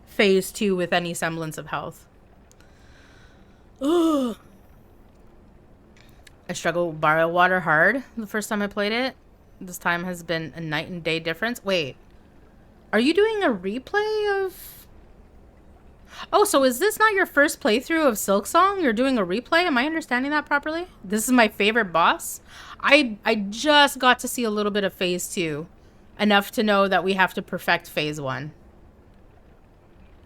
phase 2 with any semblance of health. Ugh. I struggled with Borrow Water hard the first time I played it. This time has been a night and day difference. Wait, are you doing a replay of... Oh, so is this not your first playthrough of Silksong? You're doing a replay? Am I understanding that properly? This is my favorite boss. I just got to see a little bit of phase 2. Enough to know that we have to perfect phase 1.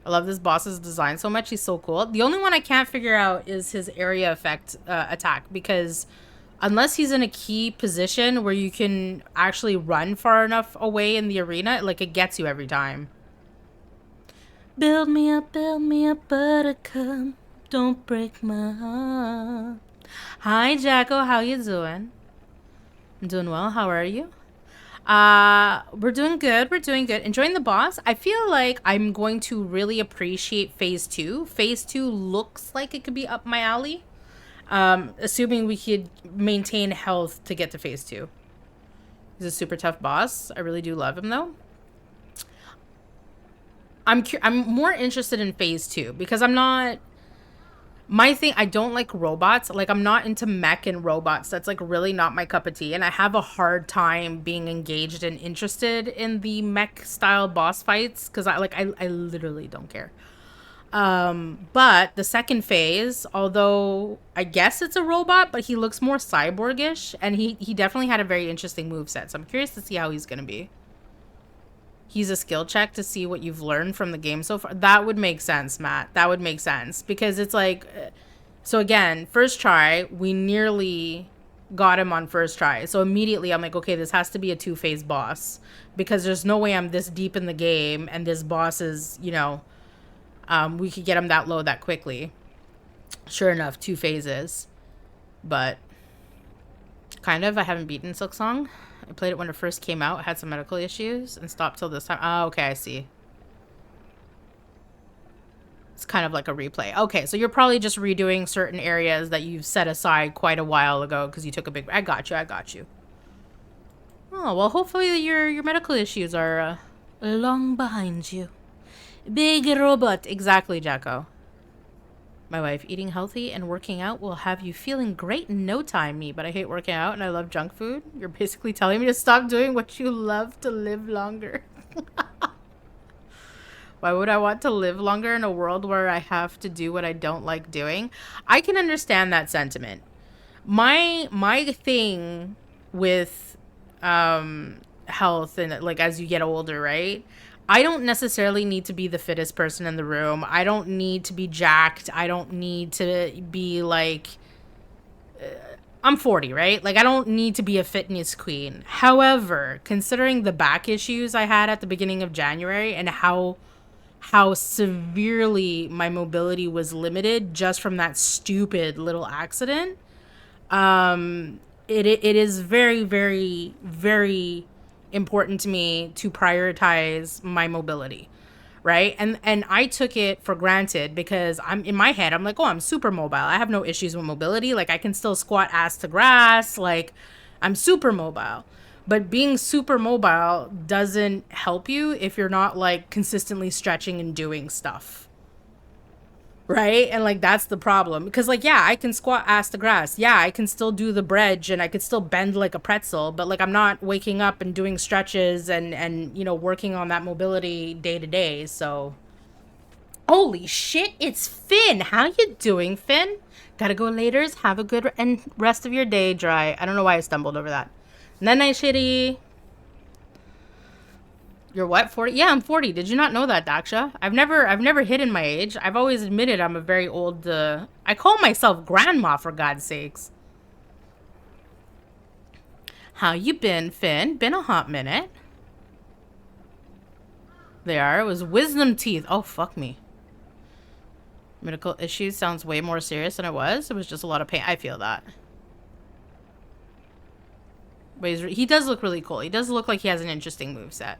I love this boss's design so much. He's so cool. The only one I can't figure out is his area effect attack, because unless he's in a key position where you can actually run far enough away in the arena, like, it gets you every time. Build me up, buttercup. Don't break my heart. Hi, Jacko. How you doing? I'm doing well. How are you? We're doing good. We're doing good. Enjoying the boss. I feel like I'm going to really appreciate phase 2. Phase 2 looks like it could be up my alley. Assuming we could maintain health to get to phase 2. He's a super tough boss. I really do love him, though. I'm more interested in phase 2 because I'm not... My thing, I don't like robots. Like, I'm not into mech and robots. That's, like, really not my cup of tea. And I have a hard time being engaged and interested in the mech-style boss fights because I literally don't care. But the second phase, although I guess it's a robot, but he looks more cyborgish. And he definitely had a very interesting moveset. So I'm curious to see how he's going to be. He's a skill check to see what you've learned from the game so far. That would make sense, Matt. That would make sense. Because it's like... So again, first try, we nearly got him on first try. So immediately I'm like, okay, this has to be a 2-phase boss. Because there's no way I'm this deep in the game and this boss is, you know... we could get him that low that quickly. Sure enough, 2 phases. But... Kind of, I haven't beaten Silksong. I played it when it first came out, had some medical issues, and stopped till this time. Oh, okay, I see. It's kind of like a replay. Okay, so you're probably just redoing certain areas that you've set aside quite a while ago because you took a big... I got you. Oh, well, hopefully your medical issues are long behind you. Big robot. Exactly, Jacko. My wife, eating healthy and working out will have you feeling great in no time. Me, but I hate working out and I love junk food. You're basically telling me to stop doing what you love to live longer. Why would I want to live longer in a world where I have to do what I don't like doing? I can understand that sentiment. My thing with health and like as you get older, right? I don't necessarily need to be the fittest person in the room. I don't need to be jacked. I don't need to be like I'm 40, right? Like I don't need to be a fitness queen. However, considering the back issues I had at the beginning of January and how severely my mobility was limited just from that stupid little accident, it is very, very, very important to me to prioritize my mobility, right? And I took it for granted because I'm in my head, I'm like, oh, I'm super mobile. I have no issues with mobility. Like I can still squat ass to grass. Like I'm super mobile. But being super mobile doesn't help you if you're not like consistently stretching and doing stuff. Right? And like that's the problem. Because like, yeah, I can squat ass to grass. Yeah, I can still do the bridge and I could still bend like a pretzel, but like I'm not waking up and doing stretches and you know, working on that mobility day to day. So holy shit, it's Finn. How you doing, Finn? Gotta go laters. Have a good and rest of your day, Dry. I don't know why I stumbled over that. Night night, shitty. You're what, 40? Yeah, I'm 40. Did you not know that, Daksha? I've never hidden my age. I've always admitted I'm a very old, I call myself grandma, for God's sakes. How you been, Finn? Been a hot minute. They are. It was wisdom teeth. Oh, fuck me. Medical issues sounds way more serious than it was. It was just a lot of pain. I feel that. But he does look really cool. He does look like he has an interesting moveset.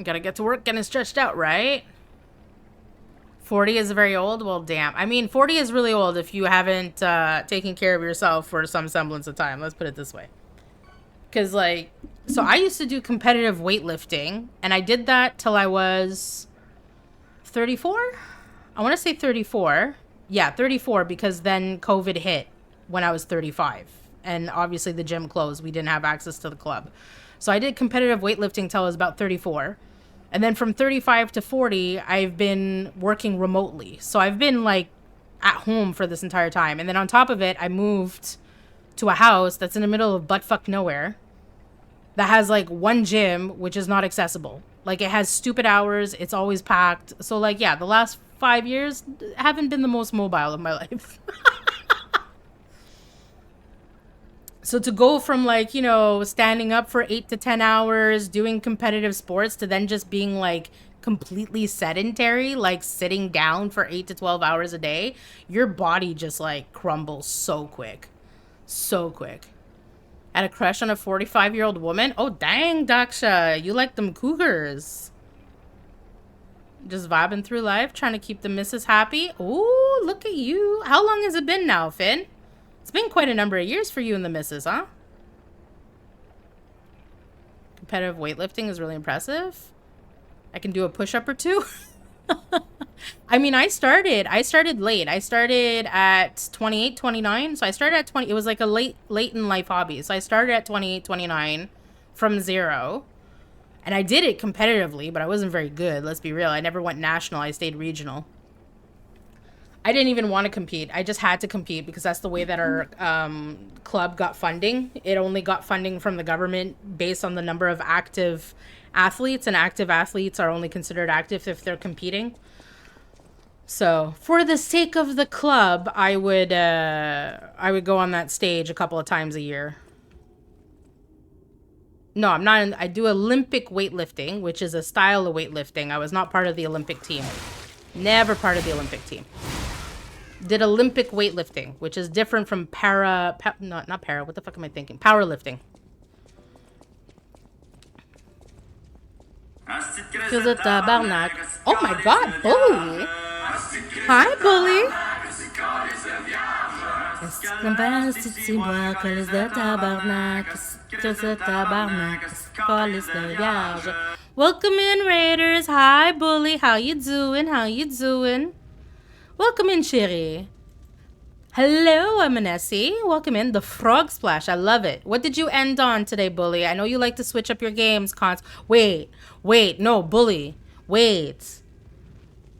Gotta get to work getting stretched out, right? 40 is very old? Well, damn. I mean, 40 is really old if you haven't taken care of yourself for some semblance of time. Let's put it this way. Because, like, so I used to do competitive weightlifting, and I did that till I was 34? I want to say 34. Yeah, 34, because then COVID hit when I was 35. And obviously the gym closed. We didn't have access to the club. So I did competitive weightlifting till I was about 34. And then from 35 to 40, I've been working remotely. So I've been like at home for this entire time. And then on top of it, I moved to a house that's in the middle of buttfuck nowhere that has like one gym, which is not accessible. Like it has stupid hours. It's always packed. So like, yeah, the last 5 years haven't been the most mobile of my life. So to go from like, you know, standing up for 8 to 10 hours, doing competitive sports to then just being like completely sedentary, like sitting down for 8 to 12 hours a day, your body just like crumbles so quick. So quick. Had a crush on a 45-year-old woman? Oh, dang, Daksha. You like them cougars. Just vibing through life, trying to keep the missus happy. Ooh, look at you. How long has it been now, Finn? It's been quite a number of years for you and the missus, huh? Competitive weightlifting is really impressive. I can do a push-up or two. I mean, I started late. I started at 28, 29. So I started at 20. It was like a late in life hobby. So I started at 28, 29 from zero. And I did it competitively, but I wasn't very good. Let's be real. I never went national. I stayed regional. I didn't even want to compete. I just had to compete because that's the way that our club got funding. It only got funding from the government based on the number of active athletes, and active athletes are only considered active if they're competing. So for the sake of the club, I would go on that stage a couple of times a year. No, I'm not. I do Olympic weightlifting, which is a style of weightlifting. I was not part of the Olympic team. Never part of the Olympic team. Did Olympic weightlifting, which is different from not para, what the fuck am I thinking? Powerlifting. Oh my god, Bully! Hi, Bully! Welcome in, Raiders. Hi, Bully. How you doing? How you doing? Welcome in, Sherry. Hello, Emanessi. Welcome in. The Frog Splash. I love it. What did you end on today, Bully? I know you like to switch up your games. Wait. No, Bully. Wait.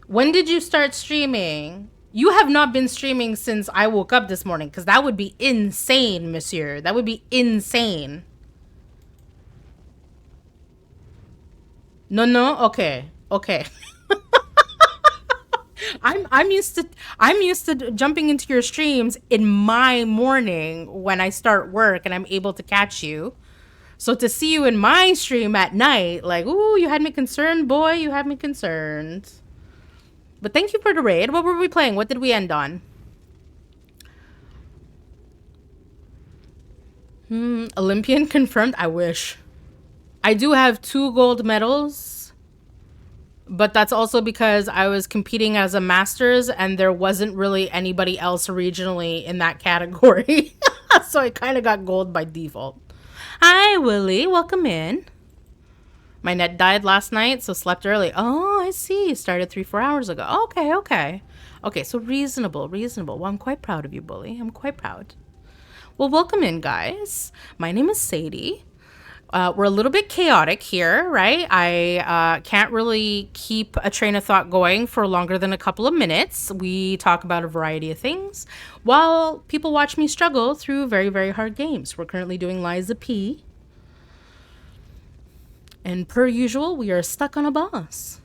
When did you start streaming? You have not been streaming since I woke up this morning, because that would be insane, monsieur. That would be insane. No. Okay. I'm used to jumping into your streams in my morning when I start work and I'm able to catch you. So to see you in my stream at night, like, ooh, you had me concerned, boy. You had me concerned. But thank you for the raid. What were we playing? What did we end on? Olympian confirmed. I wish. I do have 2 gold medals, but that's also because I was competing as a masters and there wasn't really anybody else regionally in that category. So I kind of got gold by default. Hi, Willie. Welcome in. My net died last night, so slept early. Oh, I see. Started 3-4 hours ago. Okay, so reasonable. Well, I'm quite proud of you, Bully. I'm quite proud. Well, welcome in, guys. My name is Sadie. We're a little bit chaotic here, right? I can't really keep a train of thought going for longer than a couple of minutes. We talk about a variety of things while people watch me struggle through very, very hard games. We're currently doing Liza P. And per usual, we are stuck on a boss.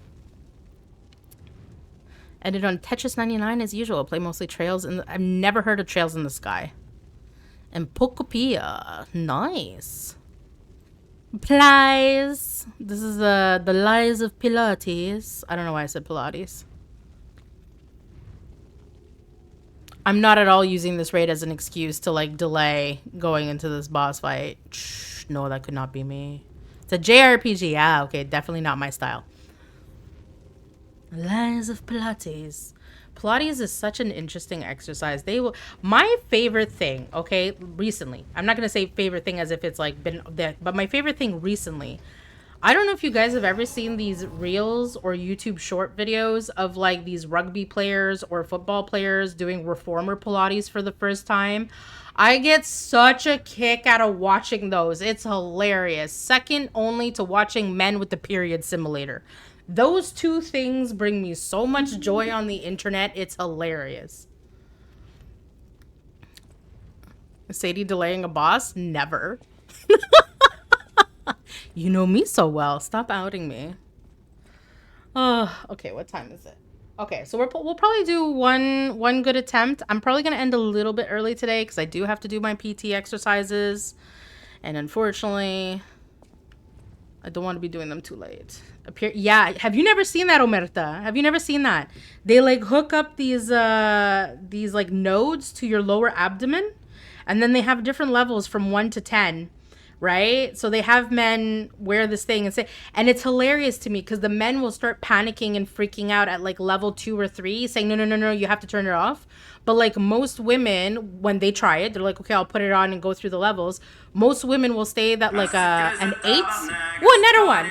Ended on Tetris 99 as usual. Play mostly Trails in the... I've never heard of Trails in the Sky. And Pokopia. Nice. Plies. This is the Lies of Pilates. I don't know why I said Pilates. I'm not at all using this raid as an excuse to like delay going into this boss fight. Shh, no, that could not be me. It's a JRPG. Ah, okay, definitely not my style. Lies of Pilates. Pilates is such an interesting exercise. My favorite thing, okay, recently. I'm not going to say favorite thing as if it's like been there, but my favorite thing recently. I don't know if you guys have ever seen these reels or YouTube short videos of like these rugby players or football players doing reformer Pilates for the first time. I get such a kick out of watching those. It's hilarious. Second only to watching Men with the Period Simulator. Those 2 things bring me so much joy on the internet. It's hilarious. Sadie delaying a boss? Never. You know me so well. Stop outing me. Okay, what time is it? Okay, so we'll probably do one good attempt. I'm probably going to end a little bit early today because I do have to do my PT exercises. And unfortunately, I don't want to be doing them too late. Yeah, have you never seen that, Omerta? Have you never seen that? They like hook up these like nodes to your lower abdomen, and then they have different levels from 1 to 10. Right? So they have men wear this thing and it's hilarious to me because the men will start panicking and freaking out at like level 2 or 3 saying, no, you have to turn it off. But like most women, when they try it, they're like, okay, I'll put it on and go through the levels. Most women will stay that like an 8. Oh, another one.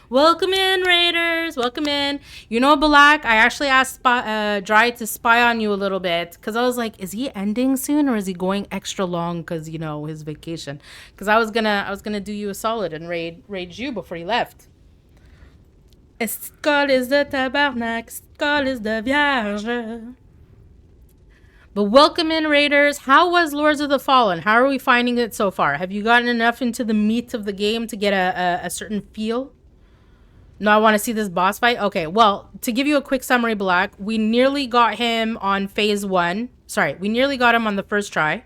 Welcome in, Raiders. Welcome in. You know, Balak, I actually asked Dry to spy on you a little bit because I was like, is he ending soon or is he going extra long because, you know, his vacation? Because I was gonna do you a solid and raid you before he left. Escoles de tabarnak, escoles de vierge. But welcome in, Raiders. How was Lords of the Fallen? How are we finding it so far? Have you gotten enough into the meat of the game to get a certain feel? No, I want to see this boss fight. Okay, well, to give you a quick summary, Black, we nearly got him on phase 1. Sorry, we nearly got him on the first try.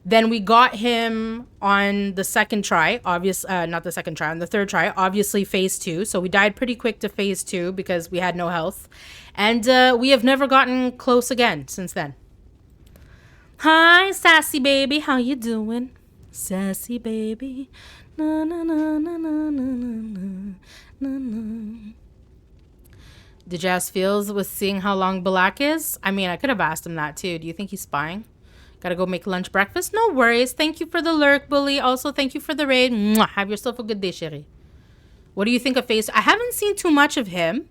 Then we got him on the second try, on the third try, obviously phase 2. So we died pretty quick to phase 2 because we had no health. And we have never gotten close again since then. Hi, sassy baby, how you doing? Sassy baby. Na, na, na, na, na, na, na, na, na. Did you ask Fields with seeing how long Balak is? I mean, I could have asked him that too. Do you think he's spying? Gotta go make lunch breakfast? No worries. Thank you for the lurk, bully. Also, thank you for the raid. Mwah. Have yourself a good day, chérie. What do you think of Face? I haven't seen too much of him,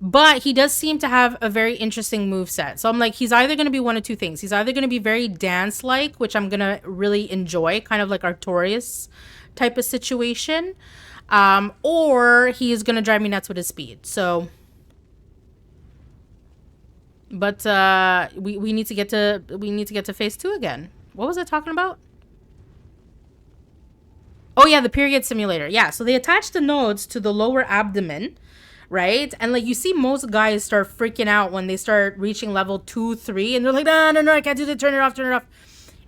but he does seem to have a very interesting moveset. So I'm like, he's either going to be one of two things. He's either going to be very dance-like, which I'm going to really enjoy, kind of like Artorias type of situation, or he is going to drive me nuts with his speed. So... But we need to get to phase 2 again. What was I talking about? Oh yeah, the period simulator. Yeah, so they attach the nodes to the lower abdomen, right? And like you see most guys start freaking out when they start reaching level 2, 3, and they're like, no, I can't do it, turn it off.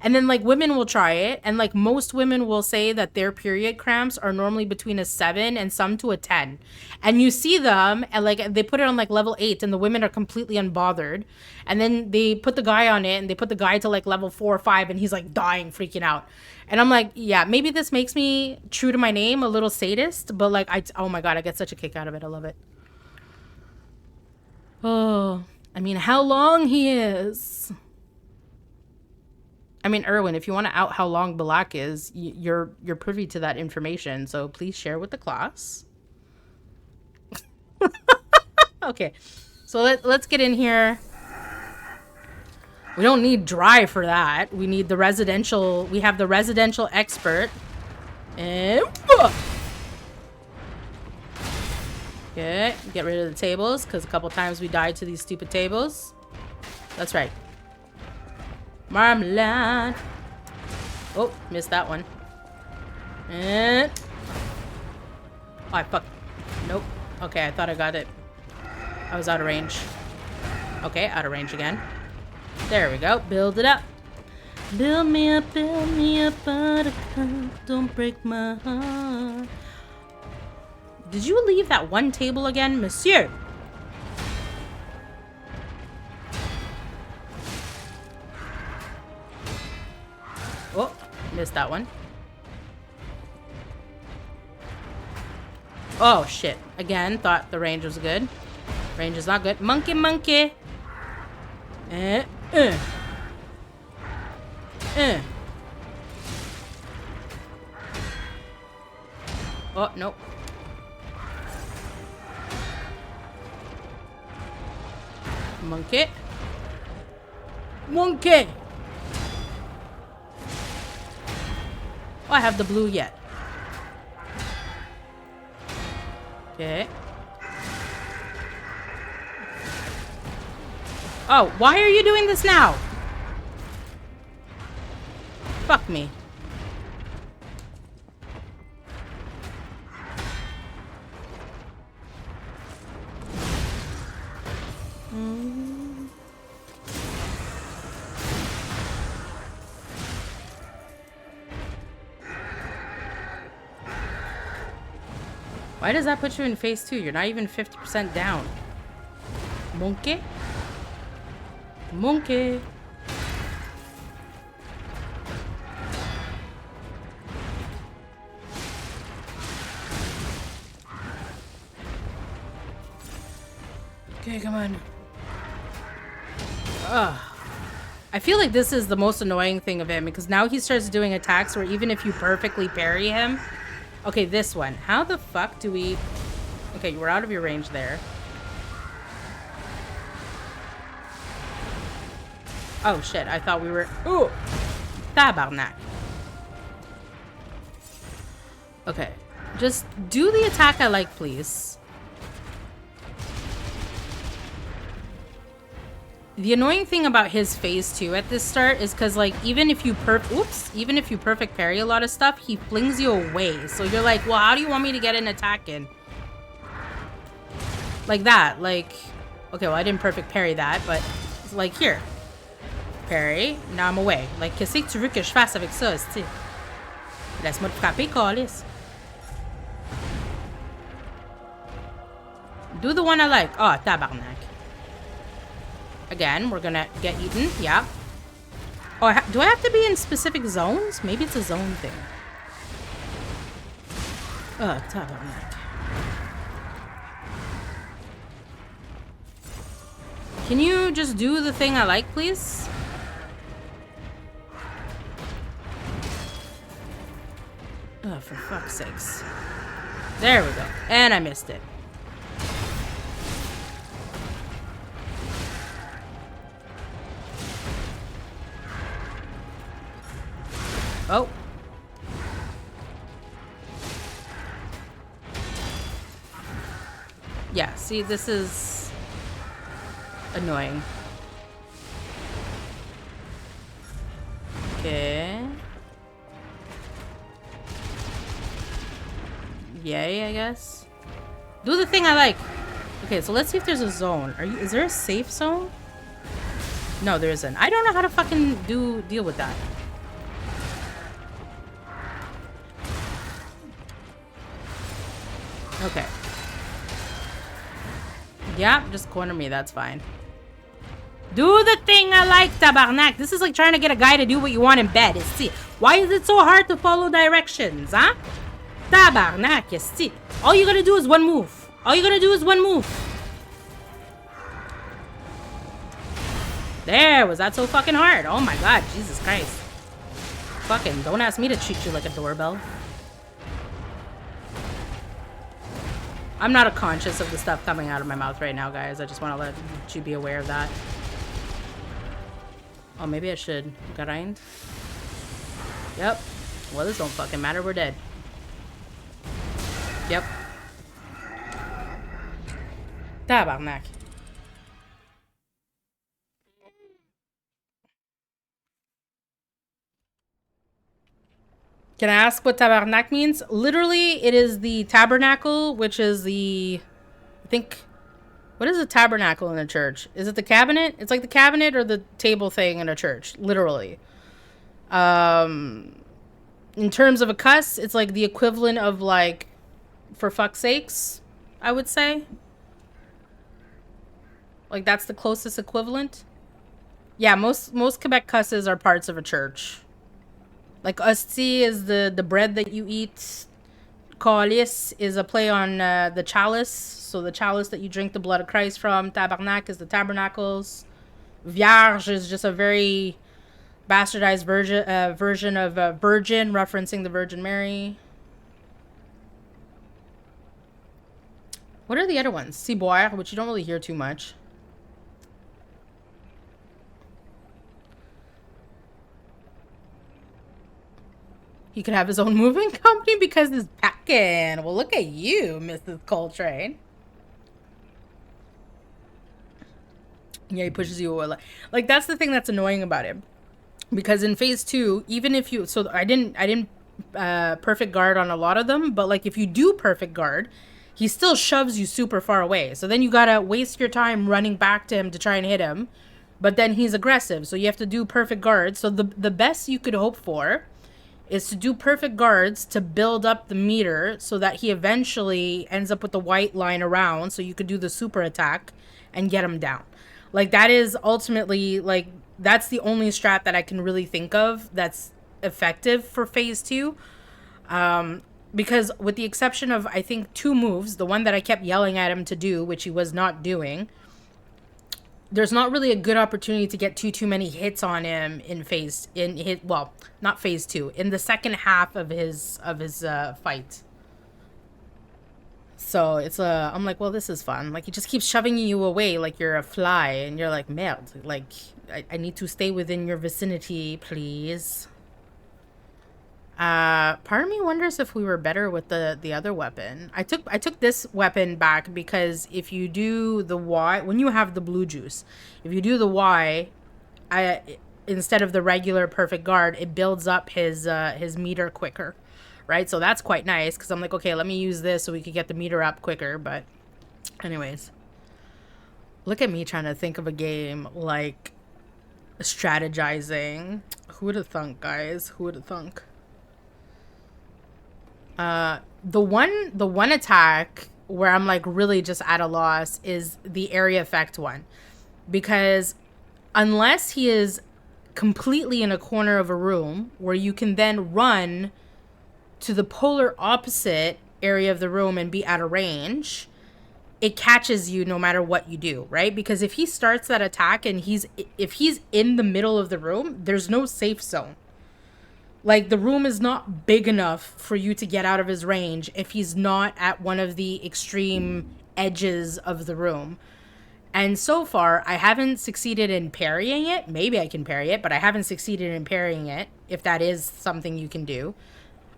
And then like women will try it, and like most women will say that their period cramps are normally between a 7 and some to a 10. And you see them and like they put it on like level 8 and the women are completely unbothered. And then they put the guy on it and they put the guy to like level 4 or 5 and he's like dying, freaking out. And I'm like, yeah, maybe this makes me, true to my name, a little sadist, but like oh my god, I get such a kick out of it. I love it. Oh, I mean, how long he is. I mean, Erwin, if you want to out how long Balak is, you're privy to that information, so please share with the class. Okay, so let's get in here. We don't need dry for that. We need the residential. We have the residential expert. And okay, get rid of the tables because a couple times we died to these stupid tables. That's right. Marmalade. Oh, missed that one. And oh, I fuck. Nope. Okay, I thought I got it. I was out of range. Okay, out of range again. There we go. Build it up. Build me up, buttercup. Don't break my heart. Did you leave that one table again, monsieur? Oh, missed that one. Oh, shit. Again, thought the range was good. Range is not good. Monkey. Oh, nope. Monkey. Oh, I have the blue yet. Okay. Oh, why are you doing this now? Fuck me. Why does that put you in phase 2? You're not even 50% down. Monkey. Okay, come on. Ugh. I feel like this is the most annoying thing of him because now he starts doing attacks where even if you perfectly parry him... Okay, this one. How the fuck do we... Okay, we're out of your range there. Oh, shit. I thought we were... Ooh! Tabarnak. Okay. Just do the attack I like, please. The annoying thing about his phase 2 at this start is because, like, even if you perfect parry a lot of stuff, he flings you away. So you're like, well, how do you want me to get an attack in? Like that. Like, okay, well, I didn't perfect parry that, but it's like, here. Parry. Now I'm away. Like, qu'est-ce que tu veux que je fasse avec ça, c'ti? Laisse-moi te frapper, câlisse. Do the one I like. Oh, tabarnak. Again, we're gonna get eaten. Yeah. Oh, do I have to be in specific zones? Maybe it's a zone thing. Tabarnak. Can you just do the thing I like, please? Oh, for fuck's sakes. There we go. And I missed it. Oh. Yeah, see, this is annoying. Okay. Yay, I guess. Do the thing I like. Okay, so let's see if there's a zone. Is there a safe zone? No, there isn't. I don't know how to fucking deal with that. Okay. Yeah, just corner me, that's fine. Do the thing I like, tabarnak. This is like trying to get a guy to do what you want in bed. You see, why is it so hard to follow directions, huh? Tabarnak, you see. All you gotta do is one move. All you gotta do is one move. There, was that so fucking hard? Oh my god, Jesus Christ. Fucking, don't ask me to treat you like a doorbell. I'm not conscious of the stuff coming out of my mouth right now, guys. I just want to let you be aware of that. Oh, maybe I should grind. Yep. Well, this don't fucking matter. We're dead. Yep. Tabarnak. Can I ask what tabarnak means? Literally, it is the tabernacle, which is the... I think... What is a tabernacle in a church? Is it the cabinet? It's like the cabinet or the table thing in a church. Literally. In terms of a cuss, it's like the equivalent of like... For fuck's sakes, I would say. Like that's the closest equivalent. Yeah, most Quebec cusses are parts of a church. Like hostie is the bread that you eat. Calice is a play on the chalice. So the chalice that you drink the blood of Christ from. Tabarnak is the tabernacles. Vierge is just a very bastardized version of virgin, referencing the Virgin Mary. What are the other ones? Ciboire, which you don't really hear too much. He could have his own moving company because he's packing. Well, look at you, Mrs. Coltrane. Yeah, he pushes you away. Like that's the thing that's annoying about him. Because in phase 2, even if you... So I didn't perfect guard on a lot of them. But like if you do perfect guard, he still shoves you super far away. So then you gotta waste your time running back to him to try and hit him. But then he's aggressive. So you have to do perfect guard. So the best you could hope for is to do perfect guards to build up the meter so that he eventually ends up with the white line around so you could do the super attack and get him down. Like that is ultimately like that's the only strat that I can really think of that's effective for phase 2. Because with the exception of I think 2 moves, the one that I kept yelling at him to do, which he was not doing, there's not really a good opportunity to get too many hits on him in not phase 2, in the second half of his fight. So it's I'm like, well, this is fun. Like he just keeps shoving you away like you're a fly, and you're like, merde, like I need to stay within your vicinity, please. Part of me wonders if we were better with the other weapon. I took this weapon back because if you do the Y, when you have the blue juice, if you do the Y, instead of the regular perfect guard, it builds up his meter quicker, right? So that's quite nice because I'm like, okay, let me use this so we could get the meter up quicker. But anyways, look at me trying to think of a game like strategizing. Who would have thunk, guys? Who would have thunk? The one attack where I'm like really just at a loss is the area effect one, because unless he is completely in a corner of a room where you can then run to the polar opposite area of the room and be out of range, it catches you no matter what you do, right? Because if he starts that attack and if he's in the middle of the room, there's no safe zone. Like, the room is not big enough for you to get out of his range if he's not at one of the extreme edges of the room. And so far, I haven't succeeded in parrying it. Maybe I can parry it, but I haven't succeeded in parrying it, if that is something you can do.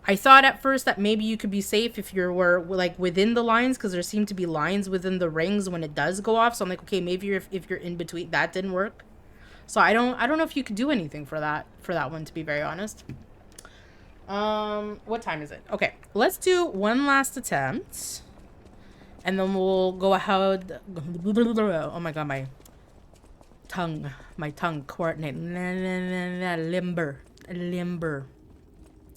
I thought at first that maybe you could be safe if you were, like, within the lines, because there seem to be lines within the rings when it does go off. So I'm like, okay, maybe if you're in between. That didn't work. So I don't know if you could do anything for that one, to be very honest. What time is it? Okay, let's do one last attempt. And then we'll go ahead. Oh my god, my tongue coordinate. Limber.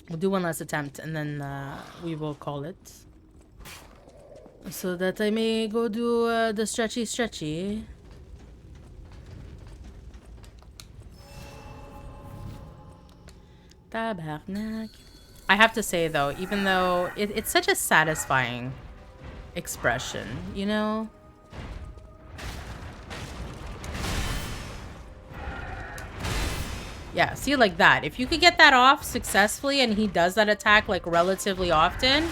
We'll do one last attempt and then we will call it. So that I may go do the stretchy. Tabarnak. I have to say though, even though it's such a satisfying expression, you know? Yeah, see, like that. If you could get that off successfully and he does that attack like relatively often.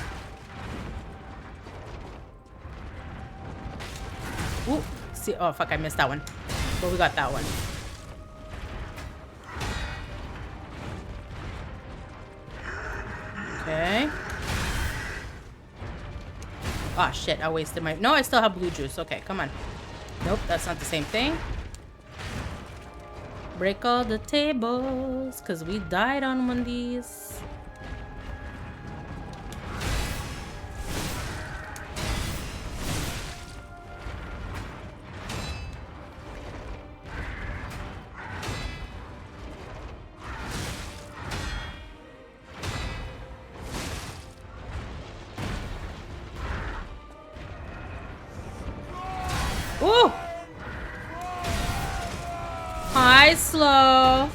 Ooh, see, oh fuck, I missed that one. But we got that one. Okay. Oh shit, I wasted my... No, I still have blue juice. Okay, come on. Nope, that's not the same thing. Break all the tables, because we died on one of these. Ooh! Hi, slow.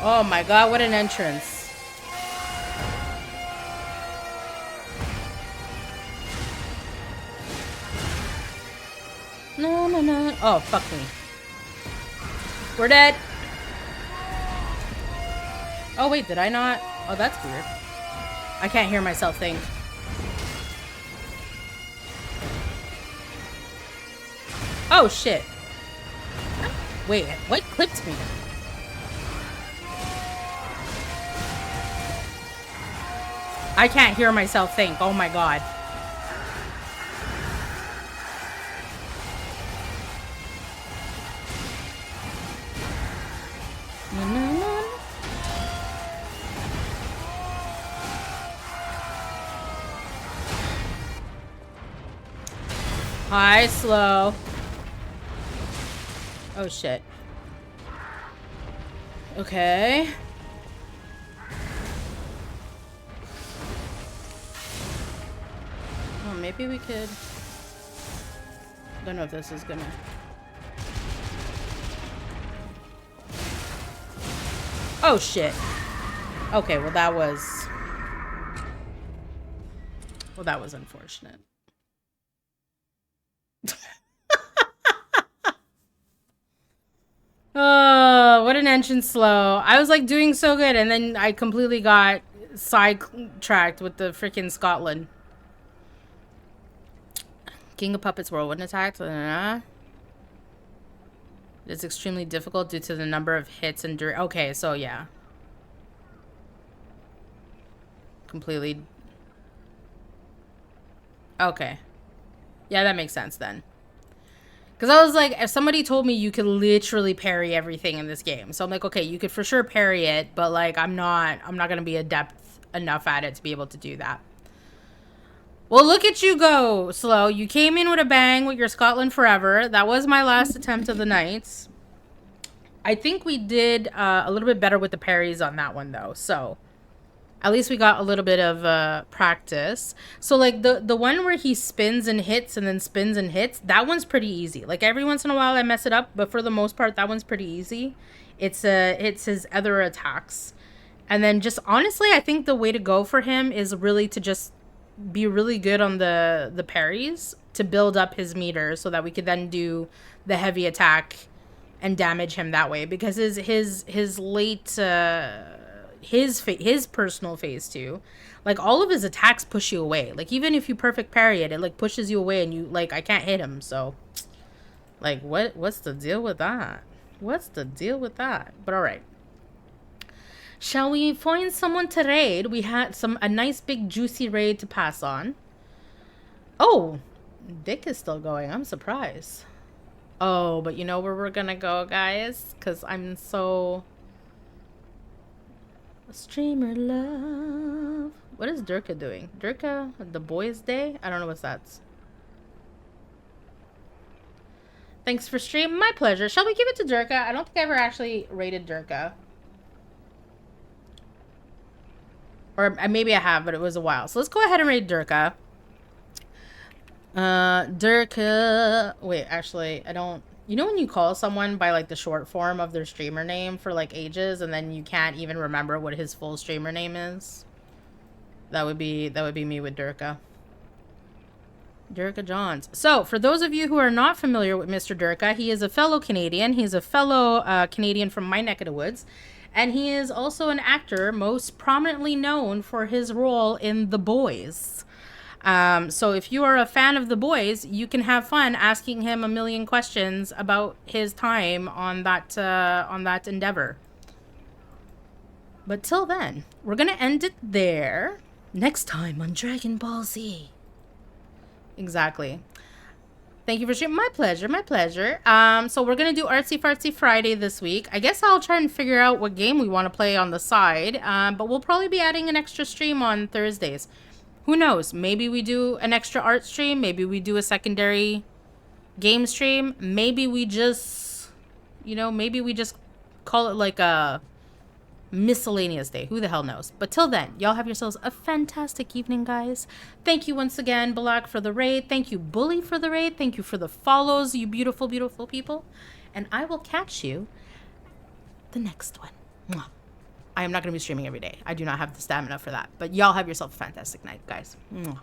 Oh my god, what an entrance. No. Oh, fuck me. We're dead. Oh, wait, did I not? Oh, that's weird. I can't hear myself think. Oh, shit. Wait, what clipped me? I can't hear myself think. Oh, my God. Hi, slow. Oh, shit. Okay. Oh, maybe we could... Don't know if this is gonna... Oh, shit. Okay, well, that was... Well, that was unfortunate. Oh, what an entrance slow. I was like doing so good and then I completely got sidetracked with the freaking Scotland. King of Puppets whirlwind attack. It's extremely difficult due to the number of hits and okay, so yeah. Completely. Okay. Yeah, that makes sense then. Because I was like, if somebody told me you could literally parry everything in this game. So I'm like, okay, you could for sure parry it, but like I'm not going to be adept enough at it to be able to do that. Well, look at you go, Slow. You came in with a bang with your Scotland Forever. That was my last attempt of the night. I think we did a little bit better with the parries on that one though. So At least we got a little bit of practice. So like the one where he spins and hits and then spins and hits, that one's pretty easy. Like every once in a while I mess it up, but for the most part that one's pretty easy. It's his other attacks. And then just honestly, I think the way to go for him is really to just be really good on the parries to build up his meter so that we could then do the heavy attack and damage him that way, because his late his personal phase 2, like all of his attacks push you away. Like even if you perfect parry it like pushes you away and you like I can't hit him. So like what's the deal with that? What's the deal with that? But all right. Shall we find someone to raid? We had a nice big juicy raid to pass on. Oh, Dick is still going. I'm surprised. Oh, but you know where we're gonna go, guys? Because I'm so... Streamer love. What is Durka doing? Durka, the boys' day? I don't know what that's. Thanks for stream. My pleasure. Shall we give it to Durka? I don't think I ever actually rated Durka. Or maybe I have, but it was a while. So let's go ahead and raid Durka. Durka. Wait, actually, I don't... You know when you call someone by like the short form of their streamer name for like ages and then you can't even remember what his full streamer name is? That would be me with Durka. Durka Johns. So, for those of you who are not familiar with Mr. Durka, he is a fellow Canadian. He's a fellow Canadian from my neck of the woods. And he is also an actor most prominently known for his role in The Boys. So if you are a fan of The Boys, you can have fun asking him a million questions about his time on that endeavor. But till then, we're going to end it there. Next time on Dragon Ball Z. Exactly. Thank you for sharing. My pleasure. My pleasure. So we're going to do Artsy Fartsy Friday this week. I guess I'll try and figure out what game we want to play on the side. But we'll probably be adding an extra stream on Thursdays. Who knows? Maybe we do an extra art stream. Maybe we do a secondary game stream. Maybe we just, maybe we just call it like a miscellaneous day. Who the hell knows? But till then, y'all have yourselves a fantastic evening, guys. Thank you once again, Balak, for the raid. Thank you, Bully, for the raid. Thank you for the follows, you beautiful, beautiful people. And I will catch you the next one. Mwah. I am not going to be streaming every day. I do not have the stamina for that. But y'all have yourself a fantastic night, guys. Mwah.